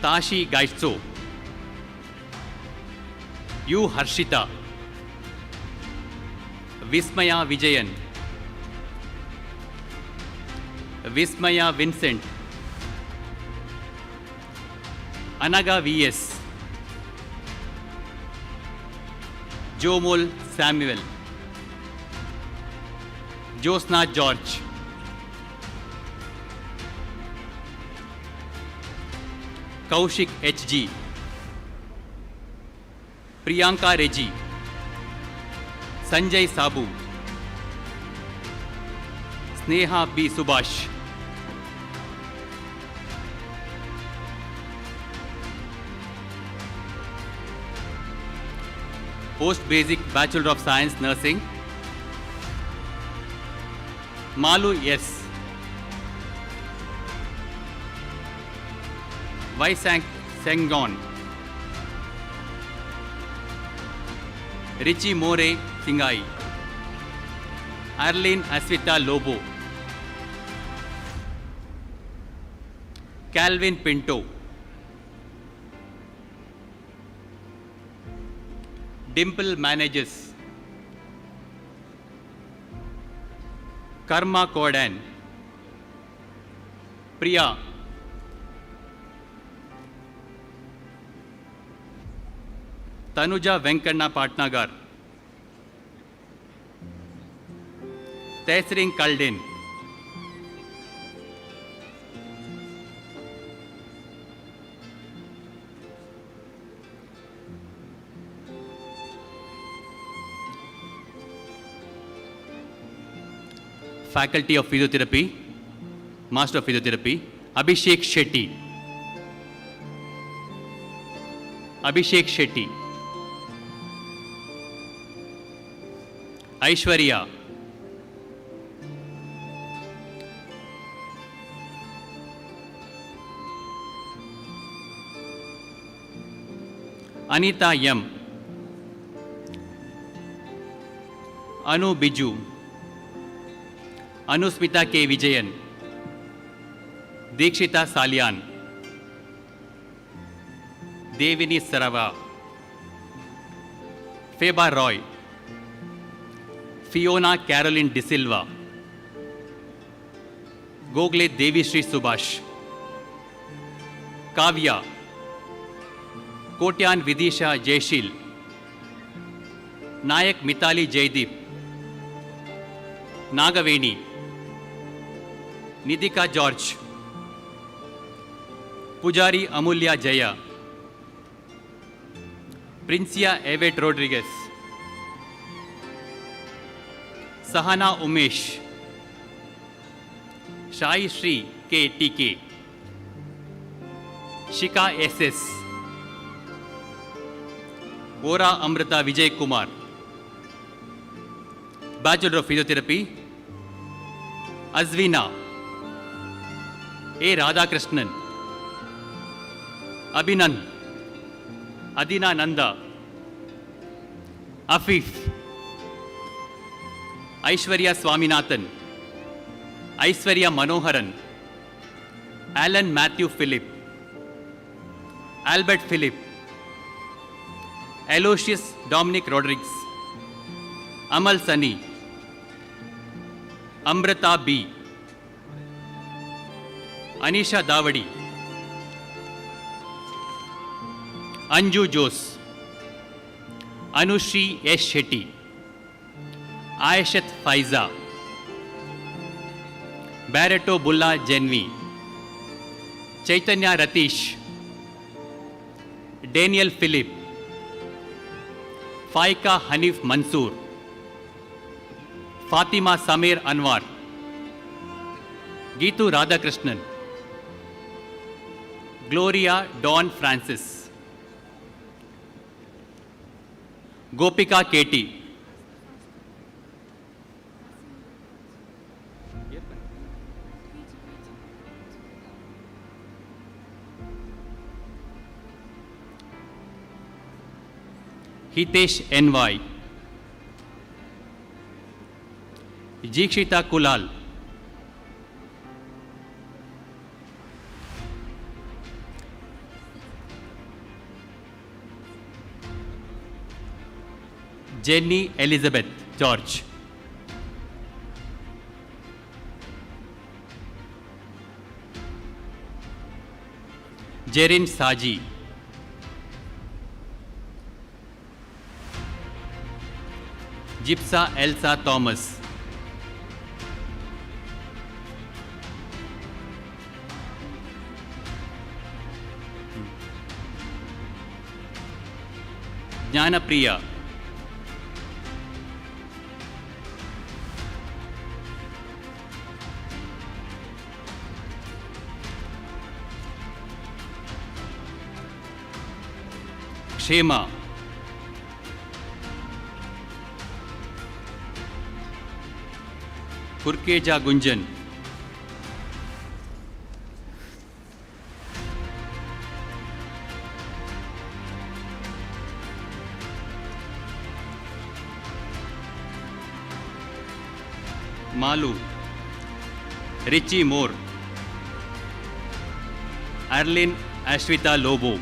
Tashi Gaitso, U Harshita, Vismaya Vijayan, Vismaya Vincent, Anaga VS, Jomol Samuel, Josna George, Kaushik HG, Priyanka Reggie, Sanjay Sabu, Sneha B. Subhash, Post Basic Bachelor of Science Nursing, Malu S, Vaisang Sengon, Richie More Singai, Arlene Aswita Lobo, Calvin Pinto, Dimple Manages, Karma Kodan, Priya, Tanuja Venkanna Patnagar, Tesring Kaldin, Faculty of Physiotherapy, Master of Physiotherapy, Abhishek Shetty, Abhishek Shetty, Aishwarya, Anita M, Anu Biju, Anusmita K. Vijayan, Dikshita Salyan, Devini Sarava, Feba Roy, Fiona Caroline De Silva, Gogle Devi Sri Subhash, Kavya, Kotyan Vidisha Jayshil, Nayak Mitali Jaydeep, Nagaveni, Nidika George, Pujari Amulya Jaya, Princia Evet Rodriguez, Sahana Umesh, Shai Shri K. TK, Shika SS, Vora Amrita Vijay Kumar, Bachelor of Physiotherapy, Azvina, A. Radhakrishnan, Abhinand, Adina Nanda, Afif, Aishwarya Swaminathan, Aishwarya Manoharan, Alan Matthew Philip, Albert Philip, Aloysius Dominic Rodriguez, Amal Sani, Amrita B, Anisha Davadi, Anju Jose, Anushri S. Shetty, Aishat Faiza, Barreto Bulla Jenvi, Chaitanya Ratish, Daniel Philip, Faika Hanif Mansoor, Fatima Samir Anwar, Geetu Radhakrishnan, Gloria Dawn Francis, Gopika Katie, Hitesh NY, Jikshita Kulal, Jenny Elizabeth George, Jerin Saji, Gypsa Elsa Thomas, Jnanapriya, Kshema, Kurkeja Gunjan, Malu, Richie Moore, Arlene Ashwita Lobo,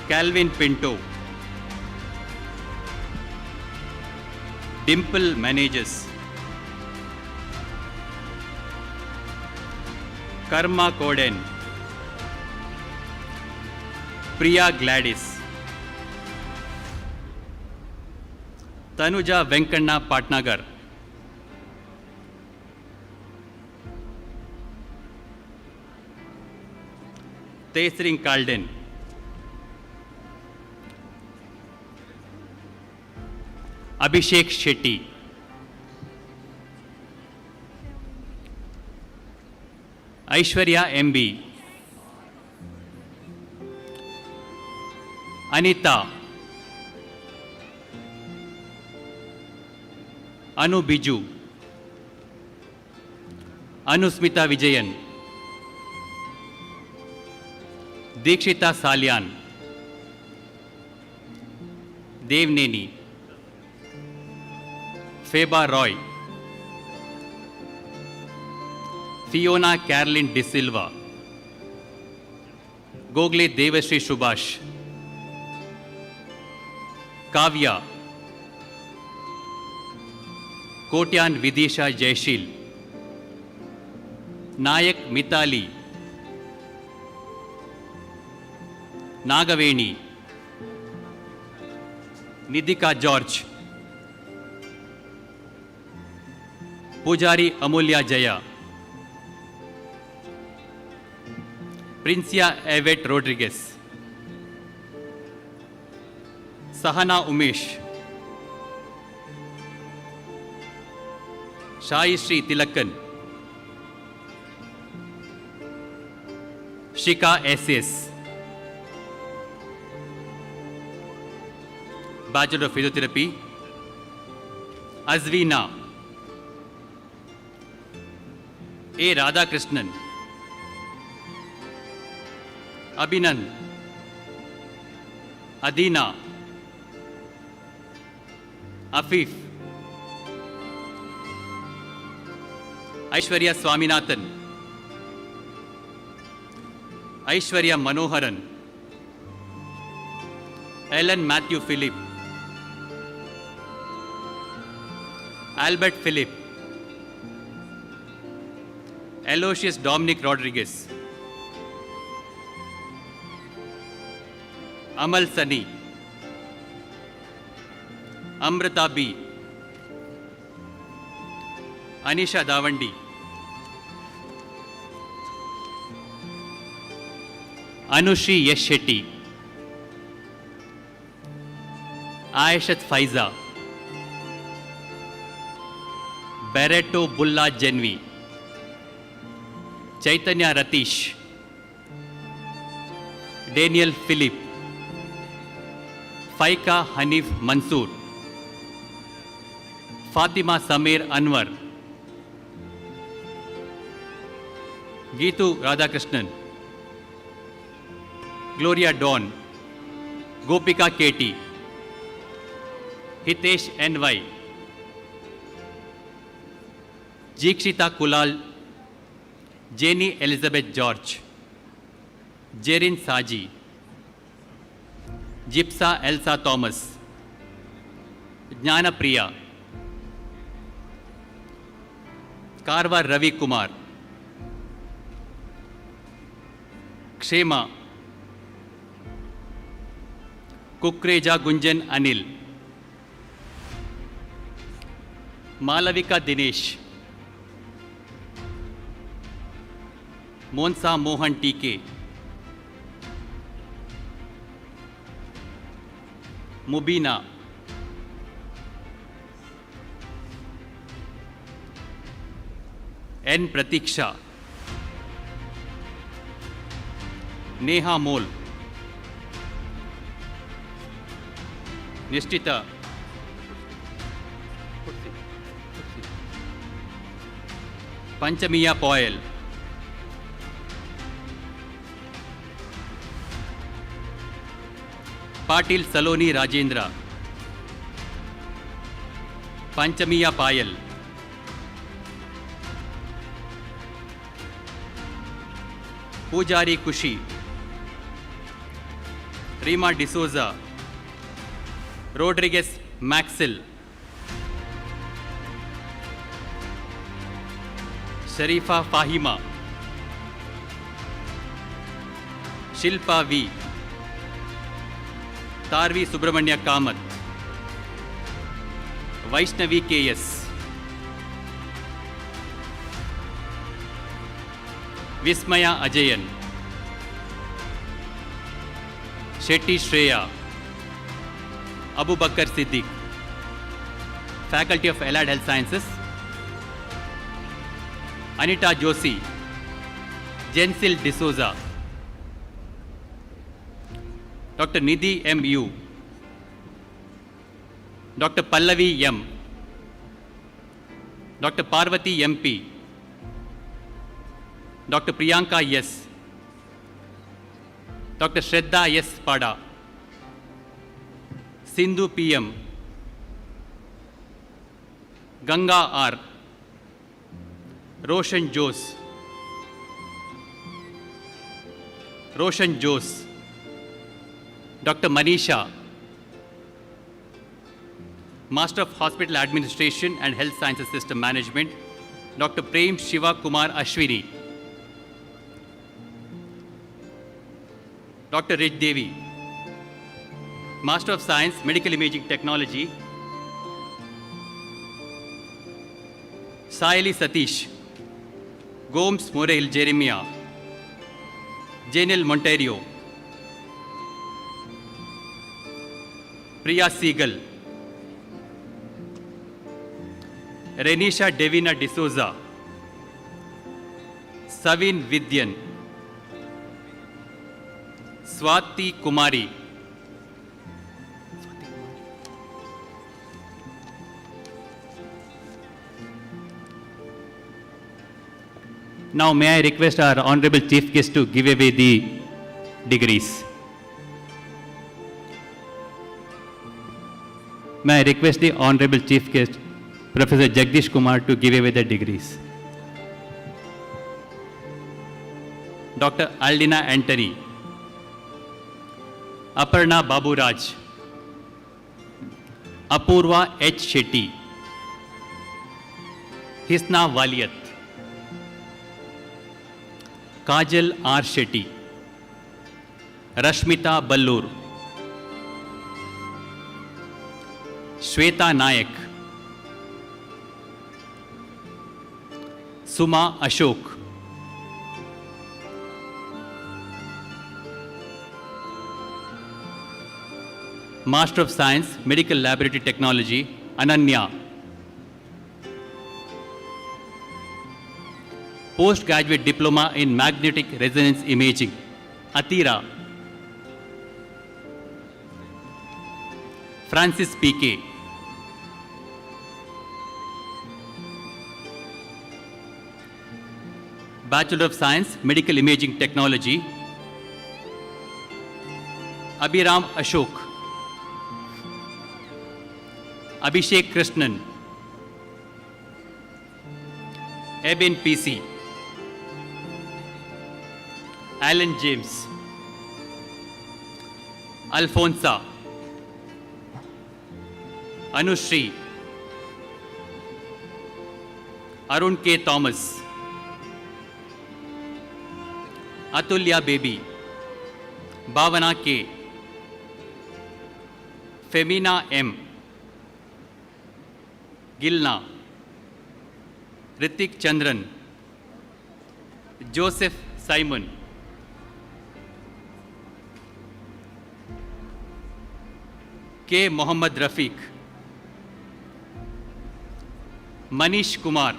Calvin Pinto, Dimple Manages, Karma Koden, Priya Gladys, Tanuja Venkanna Patnagar, Tesring Kalden, Abhishek Shetty, Aishwarya MB, Anita, Anu Biju, Anusmita Vijayan, Dikshita Salyan, Devneni, Feba Roy, Fiona Carolyn De Silva, Gogle Devashri Subhash, Kavya, Kotyan Vidisha Jaishil, Nayak Mitali, Nagaveni, Nidika George, Pujari Amulya Jaya, Princia Evet Rodriguez, Sahana Umesh, Shai Shri Tilakan, Shika SS, Bachelor of Physiotherapy, Azvina, A. Radhakrishnan, Abhinand, Adina, Afif, Aishwarya Swaminathan, Aishwarya Manoharan, Ellen Matthew Philip, Albert Philip, Aloysius Dominic Rodriguez, Amal Sani, Amrita B, Anisha Davandi, Anushri Yesh Shetty, Aishat Faiza, Barreto Bulla Genvi, Chaitanya Ratish, Daniel Philip, Faika Hanif Mansoor, Fatima Samir Anwar, Geetu Radhakrishnan, Gloria Dawn, Gopika Katie, Hitesh NY, Jikshita Kulal, Jenny Elizabeth George, Jerin Saji, Gypsa Elsa Thomas, Jnana Priya, Karwa Ravi Kumar, Kshema, Kukreja Gunjan Anil, Malavika Dinesh, Monsa Mohan TK, Mubina, N. Pratiksha, Neha Mol, Nishtita, Panchamiya Poil, Patil Saloni Rajendra, Panchamiya Payal, Pujari Kushi, Rima D'Souza, Rodriguez Maxil, Sharifa Fahima, Shilpa V, Tarvi Subramanya Kamath, Vaishnavi KS, Vismaya Ajayan, Shetty Shreya, Abu Bakar Siddiq, Faculty of Allied Health Sciences, Anita Joshi, Jensil D'Souza, Dr. Nidhi M.U., Dr. Pallavi M., Dr. Parvati M.P., Dr. Priyanka S., Dr. Shraddha S. Pada, Sindhu P.M., Ganga R., Roshan Jose, Dr. Manisha, Master of Hospital Administration and Health Sciences System Management, Dr. Prem Shiva Kumar Ashwini, Dr. Rich Devi, Master of Science, Medical Imaging Technology, Saili Satish, Gomes Morel Jeremiah, Janel Monterio, Priya Seagal, Renisha Devina D'Souza, Savin Vidyan, Swati Kumari, Now may I request our Honorable Chief Guest to give away the degrees. May I request the Honorable Chief Guest, Professor Jagdish Kumar, to give away the degrees. Dr. Aldina Antony, Aparna Baburaj, Apurva H. Shetty, Hisna Waliyat, Kajal R. Shetty, Rashmita Ballur, Shweta Nayak, Suma Ashok, Master of Science, Medical Laboratory Technology, Ananya, Postgraduate Diploma in Magnetic Resonance Imaging, Atira, Francis P.K., Bachelor of Science, Medical Imaging Technology, Abhiram Ashok, Abhishek Krishnan, Eben P.C., Alan James, Alfonsa, Anushri, Arun K. Thomas, Atulya Baby, Bhavana K., Femina M., Gilna, Ritik Chandran, Joseph Simon, K. Mohammad Rafiq, Manish Kumar,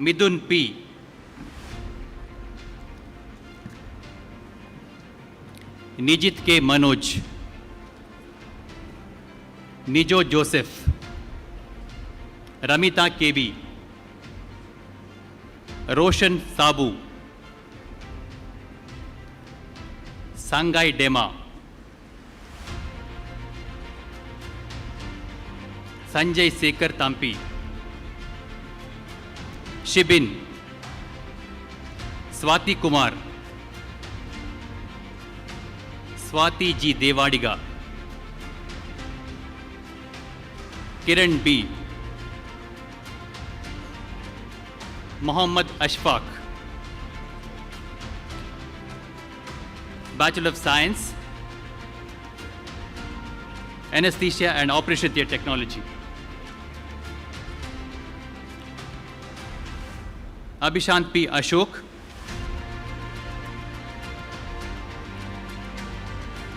Midun P., Nijit K. Manoj, Nijo Joseph, Ramita KB, Roshan Sabu, Sangai Dema, Sanjay Sekhar Tampi, Shibin, Swati Kumar, Swati G. Devadiga, Kiran B., Muhammad Ashfaq, Bachelor of Science, Anesthesia and Operation Theatre Technology, Abhishant P. Ashok,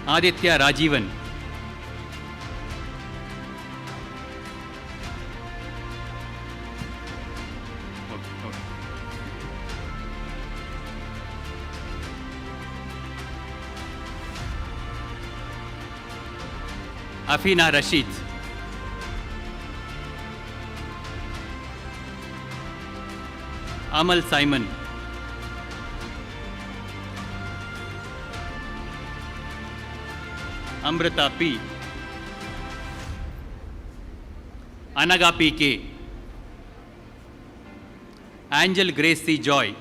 Aditya Rajivan, Afina Rashid, Amal Simon, Amrita P., Anaga P.K., Angel Grace C. Joy,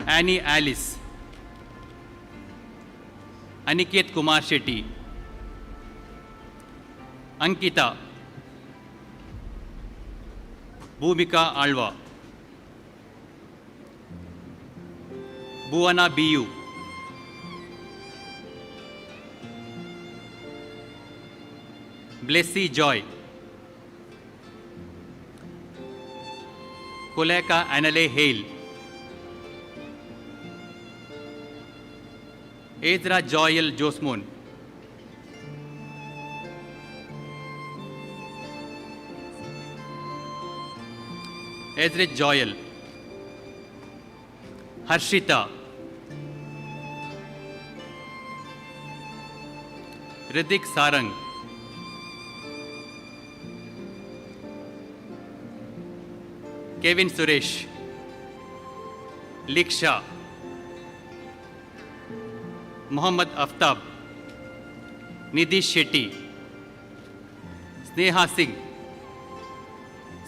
Annie Alice, Aniket Kumar Shetty, Ankita, Bhumika Alva, Bhuwana B.U., Blessy Joy, Kuleka Anale Hale, Ezra Joel Josmon, Ezra Joel, Harshita, Ridik Sarang, Kevin Suresh, Liksha, Muhammad Aftab, Nidhi Shetty, Sneha Singh,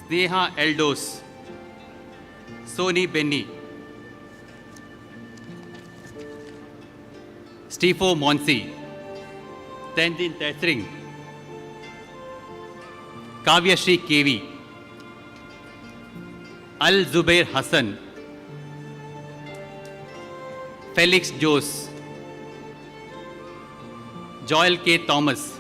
Sneha Eldos, Sony Benny, Stefo Monsi, Tendin Tethring, Kavya Shri KV, Al Zubair Hassan, Felix Jose, Joel K. Thomas,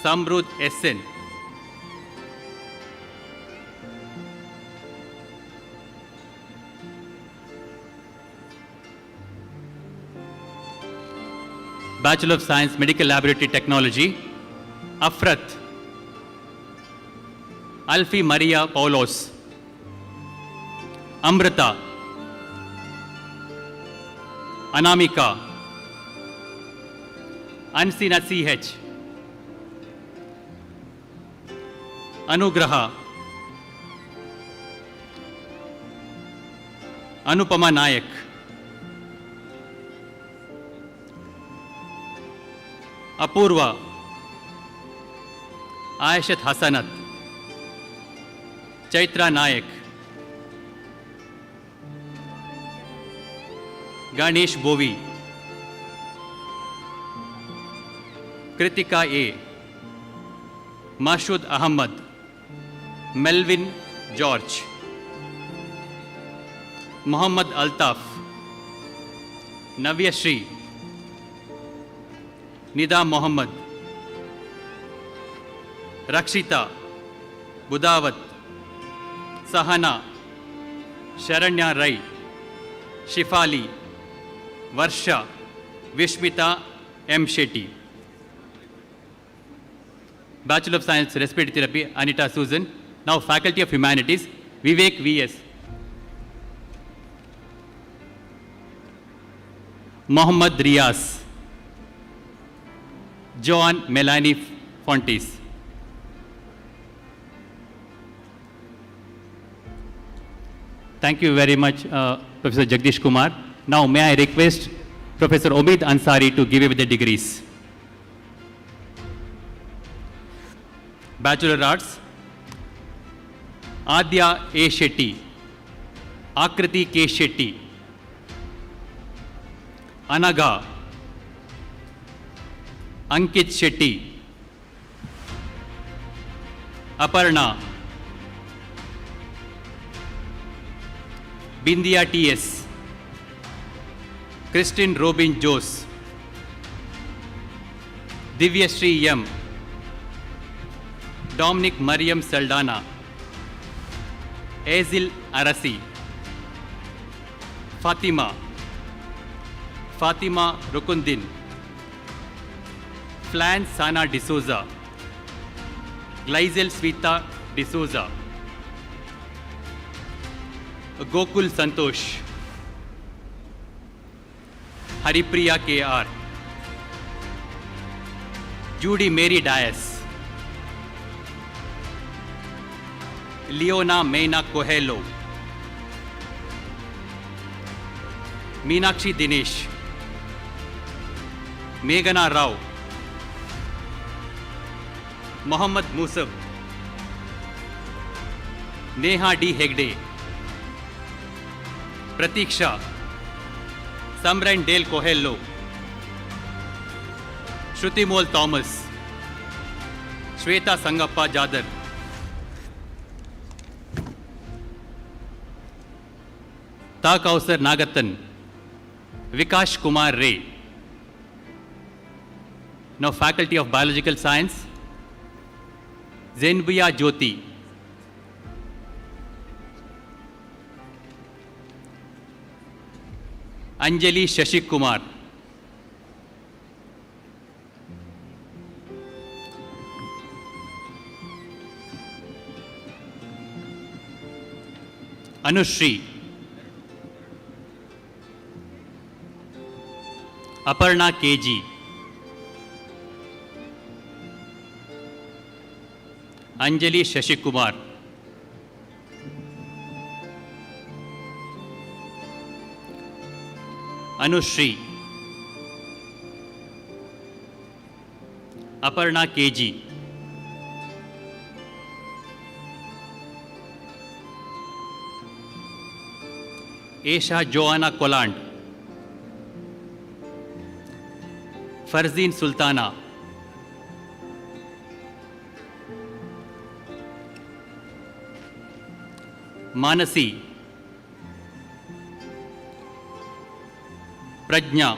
Samrud Essen, Bachelor of Science, Medical Laboratory Technology, Afrat, Alfie Maria Paulos, Amrita, Anamika, Ansina CH, Anugraha, Anupama Nayak, Apurva, Aishat Hasanat, Chaitra Nayak, Ganesh Bovi, Kritika A, Mashud Ahmad, Melvin George, Muhammad Altaf, Navya Shri, Nida Mohammed, Rakshita, Budawat, Sahana, Sharanya Rai, Shifali, Varsha, Vishmita M. Shetty. Bachelor of Science, Respiratory Therapy, Anita Susan. Now Faculty of Humanities, Vivek V.S. Mohammad Riaz, Joan Melanie Fontes. Thank you very much, Professor Jagdish Kumar. Now may I request Professor Omid Ansari to give away the degrees. Bachelor Arts, Adya A. Shetty, Akriti K. Shetty, Anaga, Ankit Shetty, Aparna, Bindia T.S., Christine Robin Jose, Divya Sri M., Dominic Mariam Saldana, Azil Arasi, Fatima Rukundin, Flan Sana D'Souza, Glyzel Svita D'Souza, Gokul Santosh, Haripriya K.R., Judy Mary Dias, Leona Meina Coelho, Meenakshi Dinesh, Meghana Rao, Mohammad Musab, Neha D. Hegde, Pratiksha, Samran Dale Coelho, Shrutimol Thomas, Shweta Sangappa Jadar, Ta Kausar Nagatan, Vikash Kumar Ray, Now Faculty of Biological Science, Zenbuya Jyoti. Anjali Shashik Kumar. Anushri. Aparna KG. Anjali Shashik Kumar. Anushri. Aparna KG. Esha Joanna Koland. Farzeen Sultana. Manasi. Prajna.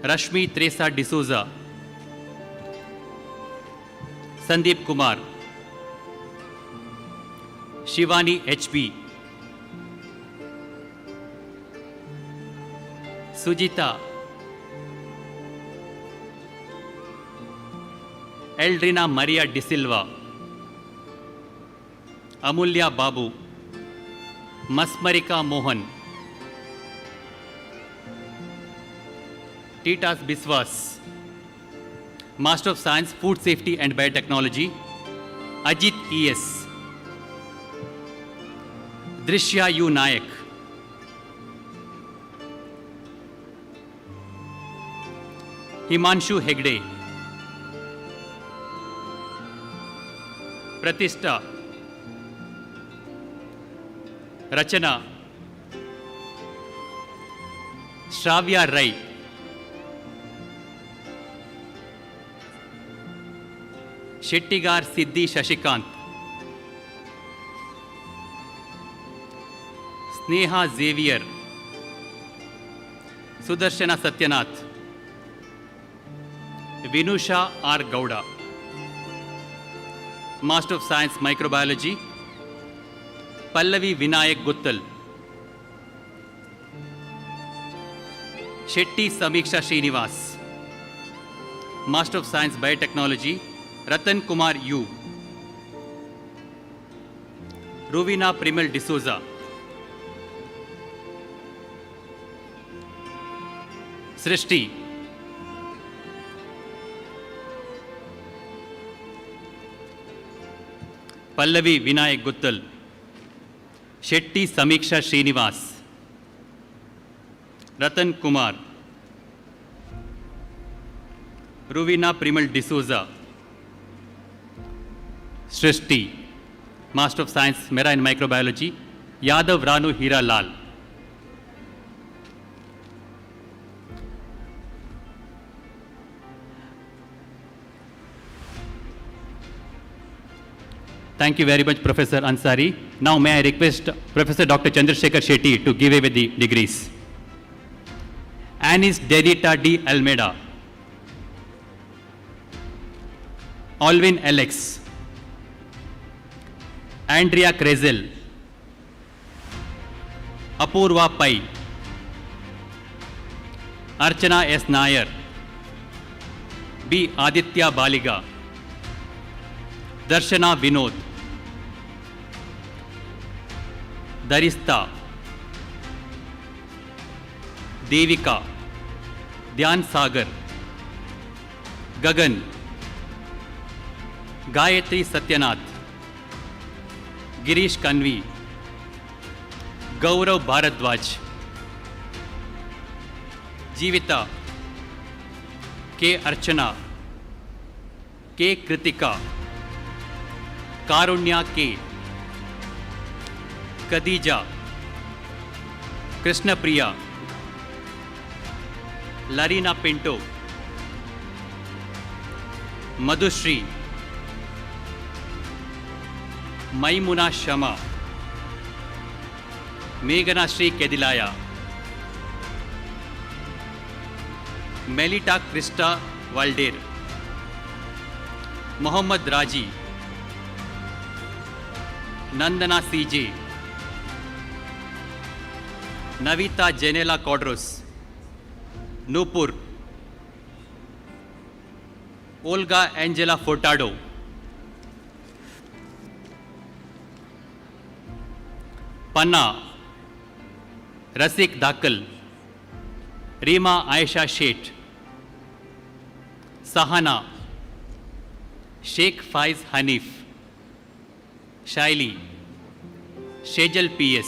Rashmi Teresa D'Souza. Sandeep Kumar. Shivani HP. Sujita. Eldrina Maria De Silva. Amulya Babu. Masmarika Mohan. Titas Biswas. Master of Science, Food Safety and Biotechnology, Ajit ES. Drishya U Nayak. Himanshu Hegde. Pratishta. Rachana. Shravya Rai. Shettigar Siddhi Shashikant. Sneha Xavier. Sudarshana Satyanath. Vinusha R. Gowda. Master of Science Microbiology, Pallavi Vinayak Guttal. Shetty Samiksha Srinivas. Master of Science Biotechnology, Ratan Kumar U. Ruvina Primal D'Souza. Srishti. Pallavi Vinayak Guttal. Shetty Samiksha Srinivas. Ratan Kumar. Ruvina Primal D'Souza. Srishti. Master of Science Marine Microbiology, Yadav Ranu Hira Lal. Thank you very much, Professor Ansari. Now may I request Professor Dr. Chandrasekhar Shetty to give away the degrees. Anis Derita D. Almeida. Alvin Alex. Andrea Krezel. Apurva Pai. Archana S. Nair. B. Aditya Baliga. Darshana Vinod. Darista. Devika. Dhyan Sagar. Gagan. Gayatri Satyanath. Girish Kanvi. Gaurav Bharadwaj. Jeevita. K. Archana. K. Kritika. Karunya K. Khadija. Krishna Priya. Larina Pinto. Madhushri. Maimuna Shama. Meghana Shri Kedilaya. Melita Krista Valder, Mohammad Raji, Nandana CJ, Navita Janela Kodros, Nupur, Olga Angela Furtado, Panna, Rasik Dakal, Rima Aisha Shet, Sahana, Sheikh Faiz Hanif, Shaili, Shejal PS,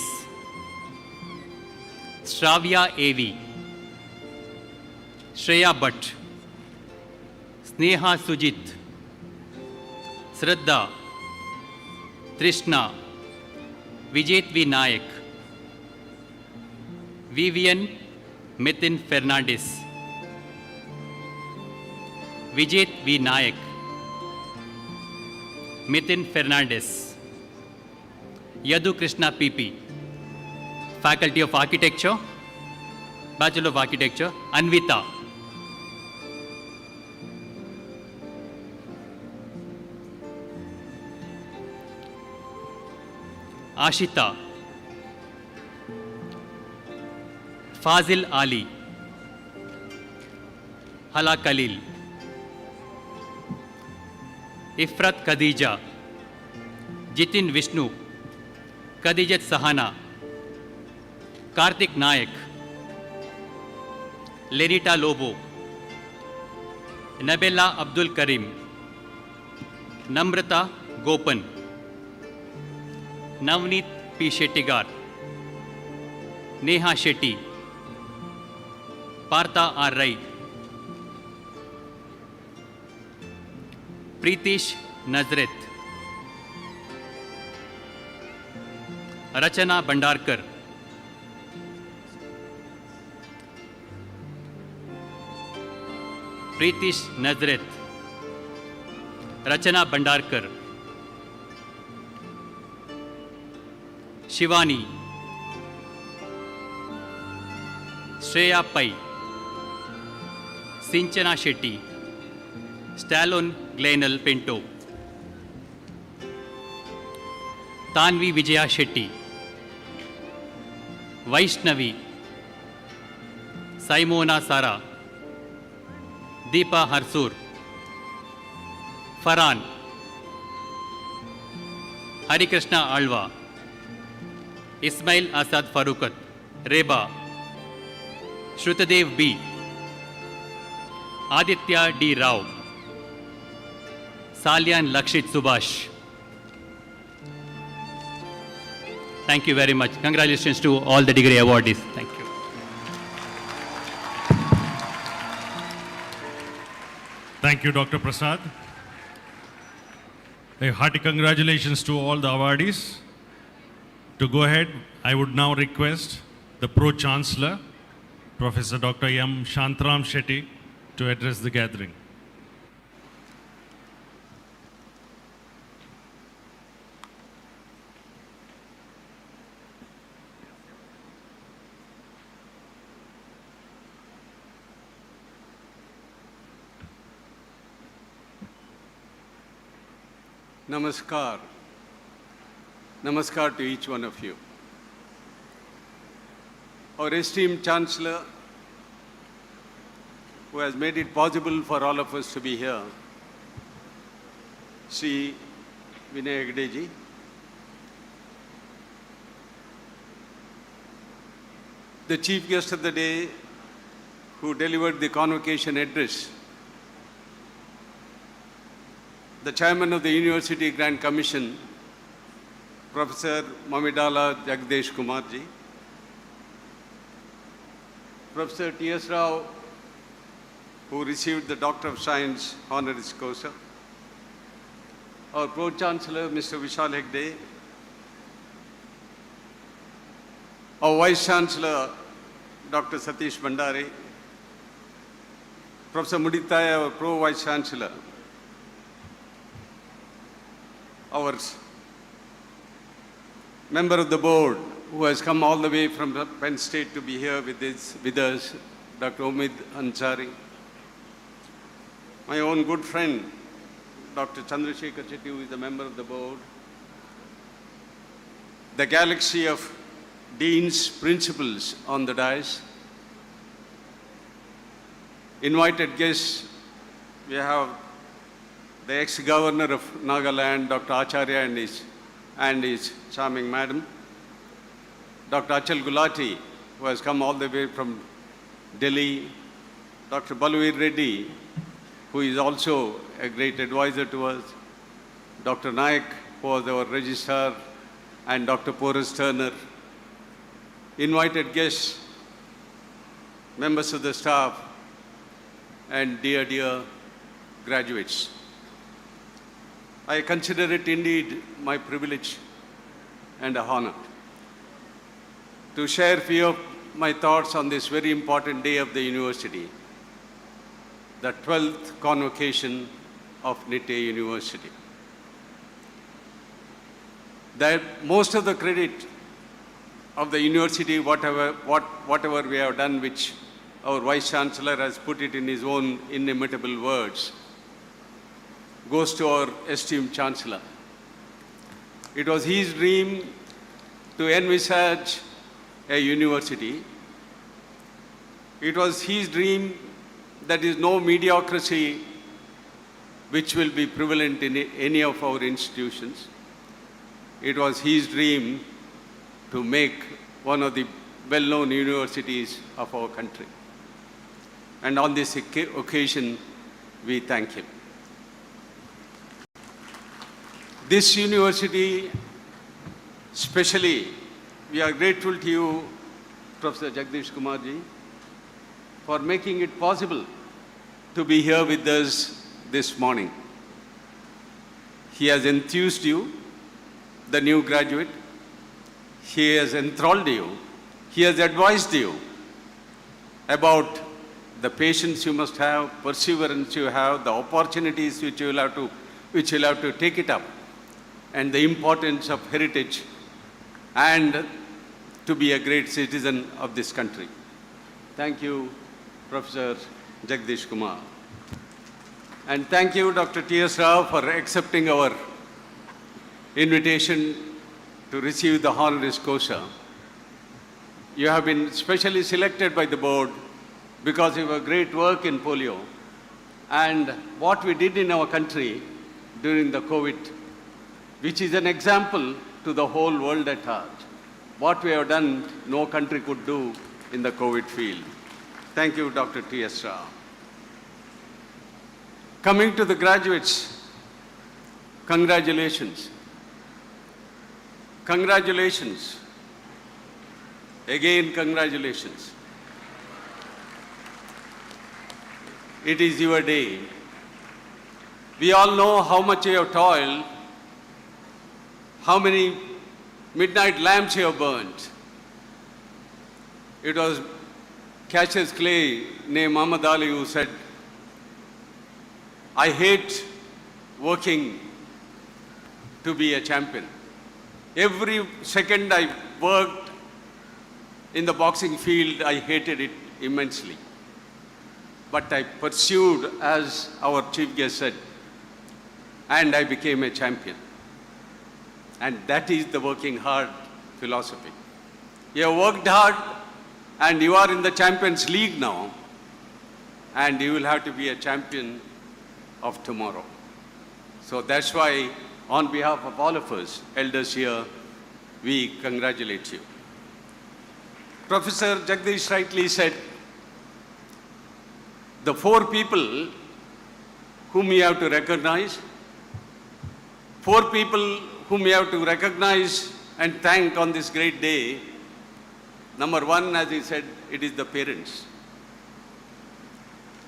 Shravya AV, Shreya Bhatt, Sneha Sujit, Shraddha, Trishna, Vijay V. Nayak, Vivian Mithun Fernandez, Vijay V. Nayak, Mithun Fernandez, Yadu Krishna PP, Faculty of Architecture, Bachelor of Architecture, Anvita, Ashita, Fazil Ali, Hala Khalil, Ifrat Khadija, Jitin Vishnu, Khadijat Sahana, Kartik Nayak, Lenita Lobo, Nabella Abdul Karim, Namrata Gopan, Navneet P. Shettigar, Neha Shetty, Partha R. Rai, Pritish Nazret, Rachana Bhandarkar, Pritish Nazret, Rachana Bhandarkar, Shivani, Shreya Pai, Sinchana Shetty, Stallone Glenel Pinto, Tanvi Vijaya Shetty, Vaishnavi, Simona Sara, Deepa Harsur, Farhan, Harikrishna Alva, Ismail Asad Farukat, Reba, Shrutadev B, Aditya D. Rao, Salyan Lakshit Subhash. Thank you very much. Congratulations to all the degree awardees. Thank you. Thank you, Dr. Prasad. A hearty congratulations to all the awardees. To go ahead, I would now request the Pro-Chancellor, Professor Dr. M. Shantram Shetty, to address the gathering. Namaskar. Namaskar to each one of you. Our esteemed Chancellor, who has made it possible for all of us to be here, Sri Vinay Hegdeji, the chief guest of the day who delivered the convocation address, the chairman of the University Grand Commission, Professor Mamidala Jagdesh Kumarji, Professor T.S. Rao, who received the Doctor of Science honoris causa, our Pro-Chancellor, Mr. Vishal Hegde, our Vice-Chancellor, Dr. Satish Bhandari, Professor Muditaya, our Pro-Vice-Chancellor, our member of the board who has come all the way from Penn State to be here with us, Dr. Omid Ansari, my own good friend, Dr. Chandrasekhar Chetty, who is a member of the board, the galaxy of deans, principals on the dais, invited guests, we have the ex-governor of Nagaland, Dr. Acharya and his charming madam, Dr. Achal Gulati, who has come all the way from Delhi, Dr. Balveer Reddy, who is also a great advisor to us, Dr. Naik, who was our registrar, and Dr. Porus Turner, invited guests, members of the staff, and dear graduates. I consider it indeed my privilege and an honor to share a few of my thoughts on this very important day of the university, the 12th Convocation of Nitte University. Most of the credit of the university, whatever we have done, which our Vice Chancellor has put it in his own inimitable words, goes to our esteemed Chancellor. It was his dream to envisage a university. It was his dream that there is no mediocrity which will be prevalent in any of our institutions. It was his dream to make one of the well-known universities of our country. And on this occasion, we thank him. This university, especially, we are grateful to you, Professor Jagdish Kumarji, for making it possible to be here with us this morning. He has enthused you, the new graduate. He has enthralled you. He has advised you about the patience you must have, perseverance you have, the opportunities which you will have to take it up, and the importance of heritage and to be a great citizen of this country. Thank you, Professor Jagdish Kumar. And thank you, Dr. T.S. Rao, for accepting our invitation to receive the honoris causa. You have been specially selected by the board because of your great work in polio and what we did in our country during the COVID, which is an example to the whole world at large. What we have done, no country could do in the COVID field. Thank you, Dr. T.S. Rao. Coming to the graduates, congratulations. Congratulations. Again, congratulations. It is your day. We all know how much you have toiled, how many midnight lamps you have burnt. It was Cassius Clay named Muhammad Ali who said, I hate working to be a champion. Every second I worked in the boxing field, I hated it immensely. But I pursued, as our chief guest said, and I became a champion. And that is the working hard philosophy. You have worked hard and you are in the Champions League now, and you will have to be a champion of tomorrow. So that's why, on behalf of all of us, elders here, we congratulate you. Professor Jagdish rightly said, the four people whom you have to recognize, four people whom you have to recognize and thank on this great day. Number one, as he said, it is the parents.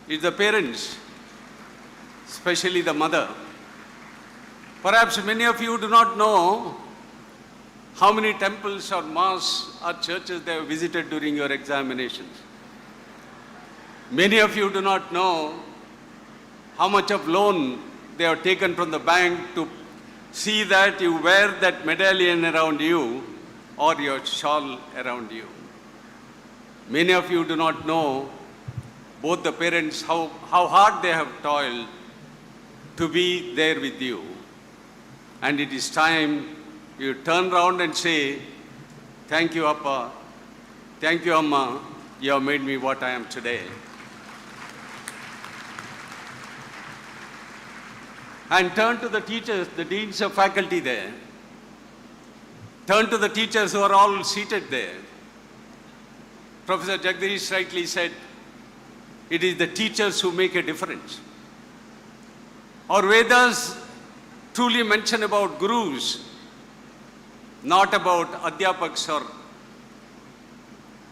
It's the parents, especially the mother. Perhaps many of you do not know how many temples or mosques or churches they have visited during your examinations. Many of you do not know how much of loan they have taken from the bank to see that you wear that medallion around you or your shawl around you. Many of you do not know both the parents, how hard they have toiled to be there with you. And it is time you turn around and say, thank you, Appa. Thank you, Amma. You have made me what I am today. And turn to the teachers, the deans of faculty there. Turn to the teachers who are all seated there. Professor Jagdish rightly said, it is the teachers who make a difference. Our Vedas truly mention about gurus, not about adhyapaks or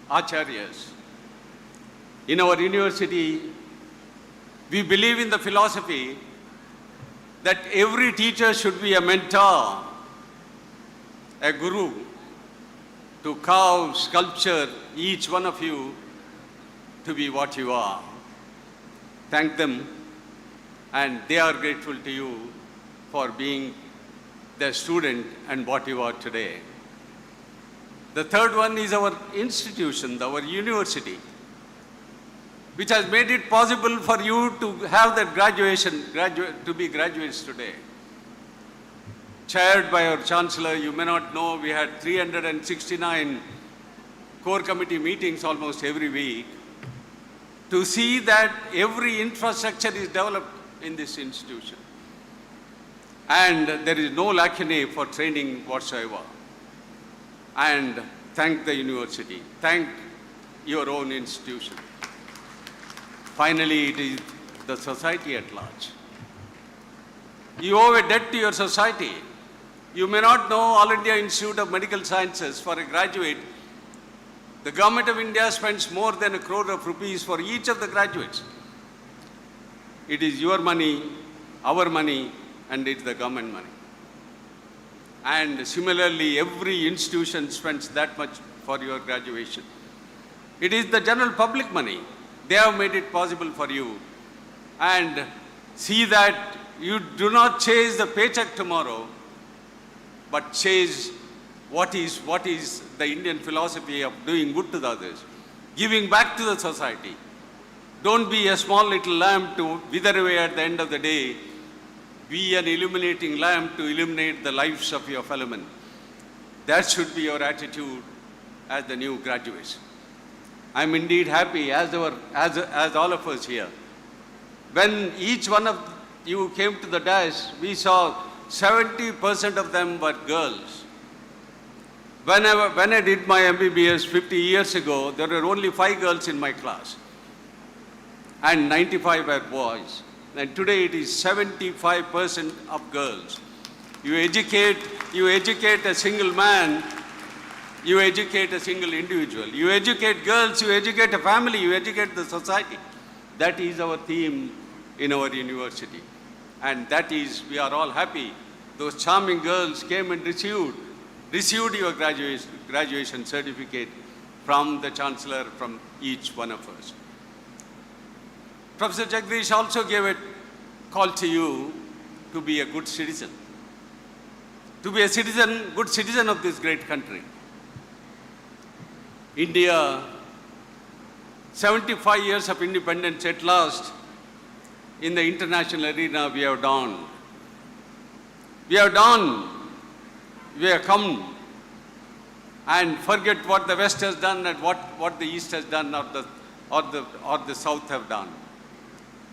acharyas. In our university, we believe in the philosophy that every teacher should be a mentor, a guru, to carve, sculpture each one of you to be what you are. Thank them, and they are grateful to you for being their student and what you are today. The third one is our institution, our university, which has made it possible for you to have that to be graduates today. Chaired by our Chancellor, you may not know, we had 369 core committee meetings almost every week to see that every infrastructure is developed in this institution. And there is no lacunae for training whatsoever. And thank the university, thank your own institution. Finally, it is the society at large. You owe a debt to your society. You may not know All India Institute of Medical Sciences, for a graduate, the Government of India spends more than ₹1 crore for each of the graduates. It is your money, our money, and it's the government money. And similarly, every institution spends that much for your graduation. It is the general public money. They have made it possible for you. And see that you do not chase the paycheck tomorrow, but chase what is the Indian philosophy of doing good to the others, giving back to the society. Don't be a small little lamp to wither away at the end of the day. Be an illuminating lamp to illuminate the lives of your fellow men. That should be your attitude as the new graduates. I'm indeed happy, as all of us here. When each one of you came to the dais, we saw 70% of them were girls. When I did my MBBS 50 years ago, there were only 5 girls in my class, and 95 were boys. And today it is 75% of girls. You educate a single man, you educate a single individual. You educate girls, you educate a family, you educate the society. That is our theme in our university. And that is, we are all happy. Those charming girls came and received your graduation certificate from the Chancellor, from each one of us. Professor Jagdish also gave a call to you to be a good citizen. To be a citizen, good citizen of this great country. India, 75 years of independence at last, in the international arena we have done. We have come, and forget what the West has done and what the East has done or the South have done.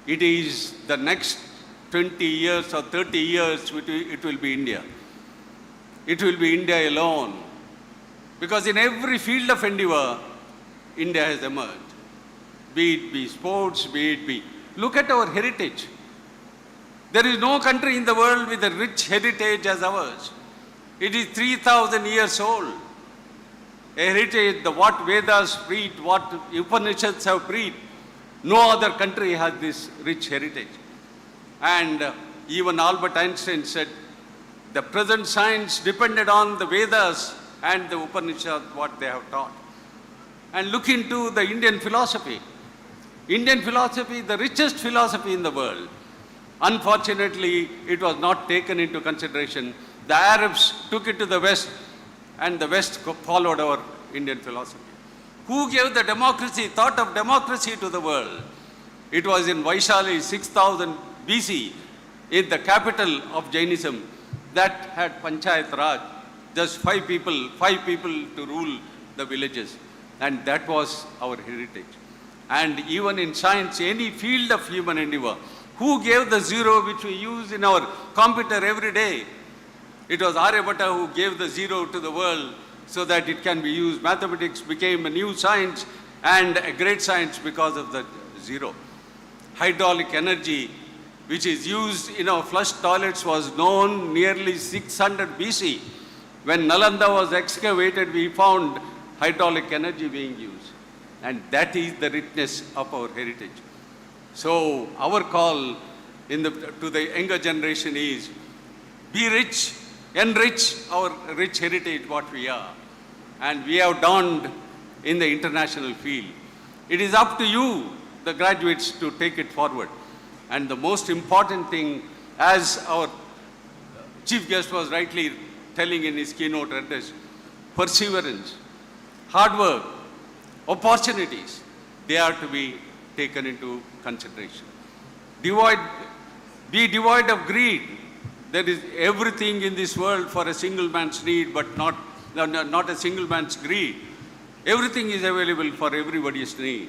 It is the next 20 years or 30 years, it will be India. It will be India alone. Because in every field of endeavor, India has emerged. Be it be sports, be it be. Look at our heritage. There is no country in the world with a rich heritage as ours. It is 3,000 years old. A heritage, what Vedas preach, what Upanishads have preached. No other country has this rich heritage. And even Albert Einstein said, the present science depended on the Vedas and the Upanishads, what they have taught. And look into the Indian philosophy. Indian philosophy, the richest philosophy in the world. Unfortunately, it was not taken into consideration. The Arabs took it to the West, and the West followed our Indian philosophy. Who gave the democracy, thought of democracy to the world? It was in Vaishali 6000 BC, in the capital of Jainism, that had Panchayat Raj, just five people to rule the villages. And that was our heritage. And even in science, any field of human endeavor, who gave the zero which we use in our computer every day? It was Aryabhatta who gave the zero to the world so that it can be used. Mathematics became a new science and a great science because of the zero. Hydraulic energy, which is used in our flush toilets, was known nearly 600 BC. When Nalanda was excavated, we found hydraulic energy being used. And that is the richness of our heritage. So our call to the younger generation is, be rich, enrich our rich heritage, what we are. And we have donned in the international field. It is up to you, the graduates, to take it forward. And the most important thing, as our chief guest was rightly telling in his keynote address, perseverance, hard work, opportunities, they are to be taken into consideration. Be devoid of greed. There is everything in this world for a single man's need, but not a single man's greed. Everything is available for everybody's need.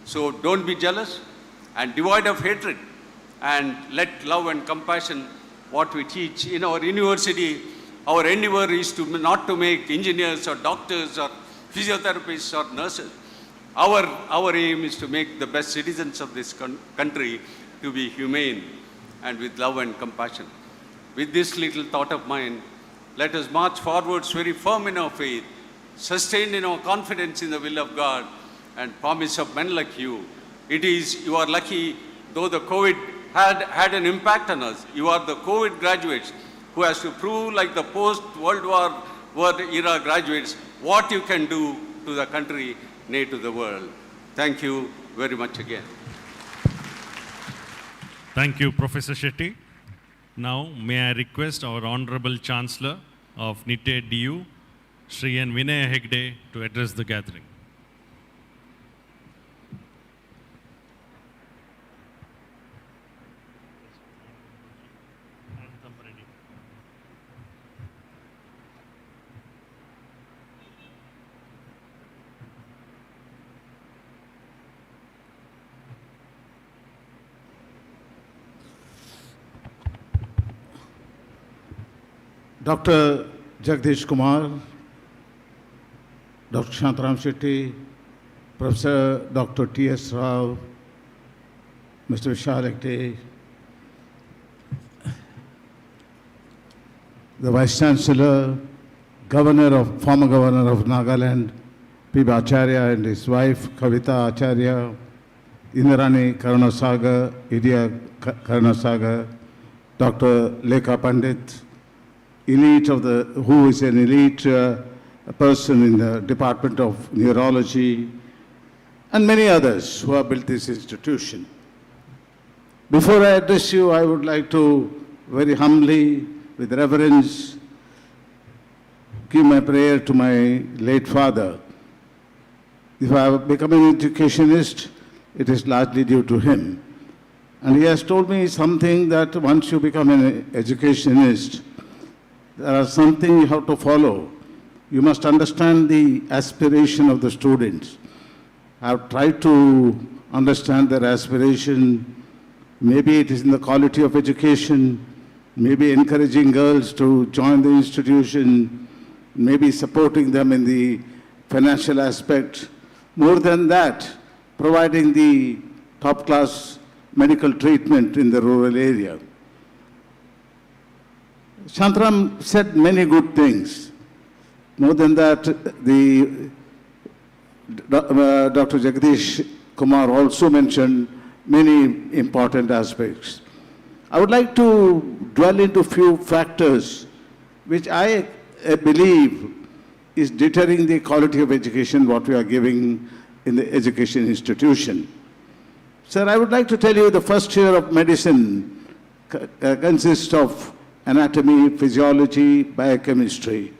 So don't be jealous and devoid of hatred, and let love and compassion, what we teach in our university. Our endeavor is not to make engineers or doctors or physiotherapists or nurses. Our aim is to make the best citizens of this country, to be humane and with love and compassion. With this little thought of mine, let us march forwards very firm in our faith, sustained in our confidence in the will of God and promise of men like you. You are lucky, though the COVID had an impact on us. You are the COVID graduates who has to prove, like the post-World War era graduates, what you can do to the country, nay, to the world. Thank you very much again. Thank you, Professor Shetty. Now, may I request our Honorable Chancellor of Nitte DU, Sri N. Vinay Hegde, to address the gathering. Dr. Jagdish Kumar, Dr. Shantaram Shetty, Professor Dr. T.S. Rao, Mr. Vishal Hegde, the Vice Chancellor, former Governor of Nagaland, P.B. Acharya and his wife, Kavita Acharya, Indrani Karunasagar, Idya Karunasagar, Dr. Lekha Pandit, who is an elite person in the Department of Neurology, and many others who have built this institution. Before I address you, I would like to very humbly, with reverence, give my prayer to my late father. If I have become an educationist, it is largely due to him. And he has told me something, that once you become an educationist, there are something you have to follow. You must understand the aspiration of the students. I have tried to understand their aspiration. Maybe it is in the quality of education, maybe encouraging girls to join the institution, maybe supporting them in the financial aspect. More than that, providing the top-class medical treatment in the rural area. Shantaram said many good things. More than that, Dr. Jagdish Kumar also mentioned many important aspects. I would like to dwell into a few factors which I believe is deterring the quality of education what we are giving in the education institution. Sir, I would like to tell you the first year of medicine consists of anatomy, physiology, biochemistry.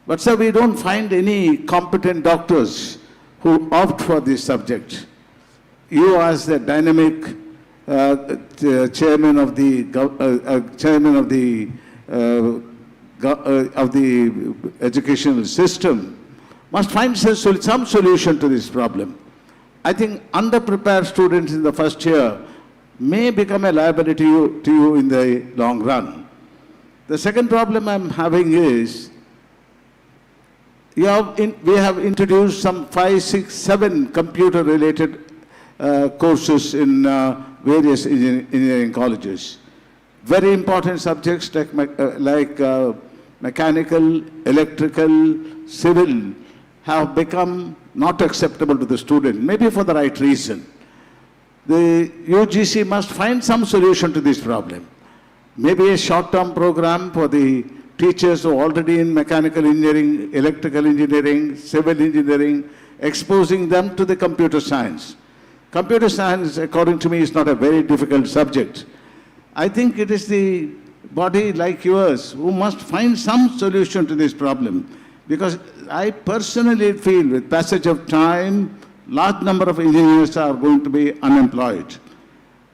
But sir, we don't find any competent doctors who opt for this subject. you as the dynamic chairman of the educational system must find some solution to this problem. I think underprepared students in the first year may become a liability to you in the long run. The second problem I'm having is we have introduced some 5, 6, 7 computer-related courses in various engineering colleges. Very important subjects like mechanical, electrical, civil have become not acceptable to the student, maybe for the right reason. The UGC must find some solution to this problem. Maybe a short-term program for the teachers who are already in mechanical engineering, electrical engineering, civil engineering, exposing them to the computer science. Computer science, according to me, is not a very difficult subject. I think it is the body like yours who must find some solution to this problem, because I personally feel with passage of time, large number of engineers are going to be unemployed.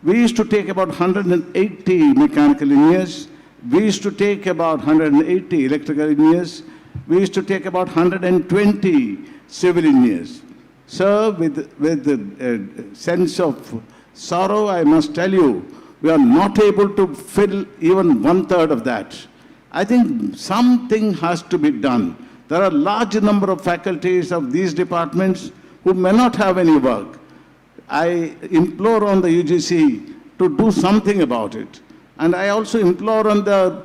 We used to take about 180 mechanical engineers. We used to take about 180 electrical engineers. We used to take about 120 civil engineers. Sir, with the sense of sorrow, I must tell you, we are not able to fill even 1/3 of that. I think something has to be done. There are a large number of faculties of these departments who may not have any work. I implore on the UGC to do something about it. And I also implore on the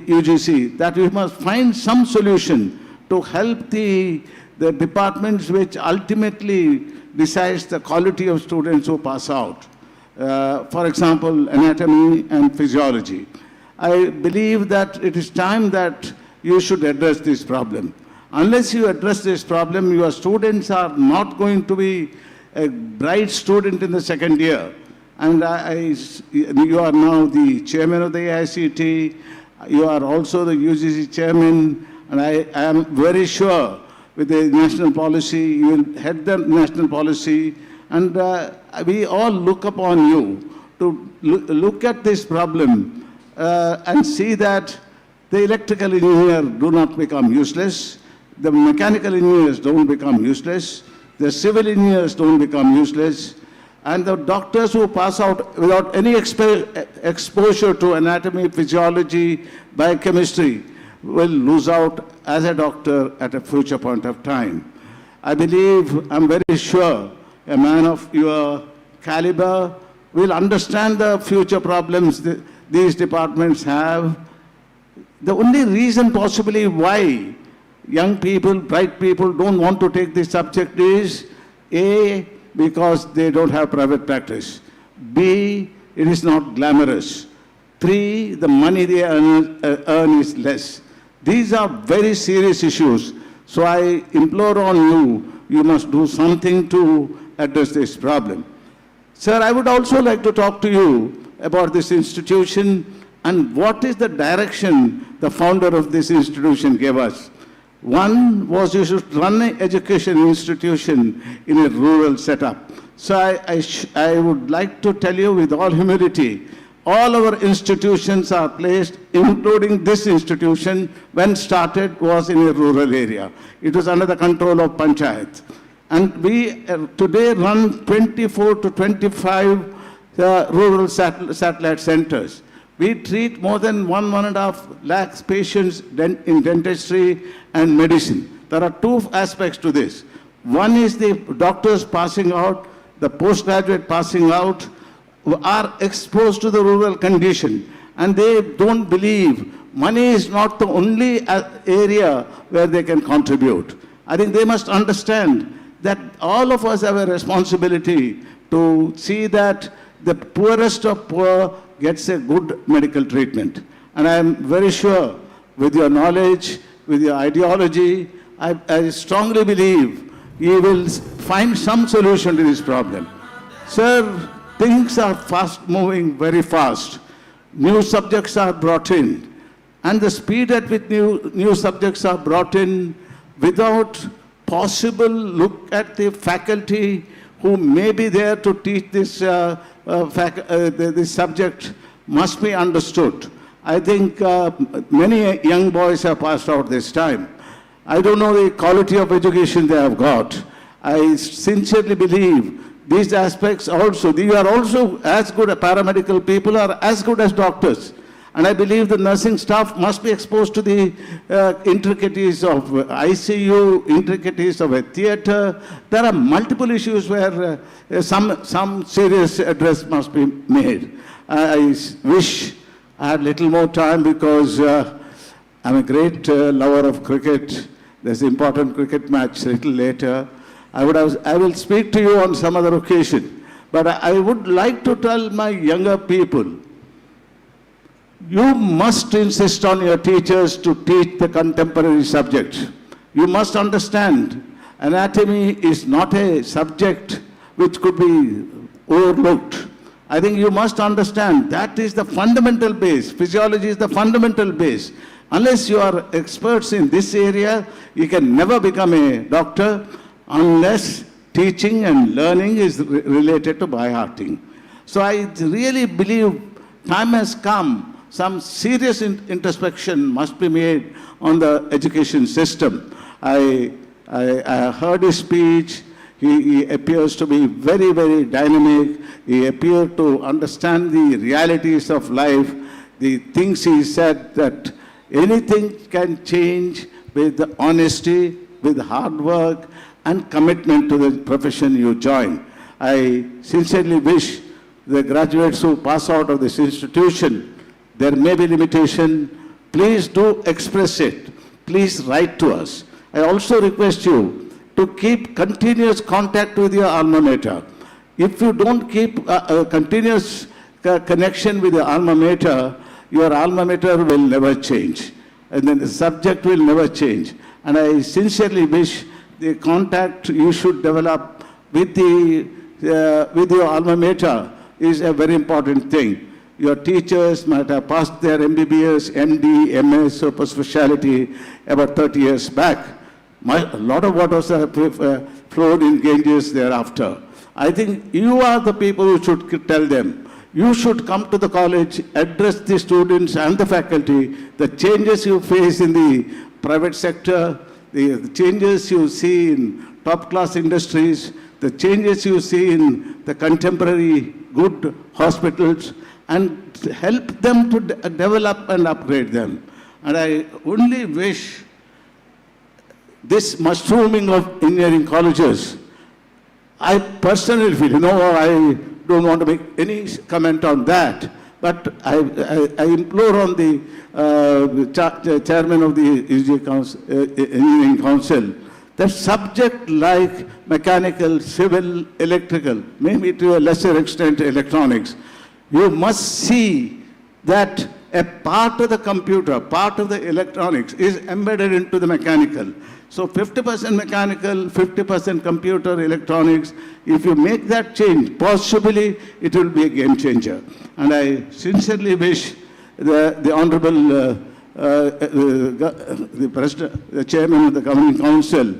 UGC that we must find some solution to help the departments which ultimately decides the quality of students who pass out. For example, anatomy and physiology. I believe that it is time that you should address this problem. Unless you address this problem, your students are not going to be a bright student in the second year. And you are now the chairman of the AICT, you are also the UGC chairman, and I am very sure with the national policy, you will head the national policy, and we all look upon you to look at this problem and see that the electrical engineer do not become useless, the mechanical engineers don't become useless, the civil engineers don't become useless, and the doctors who pass out without any exposure to anatomy, physiology, biochemistry will lose out as a doctor at a future point of time. I believe, I'm very sure, a man of your caliber will understand the future problems these departments have. The only reason possibly why young people, bright people don't want to take this subject is A, because they don't have private practice. B, it is not glamorous. 3, the money they earn is less. These are very serious issues. So I implore on you, you must do something to address this problem. Sir, I would also like to talk to you about this institution and what is the direction the founder of this institution gave us. One was you should run an education institution in a rural setup. So I would like to tell you with all humility, all our institutions are placed, including this institution, when started was in a rural area. It was under the control of Panchayat. And we today run 24 to 25 rural satellite centers. We treat more than 1.5 lakhs patients in dentistry and medicine. There are 2 aspects to this. One is the doctors passing out, the postgraduate passing out, who are exposed to the rural condition, and they don't believe money is not the only area where they can contribute. I think they must understand that all of us have a responsibility to see that the poorest of poor gets a good medical treatment. And I am very sure with your knowledge, with your ideology, I strongly believe you will find some solution to this problem. Sir, things are fast moving very fast. New subjects are brought in. And the speed at which new subjects are brought in without possible look at the faculty who may be there to teach this subject must be understood. I think many young boys have passed out this time. I don't know the quality of education they have got. I sincerely believe these aspects also, they are also as good as paramedical people are as good as doctors. And I believe the nursing staff must be exposed to the intricacies of ICU, intricacies of a theater. There are multiple issues where some serious address must be made. I wish I had little more time because I'm a great lover of cricket. There's an important cricket match a little later. I will speak to you on some other occasion. But I would like to tell my younger people, you must insist on your teachers to teach the contemporary subject. You must understand, anatomy is not a subject which could be overlooked. I think you must understand that is the fundamental base. Physiology is the fundamental base. Unless you are experts in this area, you can never become a doctor unless teaching and learning is related to by hearting. So I really believe time has come. Some serious introspection must be made on the education system. I heard his speech. He appears to be very, very dynamic. He appeared to understand the realities of life. The things he said that anything can change with honesty, with hard work, and commitment to the profession you join. I sincerely wish the graduates who pass out of this institution, there may be limitation, please do express it. Please write to us. I also request you to keep continuous contact with your alma mater. If you don't keep a continuous connection with your alma mater will never change. And then the subject will never change. And I sincerely wish the contact you should develop with your alma mater is a very important thing. Your teachers might have passed their MBBS, MD, MS, super specialty about 30 years back. A lot of waters have flowed in Ganges thereafter. I think you are the people who should tell them. You should come to the college, address the students and the faculty, the changes you face in the private sector, the changes you see in top-class industries, the changes you see in the contemporary good hospitals, and help them to develop and upgrade them. And I only wish this mushrooming of engineering colleges, I personally feel, I don't want to make any comment on that, but I implore on the chairman of the Engineering Council, that subject like mechanical, civil, electrical, maybe to a lesser extent electronics, you must see that a part of the computer, part of the electronics is embedded into the mechanical. So 50% mechanical, 50% computer, electronics. If you make that change, possibly it will be a game changer. And I sincerely wish the Honorable the President, the Chairman of the Governing Council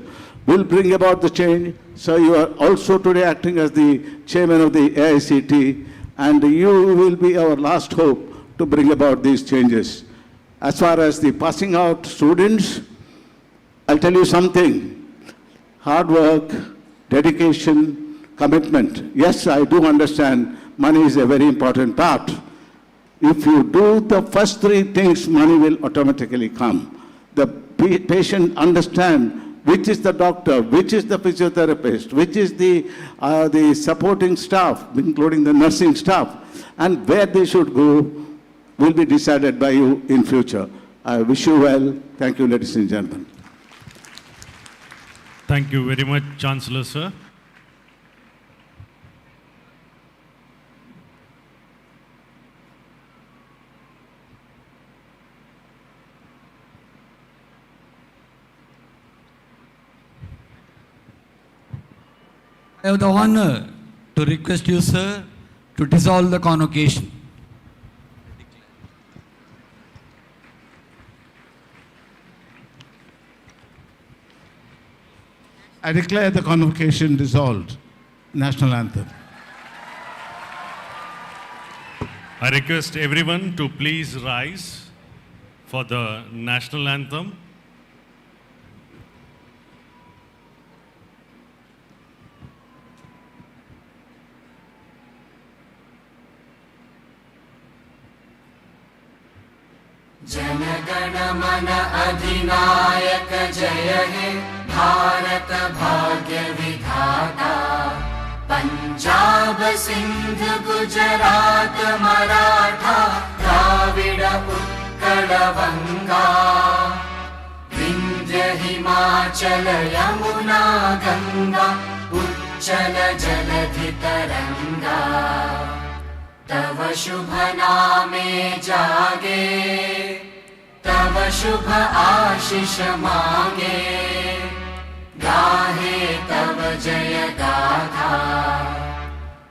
will bring about the change. So you are also today acting as the Chairman of the AICT, and you will be our last hope to bring about these changes. As far as the passing out students, I'll tell you something. Hard work, dedication, commitment. Yes, I do understand money is a very important part. If you do the first three things, money will automatically come. The patient understand which is the doctor, which is the physiotherapist, which is the supporting staff, including the nursing staff, and where they should go will be decided by you in future. I wish you well. Thank you, ladies and gentlemen. Thank you very much, Chancellor, sir. I have the honor to request you, sir, to dissolve the convocation. I declare the convocation dissolved. national anthem. I request everyone to please rise for the national anthem. जनगण मन अधिनायक जय हे भारत भाग्य विधाता पंजाब सिंध गुजरात मराठा द्राविड उत्कल बंगा विंध्य हिमाचल यमुना गंगा उच्चल जलधि तरंगा तव शुभ नामे जागे तव शुभ आशीष मांगे गाहे तव जय गाथा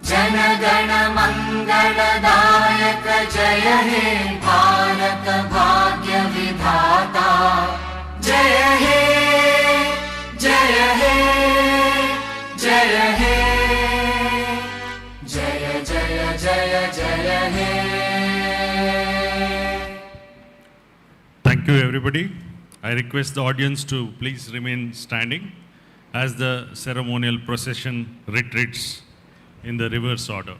जनगण मंगलदायक जय हे भारत भाग्य विधाता जय हे जय हे जय हे जय जय जय जय हे. Thank you, everybody. I request the audience to please remain standing as the ceremonial procession retreats in the reverse order.